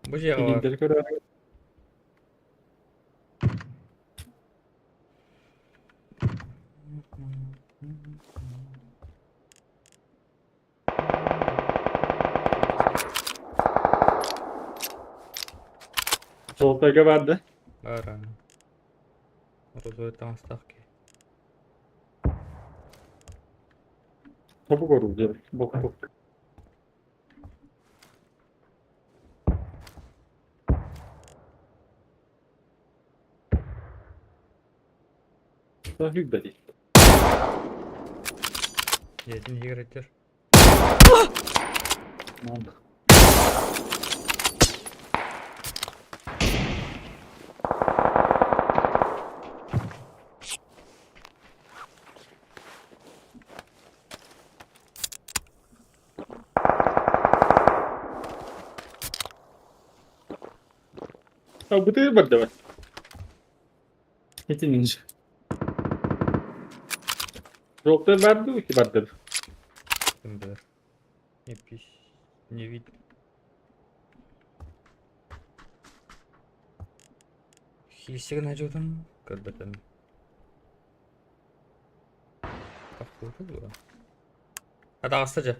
Bu şey var. İlginçleri göre. Soğukta vardı. Var ha. Розовые там ставки. Topuk oruldu. Bok. Daha hübbedi. Yedin yigretir. Tamam. Ha bu da var da. Yetince. Soğukta vardı ki vardı. Kim bilir. Не пись. Не видно. Хильсигін ажудың көрбетін. Қақпылды бұл. Hadi aslıca.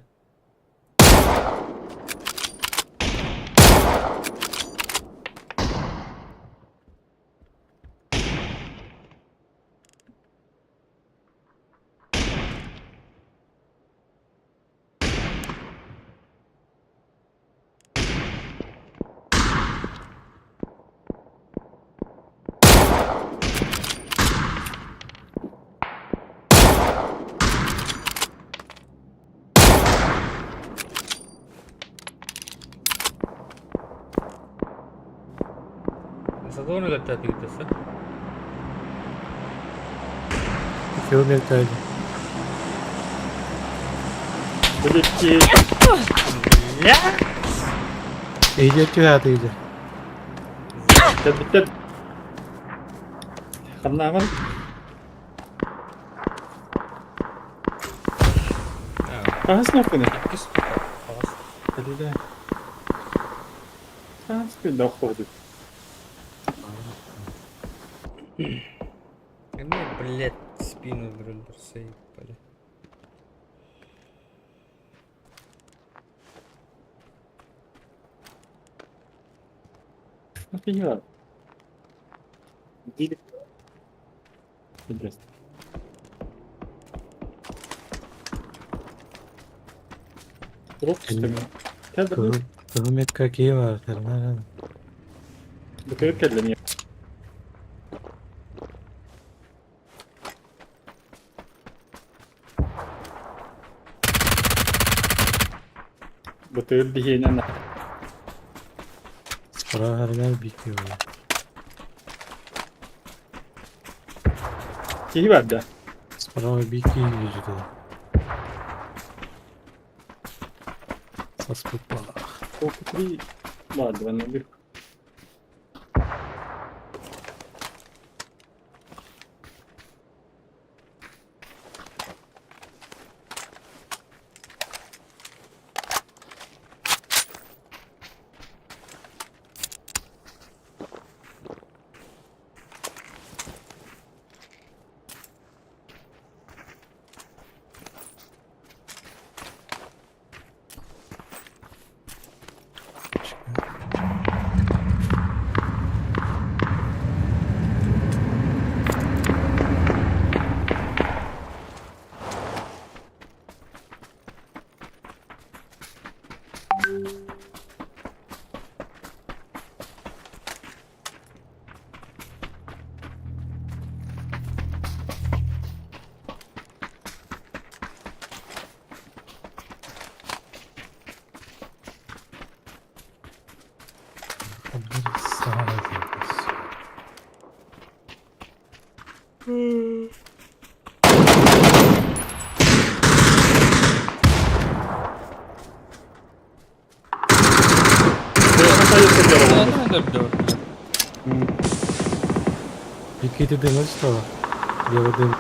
Задоволено летати гидesi. Kilometreyle. Böyle ki İyice tüyadıydı. bitti. Anlamadım. Ağzına okunu. Pis fast. Hadi de. Ağzına bir doktordu. Мне, блядь, спину дреллер, Сейв, бля. Офигела. Иди. Интересно. Drop sistemi. Gel de bu. Kıhmet kakiye var. Termal. Bu köyü kelleniyor. Bu köyü dihinen. Spora herler bitiyor. Kihi verdi. Spora bir iki yüzü. Sas futbol. Korkutucu vardı bende bir. Sağa gidiyoruz. Який ти димиш того? Я один.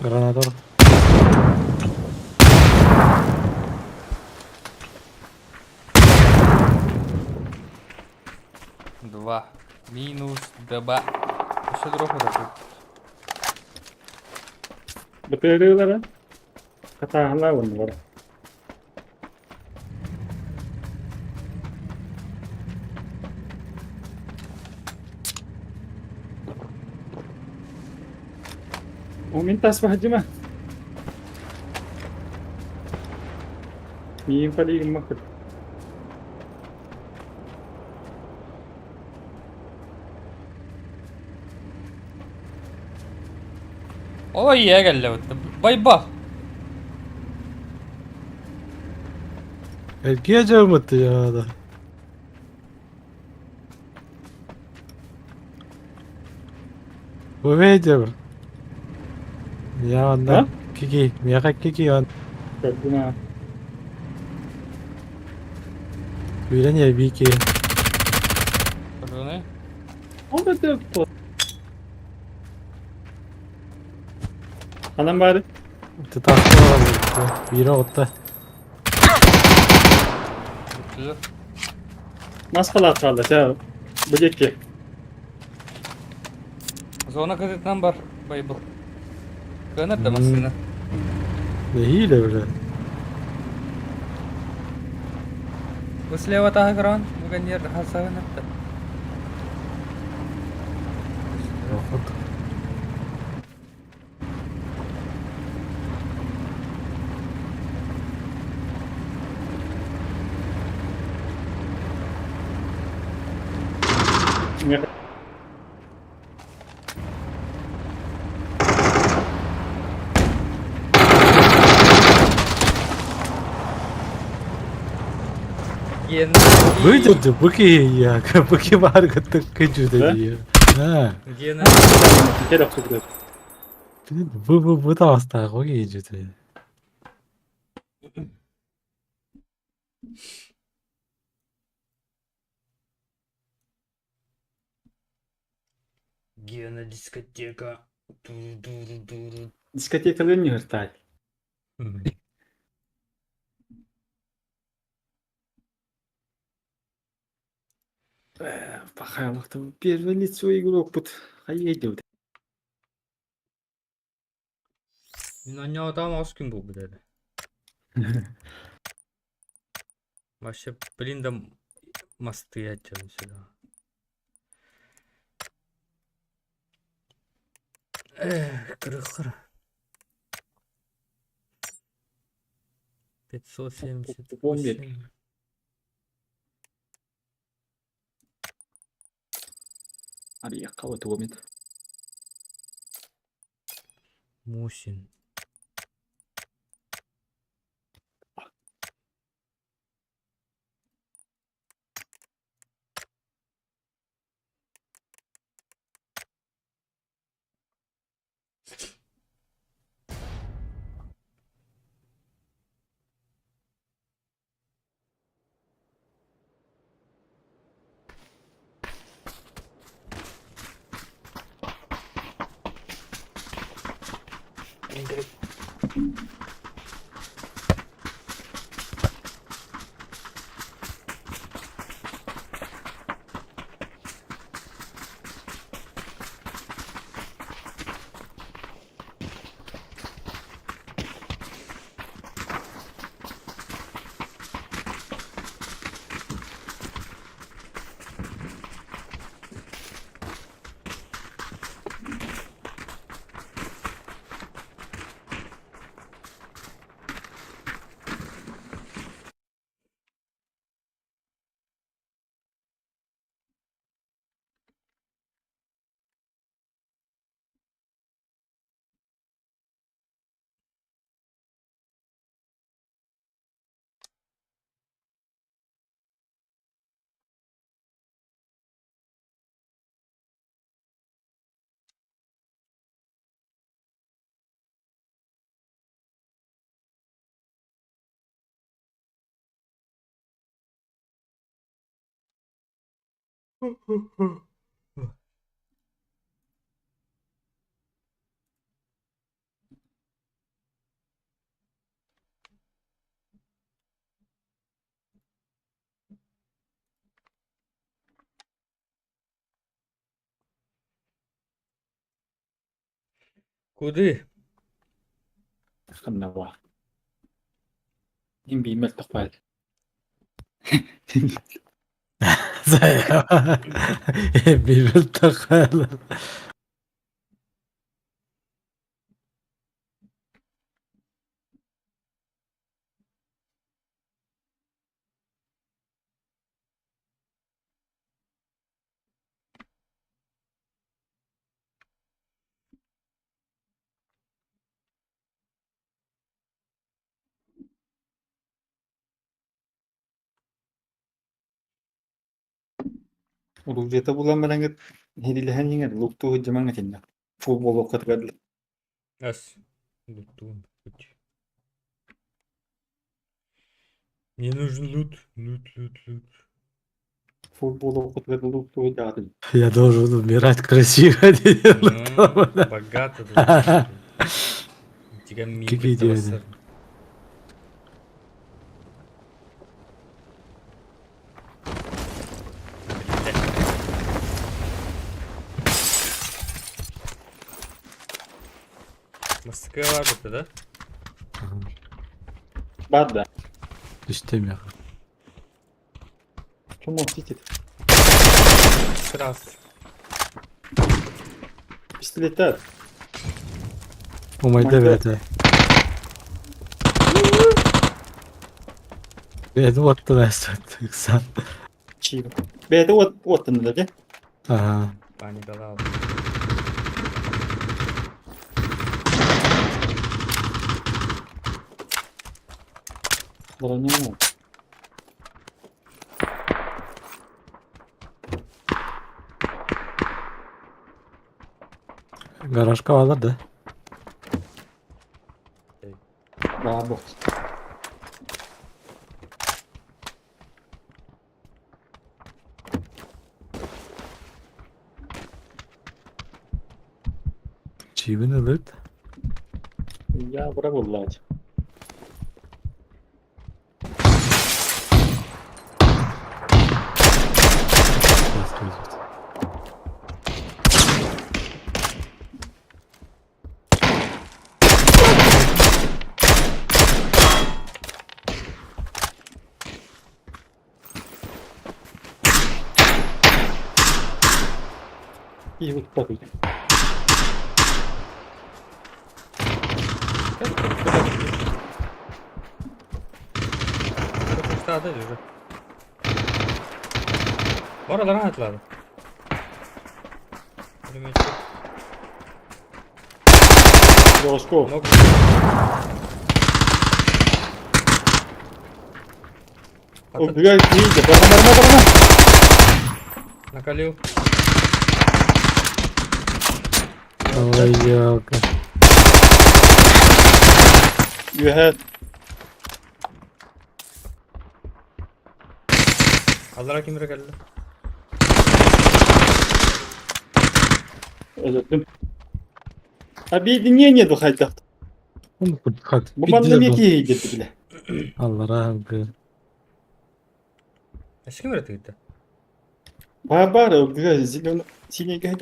Гранатор. Два. Мінус ДБ. Що другу робити? Bu köyü katahanlar bunlar. ومين تصبح الجماعة؟ مين فريق المغرب؟ Ой, я geldi. Bayba. Erkeğe mı ya da? Bu neydi bu? Ya ondan Ha? kiki, miyakak kiki ya. Gördüm. Bilen ya bir iki. Bunu ne? O da dört. Anam bari. Tutaklı var. Biri otta. Güzel. Nasıl kaldı ya? Bu geçki. Зона кредит номер. Байбл. Кönnet de Hmm. masını. Ne hile böyle. Вы слева та экран. Муганьер хасавен это. Yok. Выйдет, быки ya. Bıki var gıttık kıcı dedi ya. Ha. Гена. Gel otur buraya. Bu da hasta koy iyice de. Гена дискотека. Ду-ду-ду-ду-ду. Diskotekaların yırtar. Bakalım. Bir ve лицо игрок бут. Haydi. Anne adam az gün bu dedi. Вообще, блин, да мосты отчем сюда. Эх, крыхр. 578. Hadi yakala tuomit. Мусин. Куди? Kanna var. Din bilmez takval. Bir takal. Ulujeta bulan marangat hedilahan yang luktu jamang ngatinda. Futbol okat gadl. Ас. Лутун. Мне нужен лут. Лут. Futbol okat gadl luktu gadl. Я должен умирать красиво. Богато. Тебя Какие мибит идеи? Москва var burada da. Badda. İstemiyorum. Чому сітит? Раз. Пістолетат. Умайда verdi. Beni attın esnettik sen. Чиво. Бейді оттын да, Aha. Паника aldım. Броню. Garaj alırdı. Бабо. Çiğbin alırdı. Я браво лать. İyi bak tabii. Kırpışta da yürü. Oradan atladı. Ölüme çık. Yosko. Nok. O Atı güzel iyice. Bana. накалил. Ой, yok. You had. Azra kimire geldi? Özledim. Ha bir dinleyen bu hayda. Oğlum bu kat. Bu Bir bana dizi ne bu. ki gitti bile. Allah rahmet. Eşki kimire gitti? Var o güzel zilon sini gel.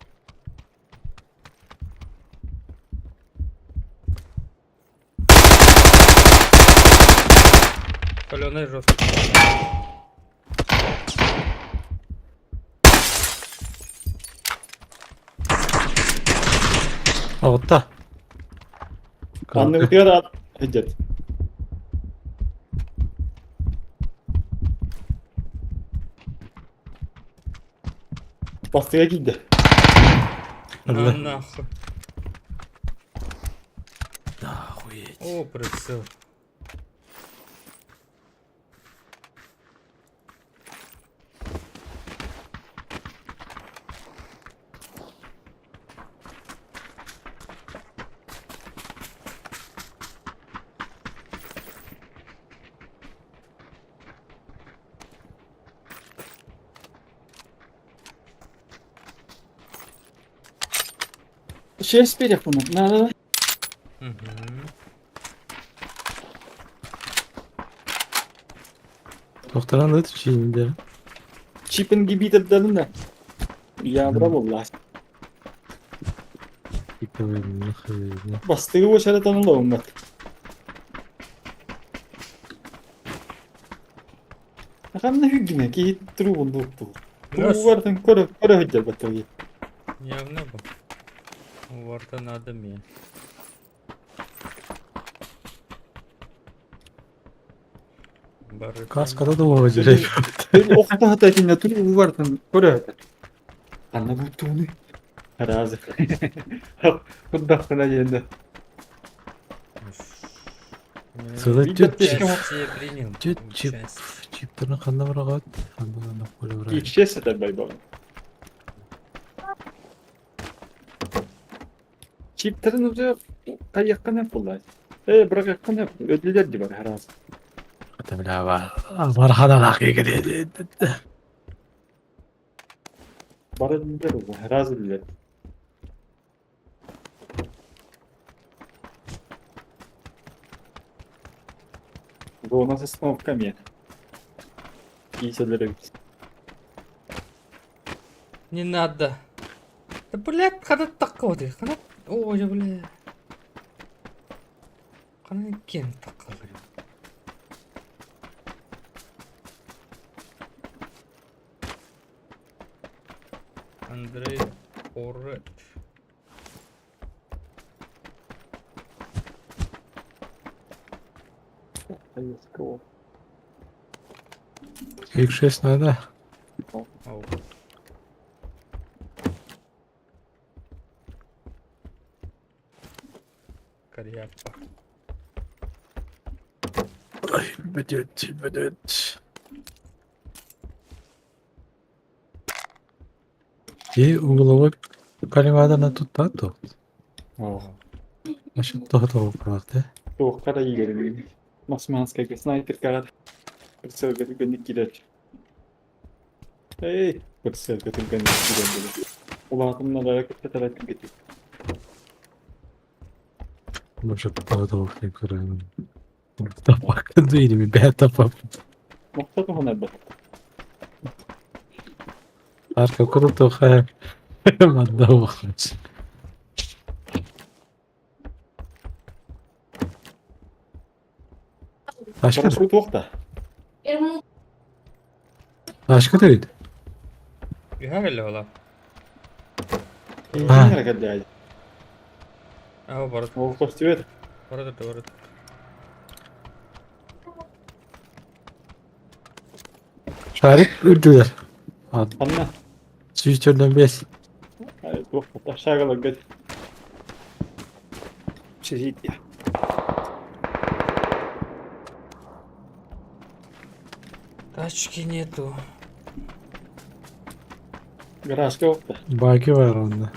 Каленый жёст. Altta. Anlık diyor da hicret. Bastıya gitti. Allah. Нахуй. Охуеть. О, прицел. Şey spir yapımı. Ne? Мгм. Doktoran da şimdi. Çipin gibi de da. Ya bravo Allah. Yıkıyorum. Bastığı o şere tanılalım bak. Ne hüccüne ki turu bunu tuttu. Biraz. Bu vardan kore hüccel batığı. Явно был. Варта надо мне. Бары. Kaskada da mı acayip? Ben okta hata ettiğinde turu bu vardan kore hüccel. Anla bu tuğunu. Razı. Bu da kana geldi. Sıra Bir cüt de cüt. Счастье принял. Cüt cüt. Участие. Çiplerin kanına bırak. Kanına böyle bırak. İlk şey sefer bay bay. Çiplerin ucu yakın hep bunlar. Bırak yakın hep. Ödüller de var her az. Tabii la var. Marhadan hakiki. Bana ödüller oldu. Her az ödüller. Bu у нас остановка камня. И сюда. Не надо. Да блядь, когда такого ты? Когда... Ой, я блядь. Когда кем такого? Андрей Орет. İlk şey nerede? Ау. Коряпа. Ay bedet. İyi uygulama kalimadan tuttu to. О, Aşın to bıraktı. то, когда игры. Масманская снайпер, когда прицел, который не кидать. Эй, прицел, который не кидать. Ulan надо hareket getir. Może to kırıyorum. Tapak değil mi? Ben tapak. Nokta mı ne bak? Arka kurup da hayal. Madde bakmış. Başka da. Parашют okta. Başka da öyle. Ühe geldi ola. Ha. İyi hareket yani. Aha barut. O koşturuyor. Barut. Şarip öldüler. Hadi. Anla. Su içiyordan beş. Hayır, bu aşağı kadar gel. Şey ya. Тачки нету. Garajda yok da. Bagi var onda.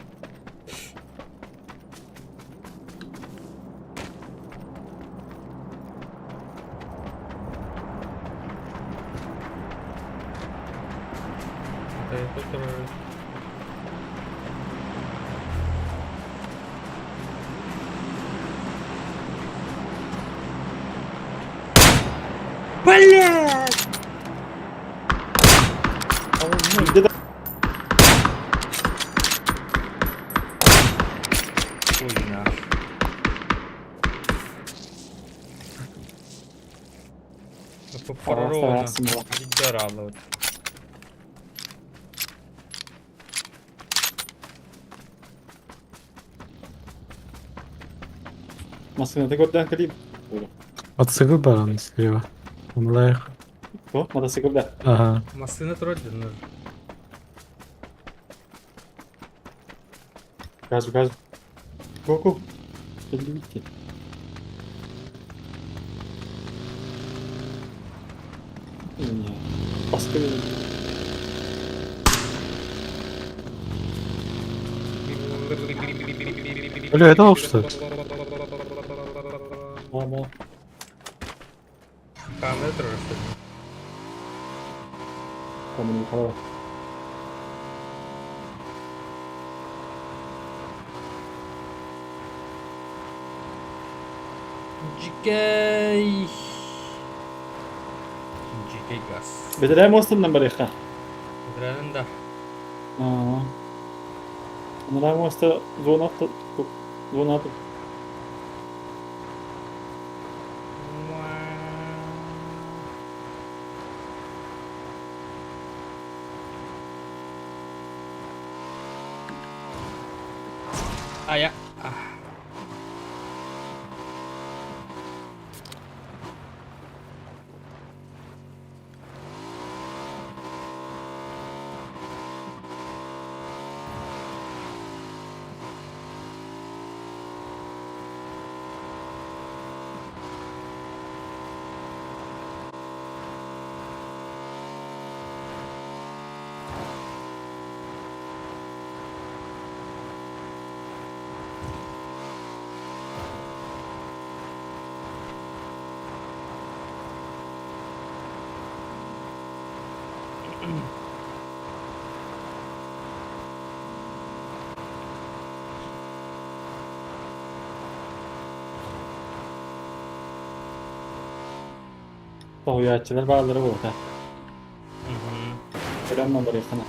Bizde de Хуйня. Попаровано. Арасында. Либералы. Maskını da gördüğün kırayım. Motosikl var onun istiyor. Onu layık. O motosikilde. Aha. Масыны тролль. Gaz gaz. Go go. Geldi bitti. Ya. Baskı verin. Öyle de olsun. Ama Камера тролль. kamunun karar. Джикей. Джикей газ. Bedere mi olsun lan bari ha? Дранында. Aa. Bunlar mı olsa zona attı. Zona attı. А я. Doğuyatçılar bağları burada. Selamlar bari sana.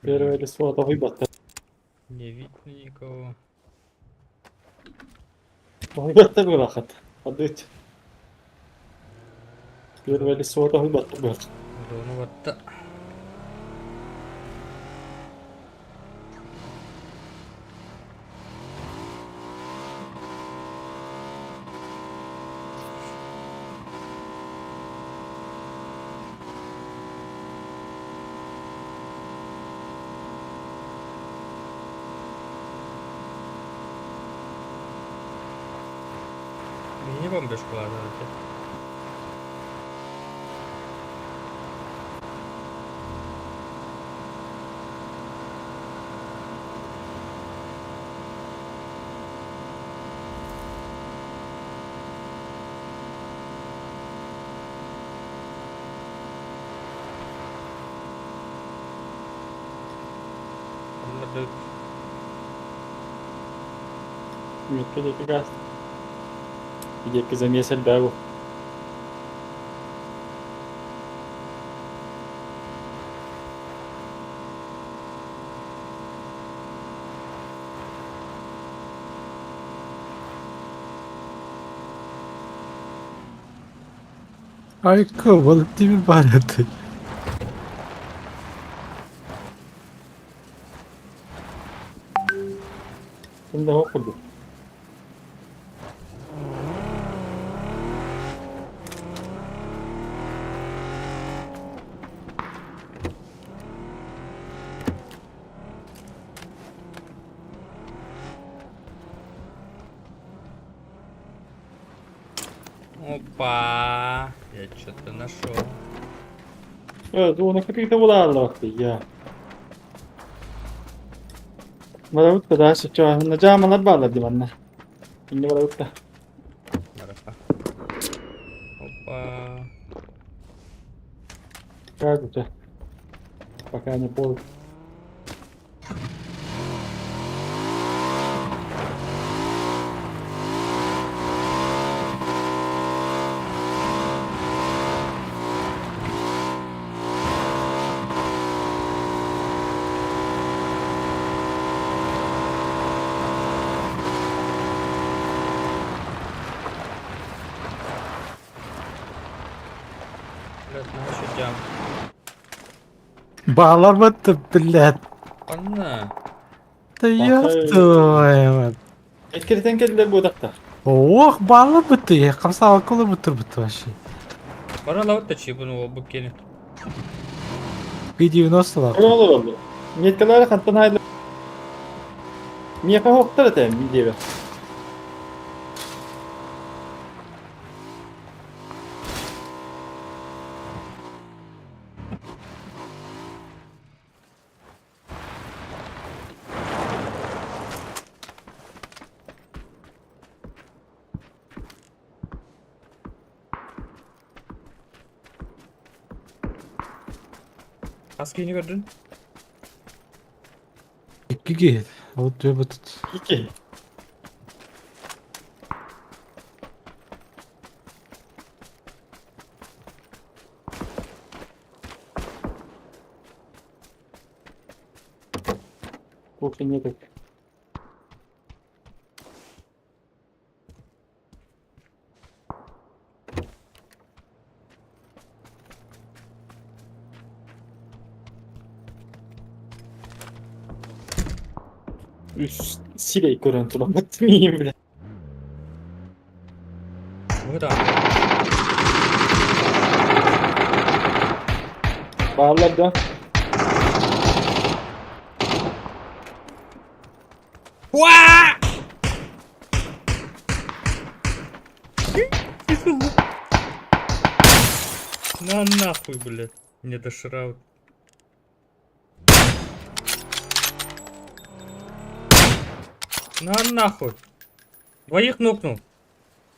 Первое лицо это выбор. Не видно никого. Выбор такой лахат. Отдать. Первое лицо это выбор такой. Дону ватта. Mini бомбешкалар да. Anladık. Метро дефига. Где к замесить бегу. Harika balık değil mi bari? Şimdi hop vurdu. Опа! Я что-то нашел. Думаю, каких-то ударов я. Маравутка, да, что? На джама надбала диванна. Не маравутка. Марафа. Опа! Как у тебя? Пока не пол. Блядь, ну еще дям. Bağlamadım bilet. Anna. Da yaptım. Etkileten geldiler bu odakta. Oh bağlamadı ya. Kamsa akıllı bıtır bıtır başı. Bana lavut da çiğ bunu bu gelin. Video nasıl bak? Ne olur oldu. Niyetkalara kanıttan hayırlı. Niyaka hoktar etem videoya. Askıyını gördün. İki git. O diyor bıtıt. İki. Bu ne demek? Üst sileyi görüntülemek miyim bile? Bu da. Bağırlar da. На нахуй, блядь. Не доширал. На нахуй. Двоих нокнул.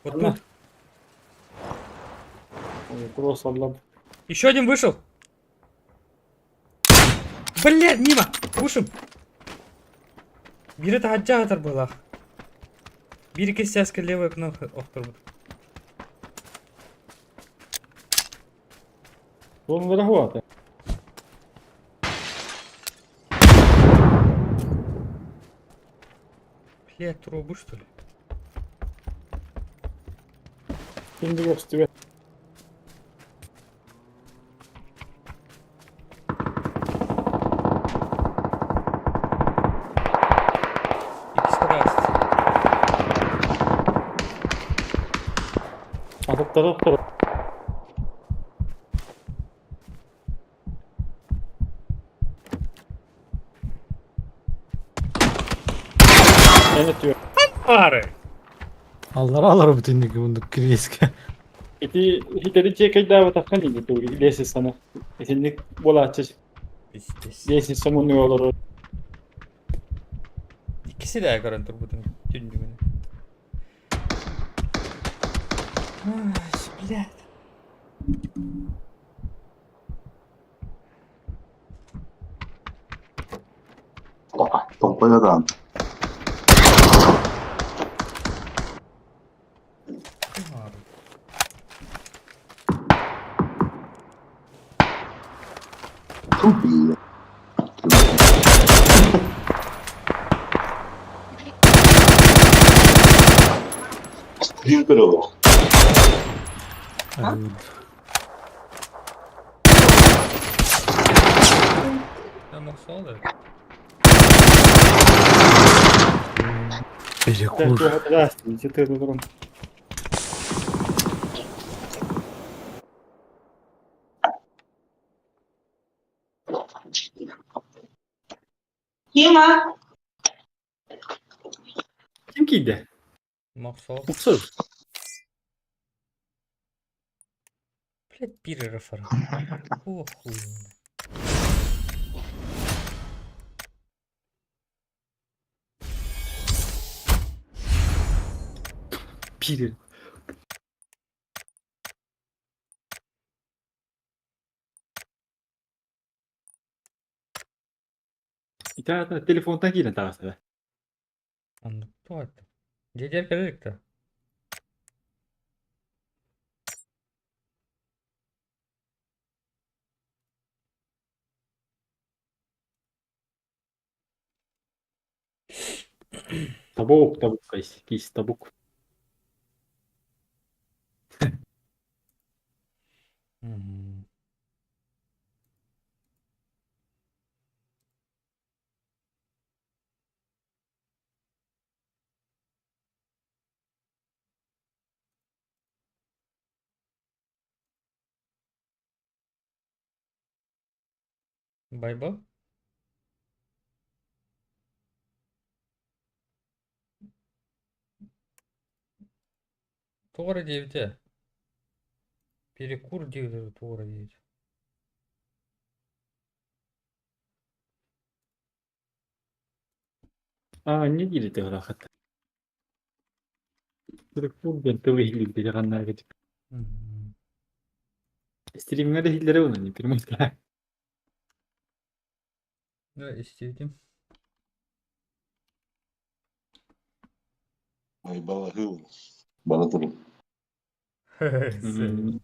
Вот Allah. тут. Просто Allah. Еще один вышел. Блядь, мимо. Ушим. Бiri тахаджа атар была. Бiri кесяска левая кнопка. Ох, турбут. Он дороговато. Блядь, трубу что ли? Şimdi gösteriyor. İkisi раз. Atıp taraf taraf. Evet diyor. Пары. Allah alır bütün yükü bunu kriyeske. Эти хитрые, когда вот так они то лезет sana. Если bola açacak. Пиздец. Лезет саму ne olur. İkisi de yakarın turbutun. Dündüğünü. Ay, блядь. 동포여가 투비 힘들어. Максол да. Перекур. Здравствуйте, ты добром. Кима, Kim kiydi? Максол. Mutsuz. Блядь, перерефер. Охуй. Piri. İnternette telefondan girin tarafta. А ну кто это? Дядя Рик-то. Tavuk kayısı. Kis tavuk. Мгм. Байбал? To'g'ri deydi. Перекур deydi, to'g'ri deydi. Aa ne girdi o rahat. Telefon ben tabii hildi yakanlar gidip. Мгм. Streaming'de hillere bulunayım. Firma. Да, isteydim. Ay balığı. Balığı. Sen.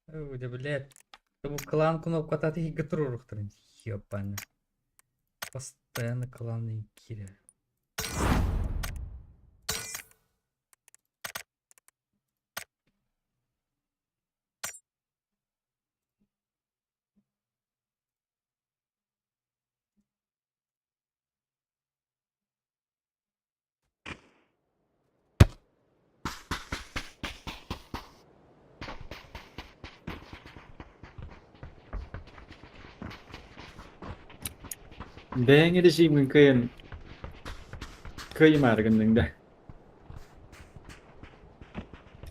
Ой, да, блядь. Чтобы клан кнопка от этих гатрурух трын. Ёпана. Постоянно кланы кири. Ben edeceğim kıyım argınlığında.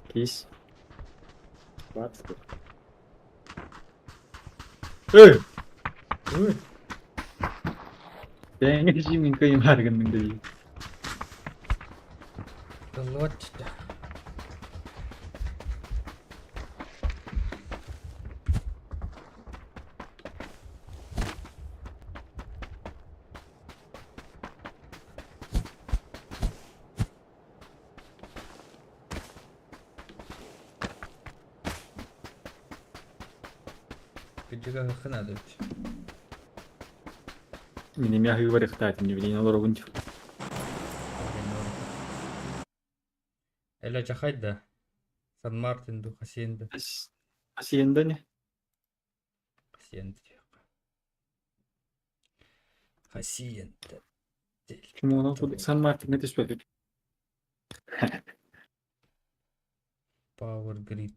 Kis. Bak. Hey! Ой, Ben edeceğim kıyım argınlığında. да ладно тебя. Где как надо. Benim yahu var ihtiyacım ne bileyim olur oguncu. Эля Чахайда. Сан Мартин, Хасиенда. Asiyenda ne? Хасиенда. Хасиенда. Kim ona bu San Martin'e de söyledi. Power Grid.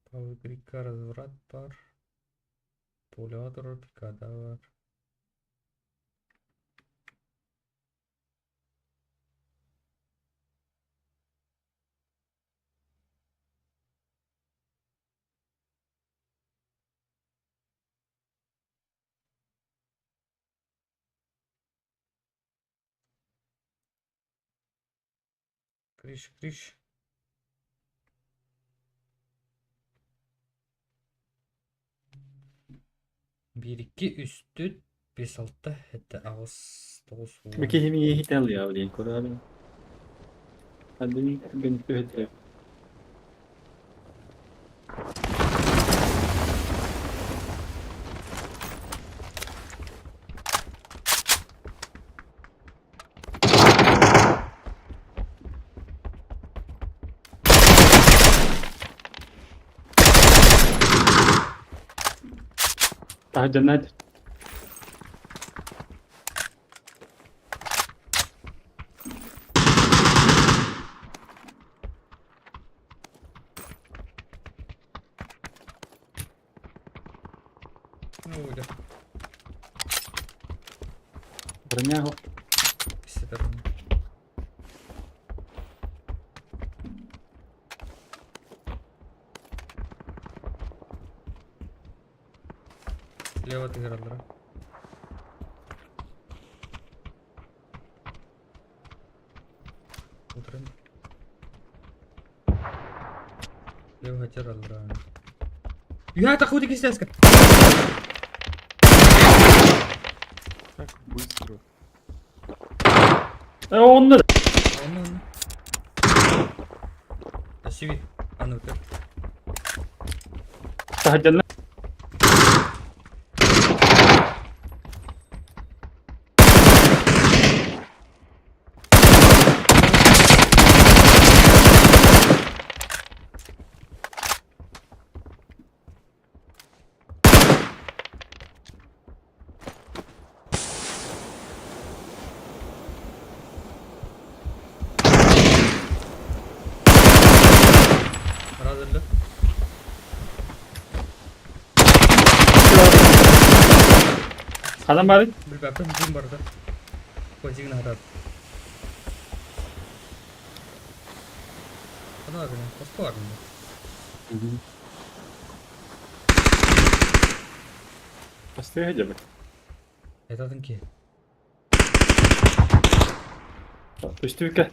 Power Grid'ka разврат бар. Пулятор пикада var. Криш, криш. Bir iki üstü 5-6 hatta ağız 9 Belki hem iyi hitel ya öyle korar. Hadi ben söyledi. Tahajjud. Ну, уйдет. Броня його. Всі сторони. Слева ты грандра. Утром. Слева грандра. Я это хуй кистяска. Так быстро. Onları. Он. Асиви. А ну ты. Tahajjud. Раз öldü. Adam bari. Bir bakın zoom vardı. Koyacağın harat. Ana abi ne? Kostu var mı? Pastaya hece bak. Etadın ki. Düştü ülke.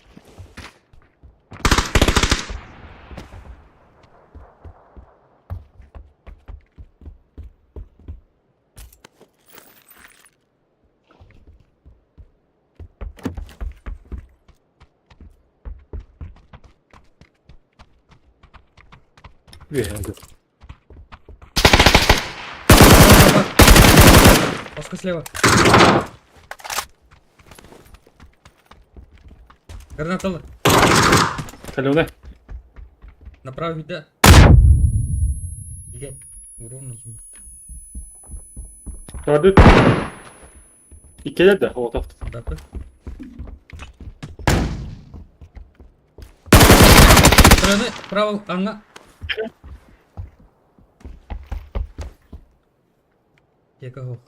Верно. Паска слева. Гранаталы. Kalede. Направо вида. Блять. Урон нужен. Gördün. İkiler de o tarafta. Дапы. Стороны. Право. Анна. Я кого?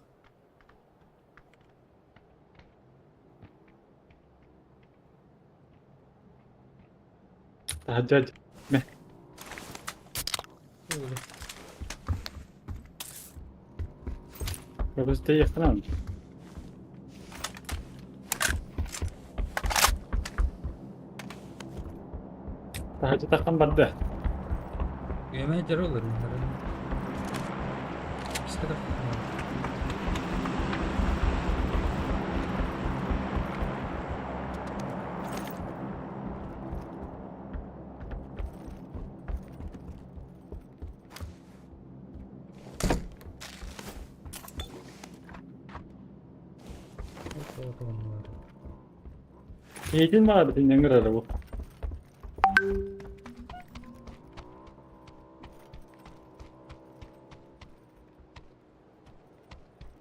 Tahajjud. Ой, Burası da yakın abi. Tahajjud takkan badda. Yemeğe cer olur mu? İkisi de. Yedin mi abi? Dinlen kırarı bu.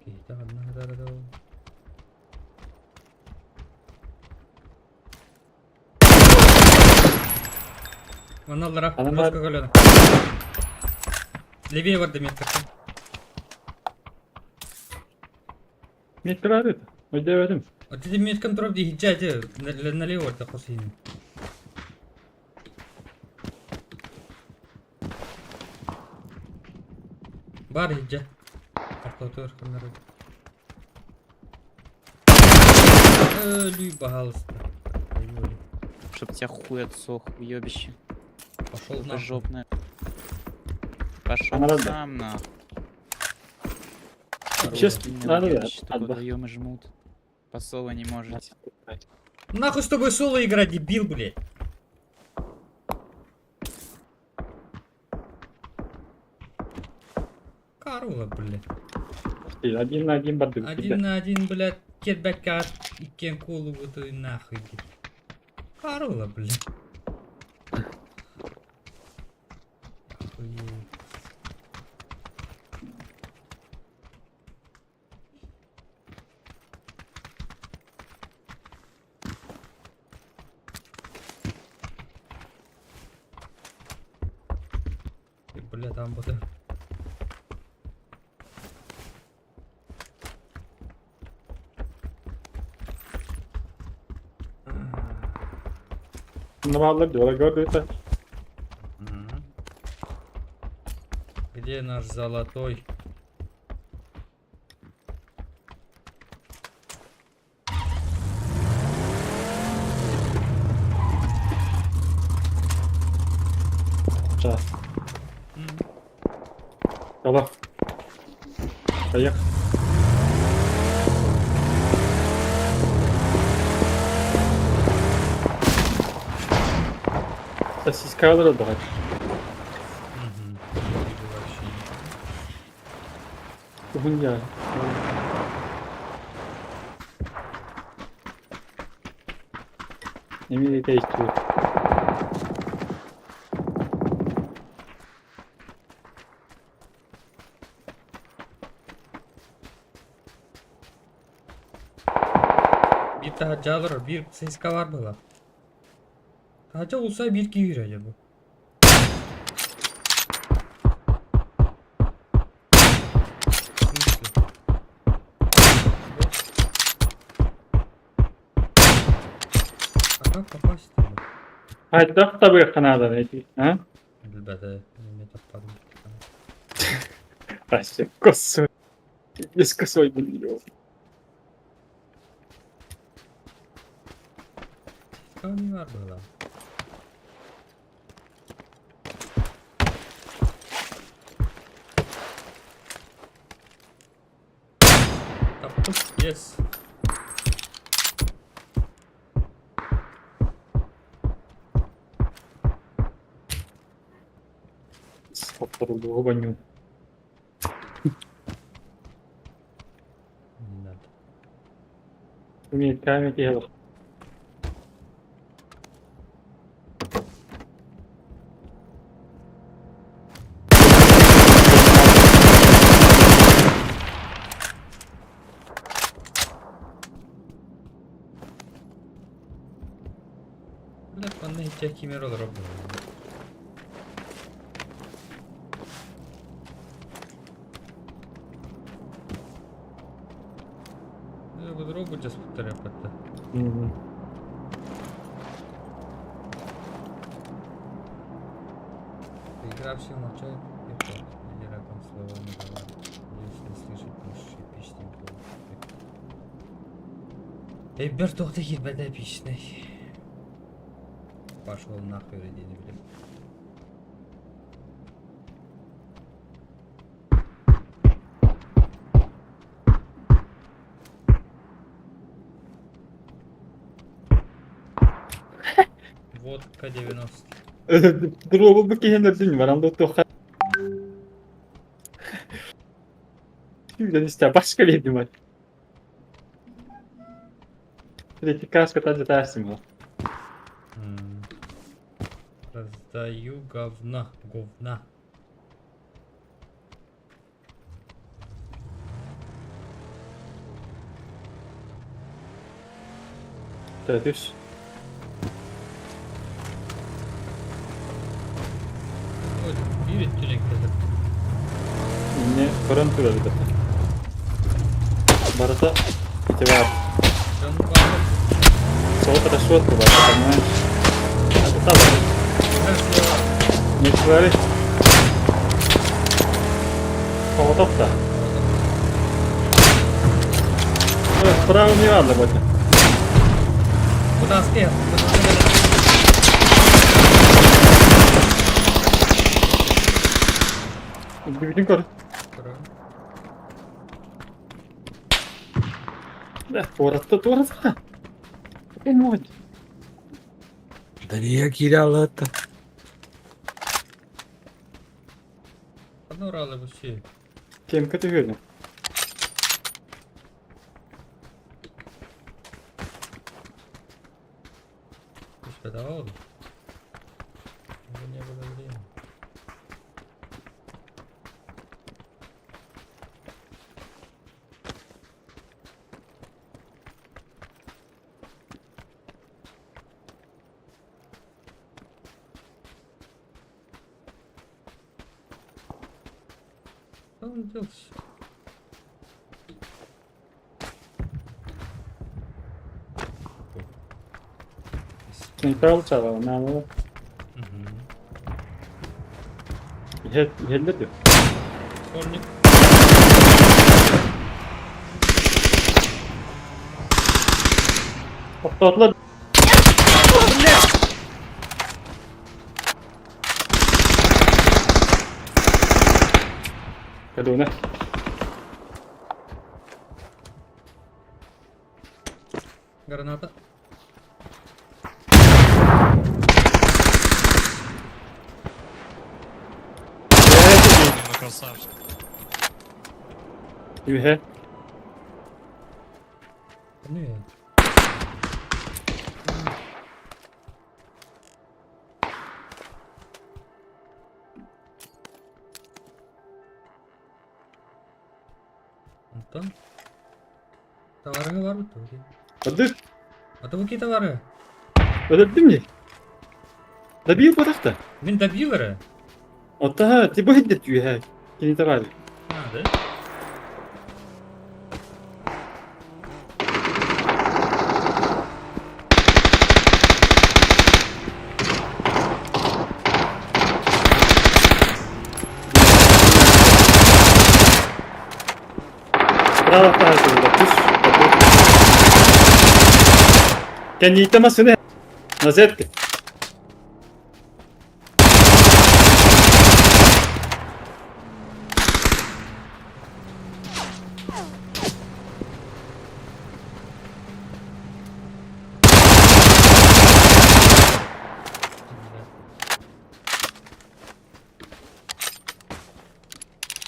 Kita Anna ada. Ваналлара, Анна- жестко голена. Левее варды метка. Ne kırarı? Ödemedim. Вот эти меткам троп ди хиджайте налево это хосини. Бар хиджа. Автотор камера. Люй пожалуйста. Чтоб тебя хуй отсох, уебище. Пошел Это на жопное. Пошел Она рада. сам на. Честно, надо, да. Что даем и жмут. По соло не можете. Нахуй с тобой соло играть, дебил, блядь. Корова, блядь. Один на один барды. Один на один, блядь, кетбэкка иккен колу вот и нахуй. Корова, блядь. Охуеть. бля, там буде. Нормально дело, говорю, это. Мгм. Где наш золотой? Сейчас. М. Давай. Поехали. Сосиска alır давай. Мгм. Gibi вообще не- Bugün ya. Emin değiştiriyor. Bir tahacı alır, bir seska var mı lan? Tahacı olsa bir giyiyor acaba. Neyse. Ага, попасть. Haydi da tabii kanada ne ki? Ha? Elbette. Ne taparım. Başka kosu. Eski soygun. Kani var mı lan? Taptım. Yes. Сфотографировал баню. Не надо. Умеет камень делать. Bля, bana hiç kimer olur o bu. Bu дорогу сейчас потеряпать. Игравший молчает, или раком словами говорит. Если слышит мужчина песни. Эй, бертохта хитбеде песни. Пошел нахуй, не блин. Водка 90. Drop'u bu kenarda var. Anda tokat. Şimdi işte başka bir yedim var. Третий каска тогда dersim var. Раздаю говна. Говна. Düz. Ой, bir tünek dedi. Yine karantı var bir de. Барата эти var. Canım kaldı. Soğuk расчетку var. Понимаешь? Это там. Her şey var. Не твори. Поводок-то. Справа не надо будет. Куда спел? Bütün kor. Да, туратта. Понимаете? Да ніякі рялата. Понурали вообще. Кемка ты видно. Что давал? Не было времени. Tamam diyoruz. Sniper alacağım ne anladın? Helle diyor. Kornik. Atla. Hadi ona. Граната. Юhe. Bu ne ya? Антон? Товары var mı? Hadi. А то какие товары? Öldürdün mü? Добил подахта. Мен добивары. Оттага, ти бахидет юhe. Кини тавали. А, да? Справа тази да пуш. Кен ни тама сене. Назетке.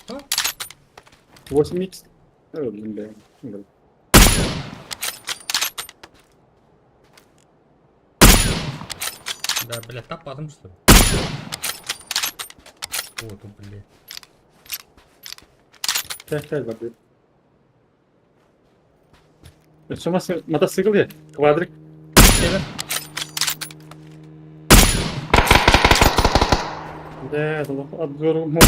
А? 8х. Öldüm be. Öldüm. Да, блядь, топазом что ли? О, тут, блядь. Gel bak. Şaması mata sıkılıyor. Kvadrik. Gel. De, adıyorum.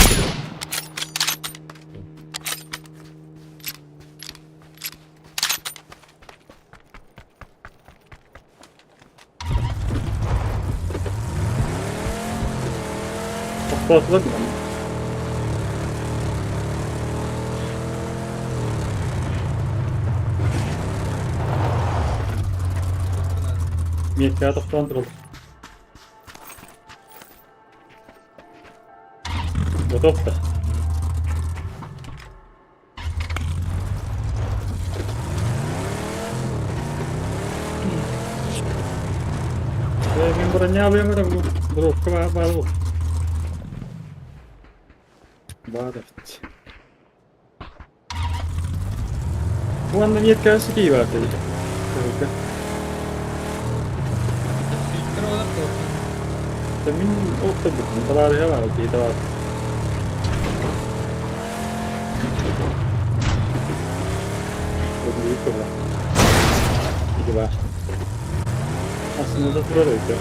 Patladı mı? Метка тоқтандырылды. Готов та. Мен броня там дробка балу. Бадать. Bu anda метка sıkıyı var dedi. Kırıldı. Min oturduk. Ne kadar ya var ki daha. Çok büyük problem. İyi var. Aslında da durarız ya.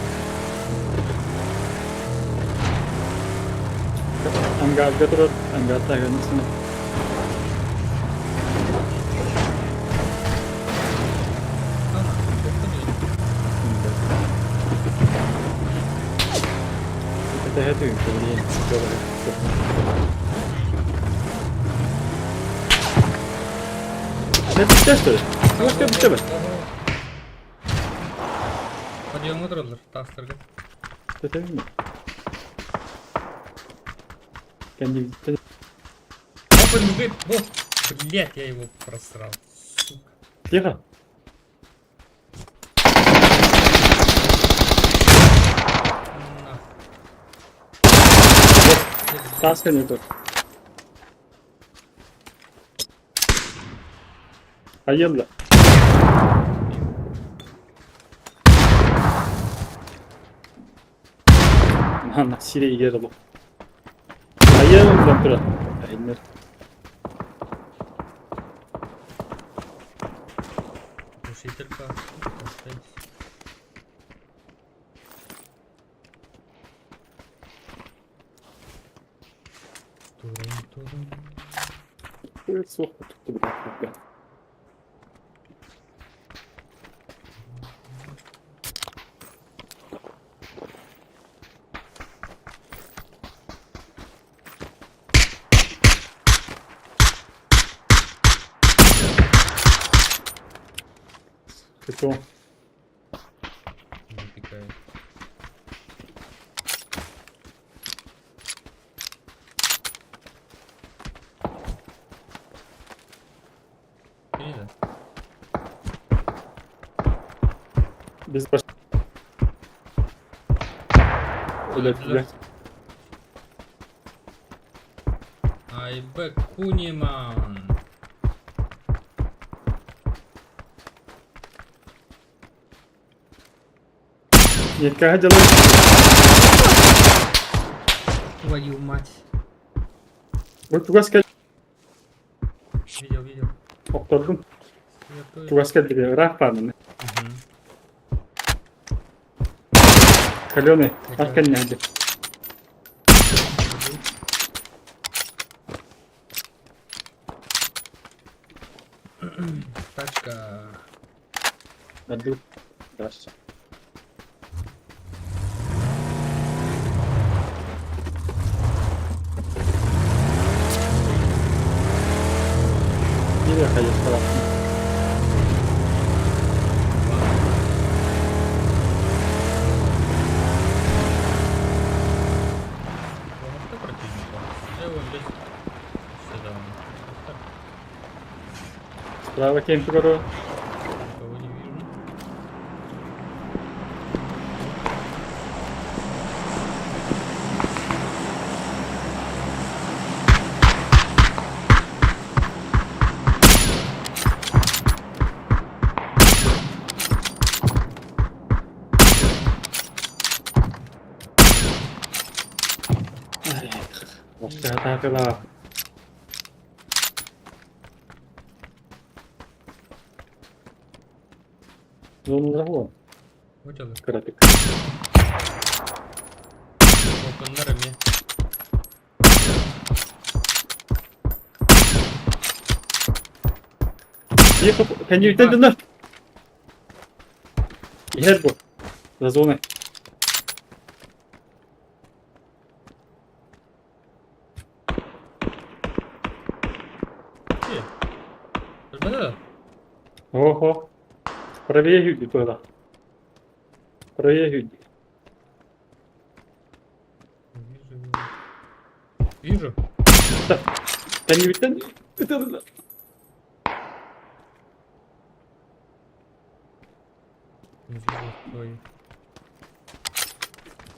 Anggar götürür. Anggar tayanısını. Kita hadu kemudian coba. Ne tester? Başka bir şey mi? Подъемы троллер, тастырга. Tetelim mi? Kendi Опа, не вы... О, блядь, я его просрал. Сука. Тихо. Нахуй. Таска нету. Hayırlı. Lan sireyi geri bu. Hayırlı lan tura. Hayırlı. Глушителька. Оставить. Турум-турум. Хует сох tuttu, блядь. Кто? Запікає. Іде. Без баш... Блядь, блядь. Айбек Куніман. Нет, как делаешь? Твою мать. Вот тугаска Видел. октordum. Святой. Тугаска диye rahbarını. Мгм. Каленый. Аркан nerede? Тачка. Nerede? Здравствуйте. Nereye kayıyorsun tarafını? Помогти противнику. Я его без... Сюда. Так, Справа кем гору. никого не вижу. Başka hata kıla. Zonunda o. Вытягнул. Kıradık. Балконlara мне. Ехал. Can you tell them? Ехать бо. За зоной. Где? Да. Ого. Правее Гюдди туда. Правее Гюдди. Вижу. Can you tell them? Не вижу твои.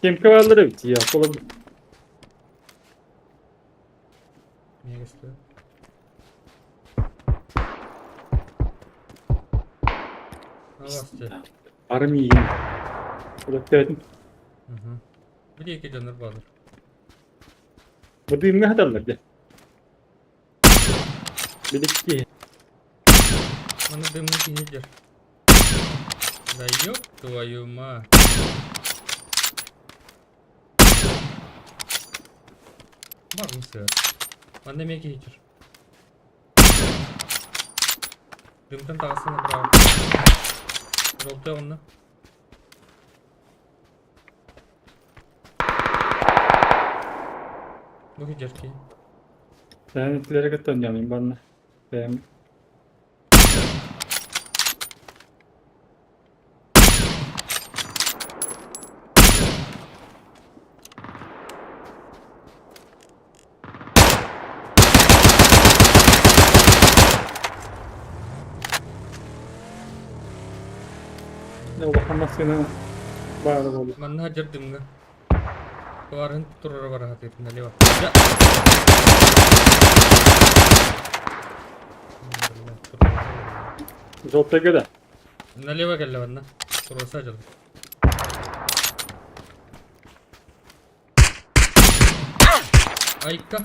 Кем кавалları bitti ya. Olabilir. Меня стоит. На вас те. Army. Burada Угу. Где gidiyorsun Bahadır? Burada ne kadarlar de. Birlikte. Bana дымный гидер. Да ёб твою мать. Var mı sığır? Bana demek ki geçir. Dümden dağısına bravo. Rolta onunla. Bu geçir ki. Ben ileri katlanacağım bana. Ben ne bakamazsın bağırı olur. Mana hajar dümden. Keluarin turun var hati налево. Ya. Жопта göre. Налево gel ладно. Turun aja. Ayka.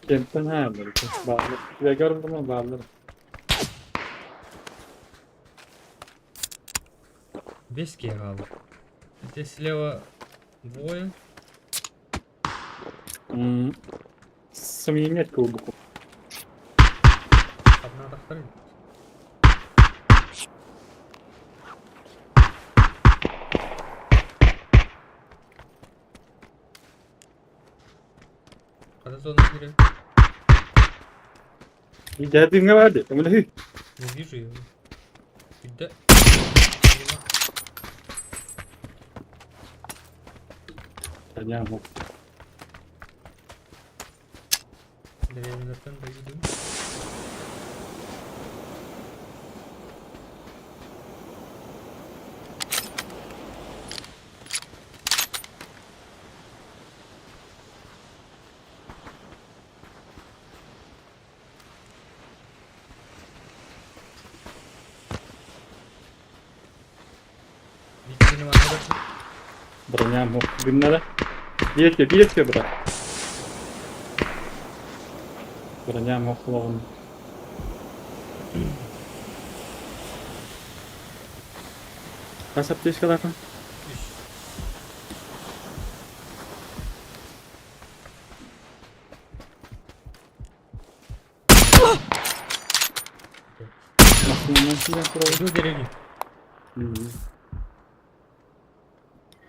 Kentten ha böyle bağlı. Ve gördüm ama bağlı. Без кегала. Здесь слева двое. Самим нет клубку. Одна атақтар еді. Kada zona girelim. Bir derdin vardı. Öyle hü. Не вижу его. Да. Ya bu. Деревянный доедем. Викторина var. Bırakacağım bu. Günlere. Bir yetiyor bırak. Bırakacağım o kulağını. Kaç apteş kadar kan? Nasıl yapıyor? Иду деревни.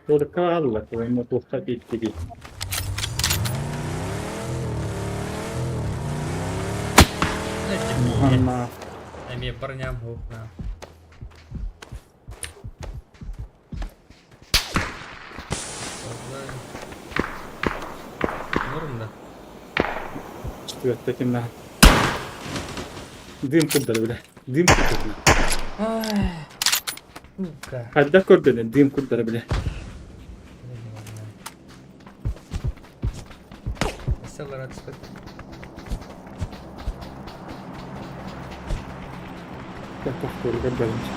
Только Алла, твоему плохо пить тебе. Ана. Эми парням на. Норм да. Четвертая темна. Дым курдары бля. Дым курдары. Ай. Сука. Hadda kurdары, дым курдары бля. Селлар отстать. Я повторю, как говорится.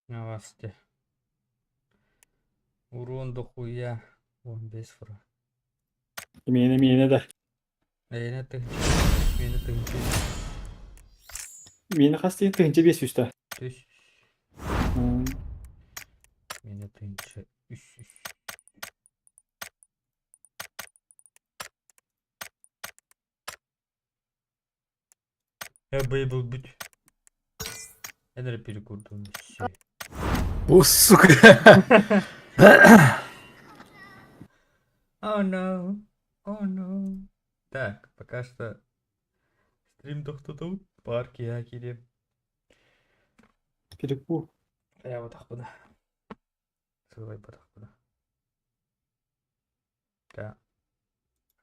Авасти. Урон дохуя. 15 фра. Mene de. Эйне тыгынчы. Мені тыгынчы. Mene kastı tığınca 500 ta. Түш. Мені тыгынчы. Үш. Бейбл будь. Я перекурду. Все. Bu suka. О, no. О, no. Так, пока что стрим тоқтатып парке я келем. Gerek bu. Я вот так буду. Сылай бұдық.